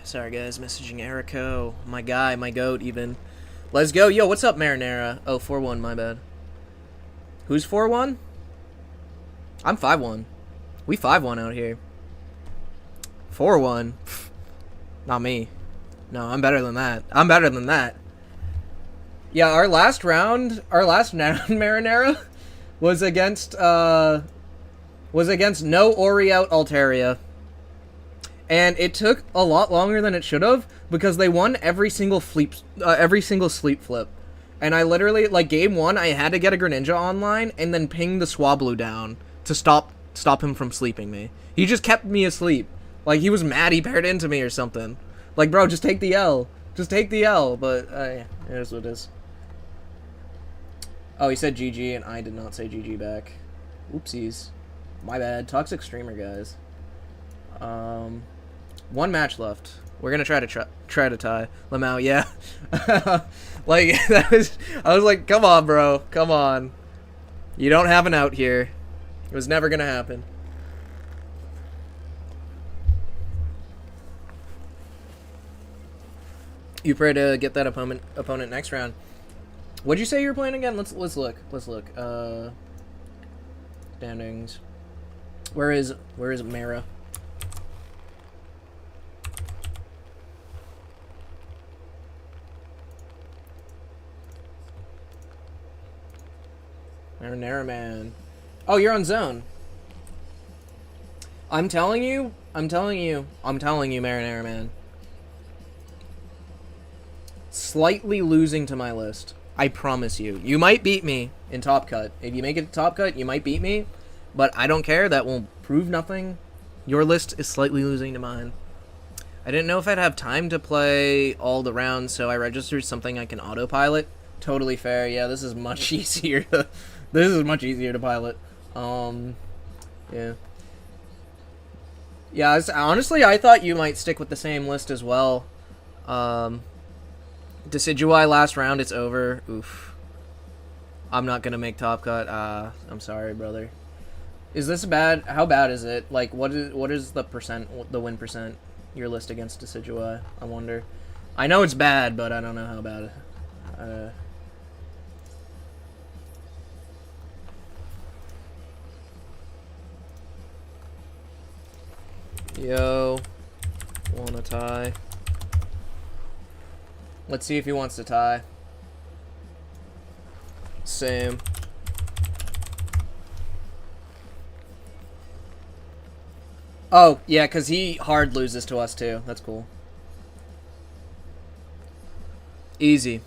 Sorry guys, messaging Erico. My guy, my goat even. Let's go. Yo, what's up, Marinara? Oh, 4-1, my bad. Who's 4-1? I'm 5-1. We 5-1 out here. 4-1. Not me. No, I'm better than that. I'm better than that. Yeah, our last round, Marinara, was against no Ori out Altaria. And it took a lot longer than it should have because they won every single sleep flip. And I literally, like, game 1, I had to get a Greninja online and then ping the Swablu down to stop him from sleeping me. He just kept me asleep. Like, he was mad he paired into me or something. Like, bro, just take the L. Just take the L. But, yeah, it is what it is. Oh, he said GG, and I did not say GG back. Oopsies. My bad. Toxic streamer, guys. One match left. We're gonna try to tie Lamau. Yeah, like I was like, come on, bro, come on. You don't have an out here. It was never gonna happen. You pray to get that opponent next round. What'd you say you were playing again? Let's look. Standings. Where is Mara? Marinara Man. Oh, you're on zone. I'm telling you, Marinara Man. Slightly losing to my list. I promise you. You might beat me in Top Cut. If you make it to Top Cut, you might beat me. But I don't care. That will prove nothing. Your list is slightly losing to mine. I didn't know if I'd have time to play all the rounds, so I registered something I can autopilot. Totally fair. Yeah, this is much easier to... This is much easier to pilot. Yeah. Yeah, honestly, I thought you might stick with the same list as well. Decidueye last round, it's over. Oof. I'm not gonna make Top Cut. I'm sorry, brother. Is this bad? How bad is it? Like, what is the win percent, your list against Decidueye? I wonder. I know it's bad, but I don't know how bad. Yo, wanna tie? Let's see if he wants to tie. Same. Oh, yeah, because he hard loses to us too. That's cool. Easy.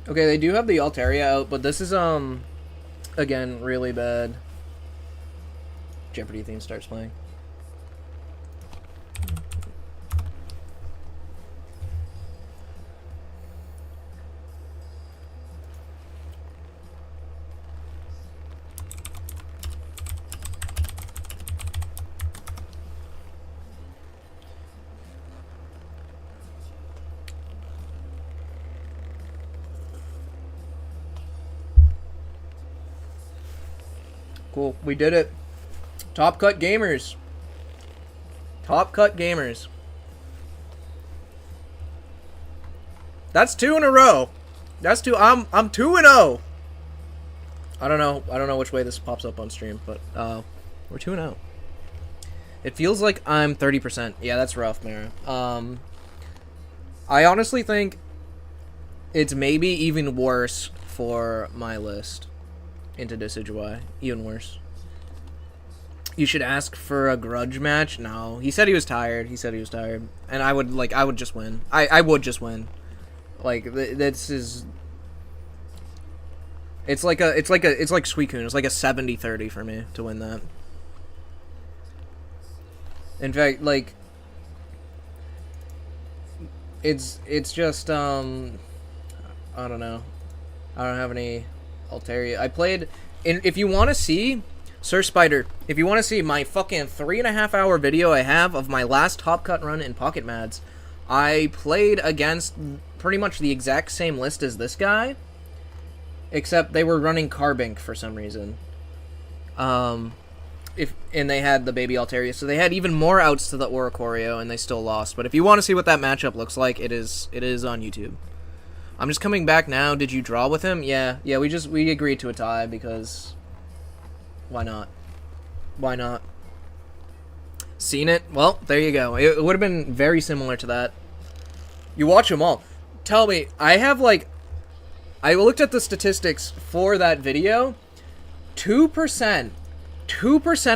Okay, they do have the Altaria out, but this is, again, really bad. Jeopardy theme starts playing. Cool, we did it. Top Cut Gamers. Top Cut Gamers. That's 2 in a row. That's 2. I'm 2-0. I don't know which way this pops up on stream, but we're 2-0. It feels like I'm 30%. Yeah, that's rough, Mara. I honestly think it's maybe even worse for my list. Into Decidueye. Even worse. You should ask for a grudge match? No. He said he was tired. And I would just win. I would just win. Like, this is... It's like Suicune. It's like a 70-30 for me to win that. In fact, like... It's just, I don't know. I don't have any... Altaria. I played... If you want to see... Sir Spider, if you want to see my fucking 3.5 hour video I have of my last Top Cut run in Pocket Mads, I played against pretty much the exact same list as this guy, except they were running Carbink for some reason. And they had the baby Altaria, so they had even more outs to the Oricorio, and they still lost. But if you want to see what that matchup looks like, it is on YouTube. I'm just coming back now. Did you draw with him? Yeah. We agreed to a tie because why not? Why not? Seen it? Well, there you go. It would have been very similar to that. You watch them all. Tell me, I looked at the statistics for that video. 2%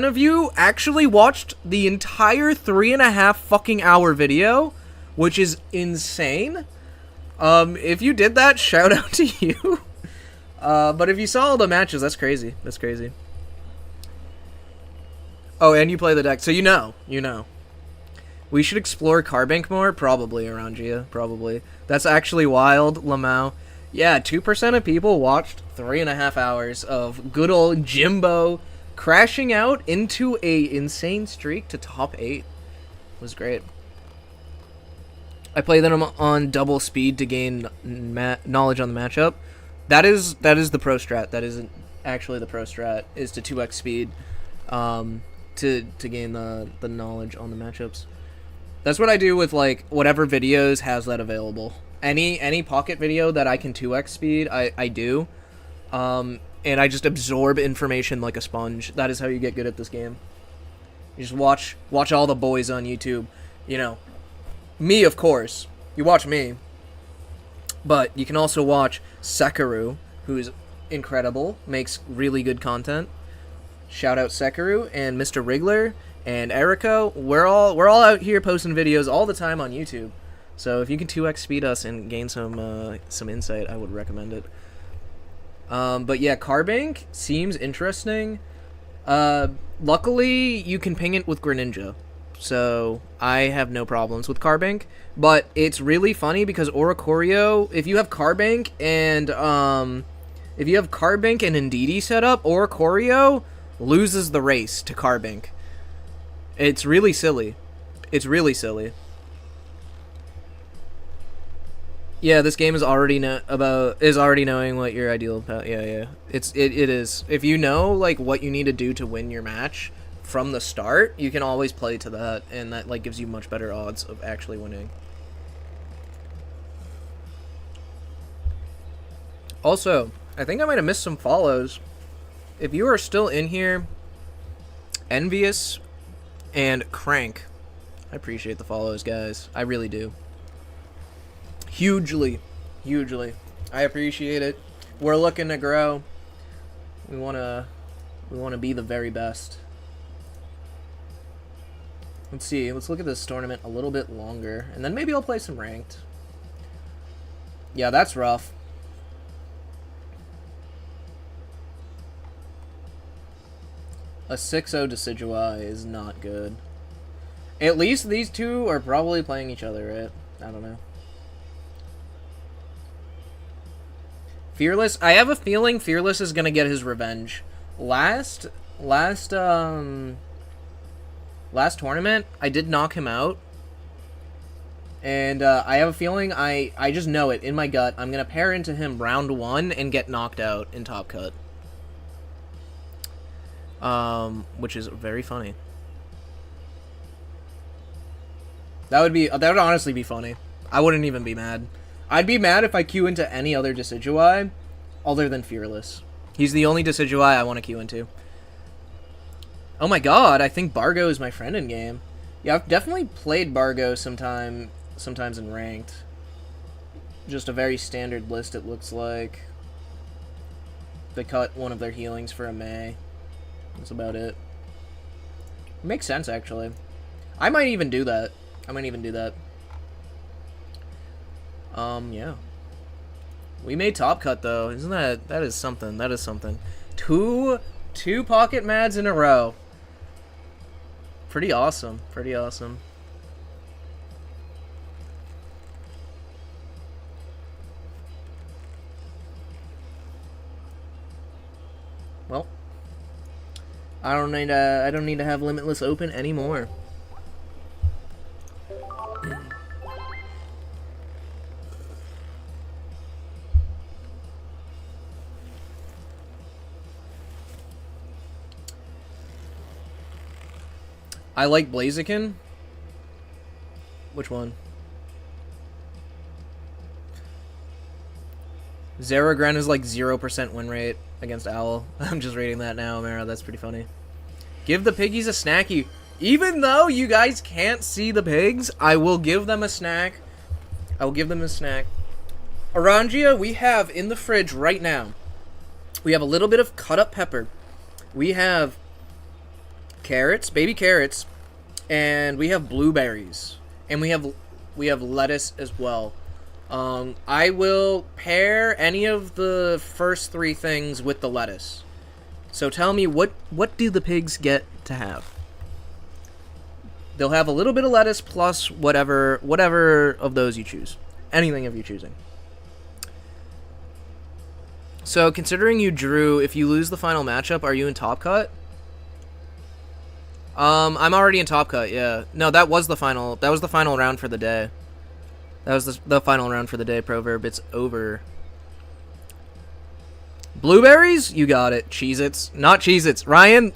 of you actually watched the entire 3.5 fucking hour video, which is insane. If you did that, shout out to you. But if you saw all the matches, that's crazy. That's crazy. Oh, and you play the deck, so you know. We should explore Carbink more? Probably, around Gia. Probably. That's actually wild, Lamau. Yeah, 2% of people watched 3.5 hours of good old Jimbo crashing out into a insane streak to top 8. It was great. I play them on double speed to gain knowledge on the matchup. That is the pro strat. That isn't actually the pro strat. Is to 2x speed, to gain the knowledge on the matchups. That's what I do with like whatever videos has that available. Any pocket video that I can 2x speed, I do. And I just absorb information like a sponge. That is how you get good at this game. You just watch all the boys on YouTube. You know, me, of course. You watch me. But you can also watch Sekaru, who's incredible, makes really good content. Shout out Sekaru and Mr. Wriggler and Eriko. We're all out here posting videos all the time on YouTube. So if you can 2x speed us and gain some insight, I would recommend it. But yeah, Carbink seems interesting. Luckily, you can ping it with Greninja, so I have no problems with Carbink. But it's really funny because Oricorio, if you have Carbink and Indeedee set up, Oricorio loses the race to Carbink. It's really silly. It's really silly. Yeah, this game is already knowing what your ideal path. Yeah. It is. If you know like what you need to do to win your match from the start, you can always play to that, and that like gives you much better odds of actually winning. Also, I think I might have missed some follows. If you are still in here, Envious and Crank, I appreciate the follows, guys. I really do. Hugely. I appreciate it. We're looking to grow. We wanna be the very best. Let's see. Let's look at this tournament a little bit longer, and then maybe I'll play some ranked. Yeah, that's rough. A 6-0 Decidueye is not good. At least these two are probably playing each other, right? I don't know. Fearless, I have a feeling Fearless is gonna get his revenge. Last tournament, I did knock him out. And I have a feeling, I just know it in my gut, I'm gonna pair into him round 1 and get knocked out in Top Cut. Which is very funny. That would honestly be funny. I wouldn't even be mad. I'd be mad if I queue into any other Decidueye other than Fearless. He's the only Decidueye I want to queue into. Oh my god, I think Bargo is my friend in game. Yeah, I've definitely played Bargo sometimes in ranked. Just a very standard list, it looks like. They cut one of their healings for a May. That's about it. Makes sense, actually. I might even do that. Yeah. We made Top Cut, though. Isn't that is something. That is something. Two Pocket Mads in a row. Pretty awesome. Well, I don't need to have Limitless open anymore. I like Blaziken. Which one? Zaragren is like 0% win rate against Owl. I'm just reading that now, Amara. That's pretty funny. Give the piggies a snacky. Even though you guys can't see the pigs, I will give them a snack. I will give them a snack. Orangia, we have in the fridge right now. We have a little bit of cut up pepper. We have carrots, baby carrots, and we have blueberries. And we have lettuce as well. I will pair any of the first three things with the lettuce. So tell me, what do the pigs get to have? They'll have a little bit of lettuce plus whatever of those you choose. Anything of you choosing. So considering you drew, if you lose the final matchup, are you in top cut? I'm already in top cut, yeah. No, that was the final round for the day. That was the final round for the day, Proverb. It's over. Blueberries? You got it. Cheez-Its. Not Cheez-Its. Ryan,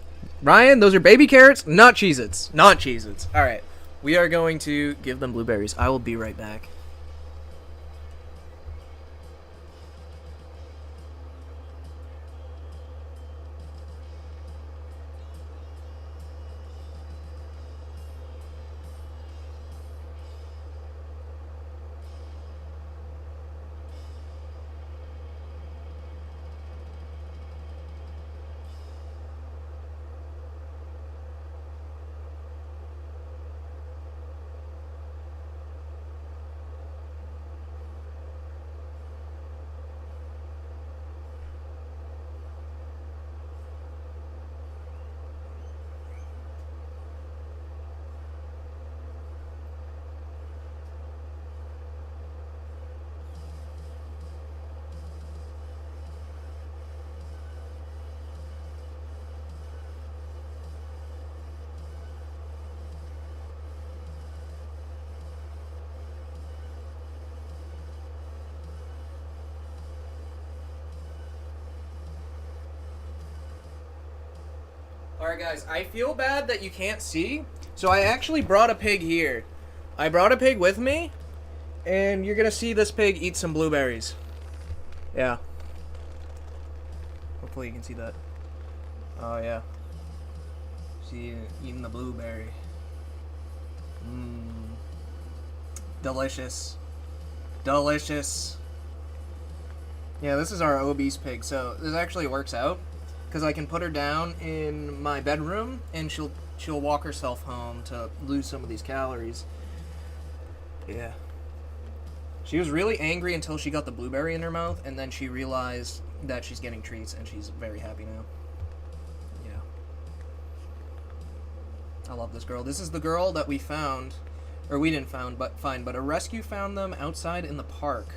those are baby carrots, not Cheez-Its. Not Cheez-Its. Alright. We are going to give them blueberries. I will be right back. Alright guys, I feel bad that you can't see, so I actually brought a pig here. I brought a pig with me, and you're gonna see this pig eat some blueberries. Yeah. Hopefully you can see that. Oh yeah. See, eating the blueberry. Mmm. Delicious. Delicious. Yeah, this is our obese pig, so this actually works out. Because I can put her down in my bedroom, and she'll walk herself home to lose some of these calories. Yeah. She was really angry until she got the blueberry in her mouth, and then she realized that she's getting treats, and she's very happy now. Yeah. I love this girl. This is the girl that we found, or we didn't find, but a rescue found them outside in the park.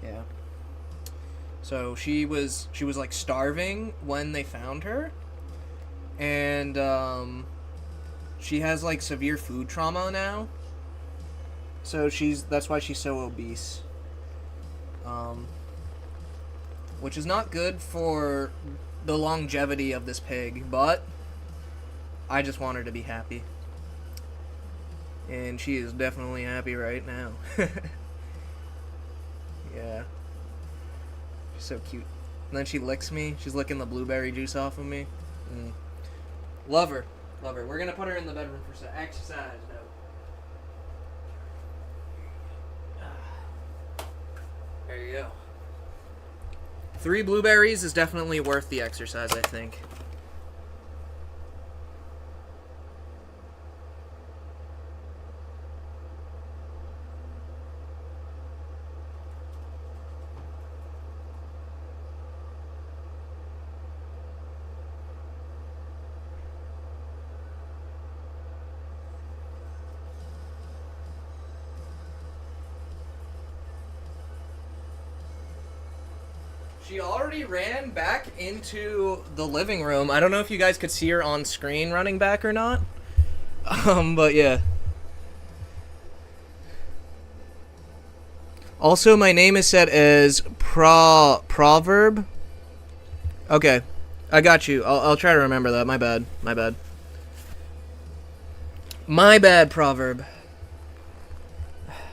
Yeah. So she was like starving when they found her, and she has like severe food trauma now. So that's why she's so obese. Which is not good for the longevity of this pig, but I just want her to be happy. And she is definitely happy right now. Yeah. So cute. And then she licks me. She's licking the blueberry juice off of me. Love her. Love her. We're going to put her in the bedroom for some exercise now. There you go. 3 blueberries is definitely worth the exercise, I think. She already ran back into the living room. I don't know if you guys could see her on screen running back or not. But yeah. Also, my name is set as Proverb. Okay. I got you. I'll try to remember that. My bad. My bad. My bad, Proverb.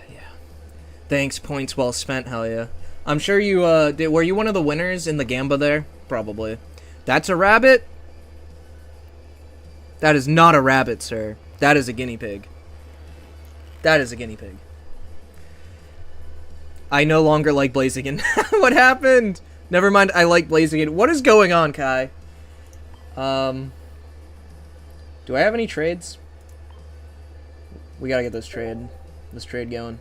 Yeah. Thanks, points well spent, hell yeah. I'm sure you were you one of the winners in the Gamba there? Probably. That's a rabbit? That is not a rabbit, sir. That is a guinea pig. That is a guinea pig. I no longer like Blaziken. What happened? Never mind, I like Blaziken. What is going on, Kai? Do I have any trades? We gotta get this trade going.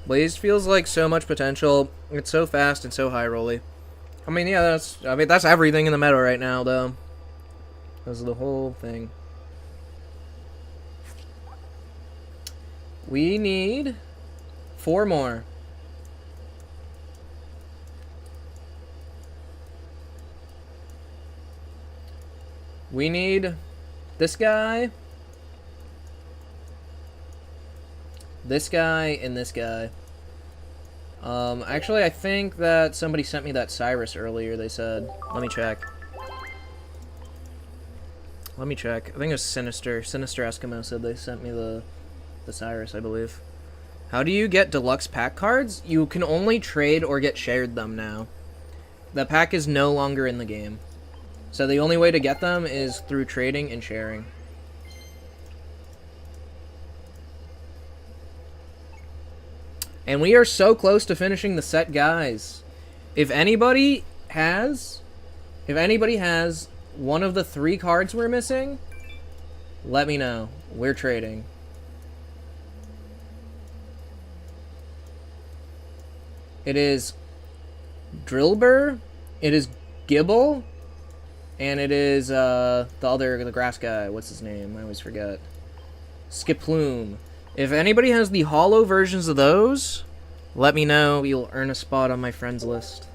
Blaze feels like so much potential. It's so fast and so high rolly. I mean, yeah, that's everything in the meta right now, though. That's the whole thing. We need 4 more. We need this guy, and this guy. Actually, I think that somebody sent me that Cyrus earlier, they said. Let me check. I think it was Sinister. Sinister Eskimo said they sent me the Cyrus, I believe. How do you get deluxe pack cards? You can only trade or get shared them now. The pack is no longer in the game. So the only way to get them is through trading and sharing. And we are so close to finishing the set, guys. If anybody has one of the 3 cards we're missing, let me know. We're trading. It is Drillbur, it is Gibble, and it is the grass guy. What's his name? I always forget. Skiploom. If anybody has the holo versions of those, let me know. You'll earn a spot on my friends list.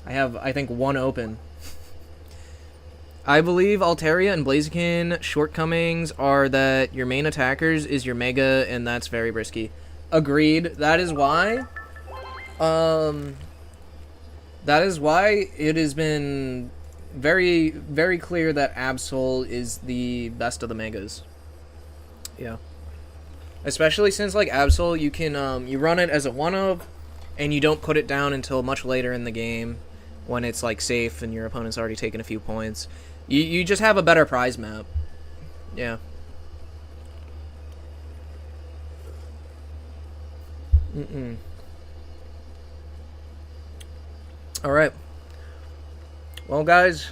I have, I think, 1 open. I believe Altaria and Blaziken shortcomings are that your main attackers is your Mega, and that's very risky. Agreed. That is why it has been very, very clear that Absol is the best of the Megas. Yeah. Especially since, like, Absol, you can, you run it as a 1-of, and you don't put it down until much later in the game, when it's, like, safe and your opponent's already taken a few points. You just have a better prize map. Yeah. Alright. Well, guys,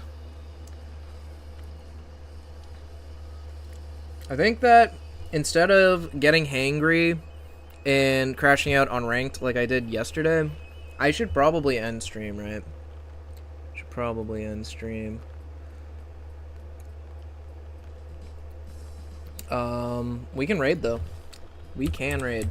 I think that instead of getting hangry and crashing out on ranked like I did yesterday, I should probably end stream, right? Should probably end stream. We can raid, though. We can raid.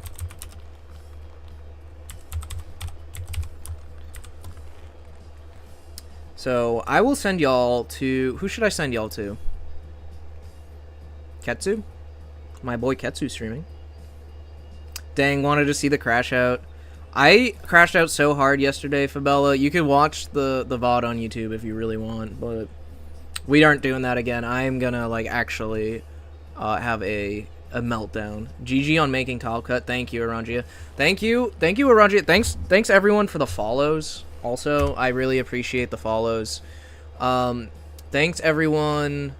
So, I will send y'all to... Who should I send y'all to? Ketsu? My boy Ketsu streaming. Dang, wanted to see the crash out. I crashed out so hard yesterday, Fabella. You can watch the VOD on YouTube if you really want, but we aren't doing that again. I'm gonna, like, actually have a meltdown. GG on making top cut. Thank you, Arangia. Thank you, Arangia. Thanks everyone for the follows. Also, I really appreciate the follows. Thanks everyone.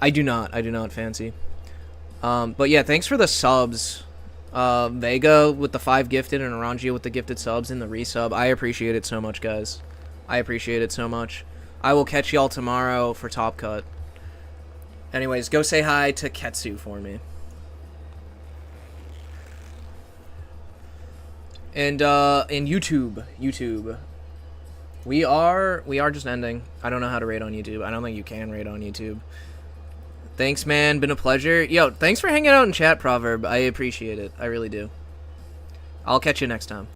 I do not fancy. But yeah, thanks for the subs. Vega with the 5 gifted and Arangia with the gifted subs and the resub. I appreciate it so much, guys. I appreciate it so much. I will catch y'all tomorrow for Top Cut. Anyways, go say hi to Ketsu for me. And YouTube. We are just ending. I don't know how to raid on YouTube. I don't think you can raid on YouTube. Thanks, man. Been a pleasure. Yo, thanks for hanging out in chat, Proverb. I appreciate it. I really do. I'll catch you next time.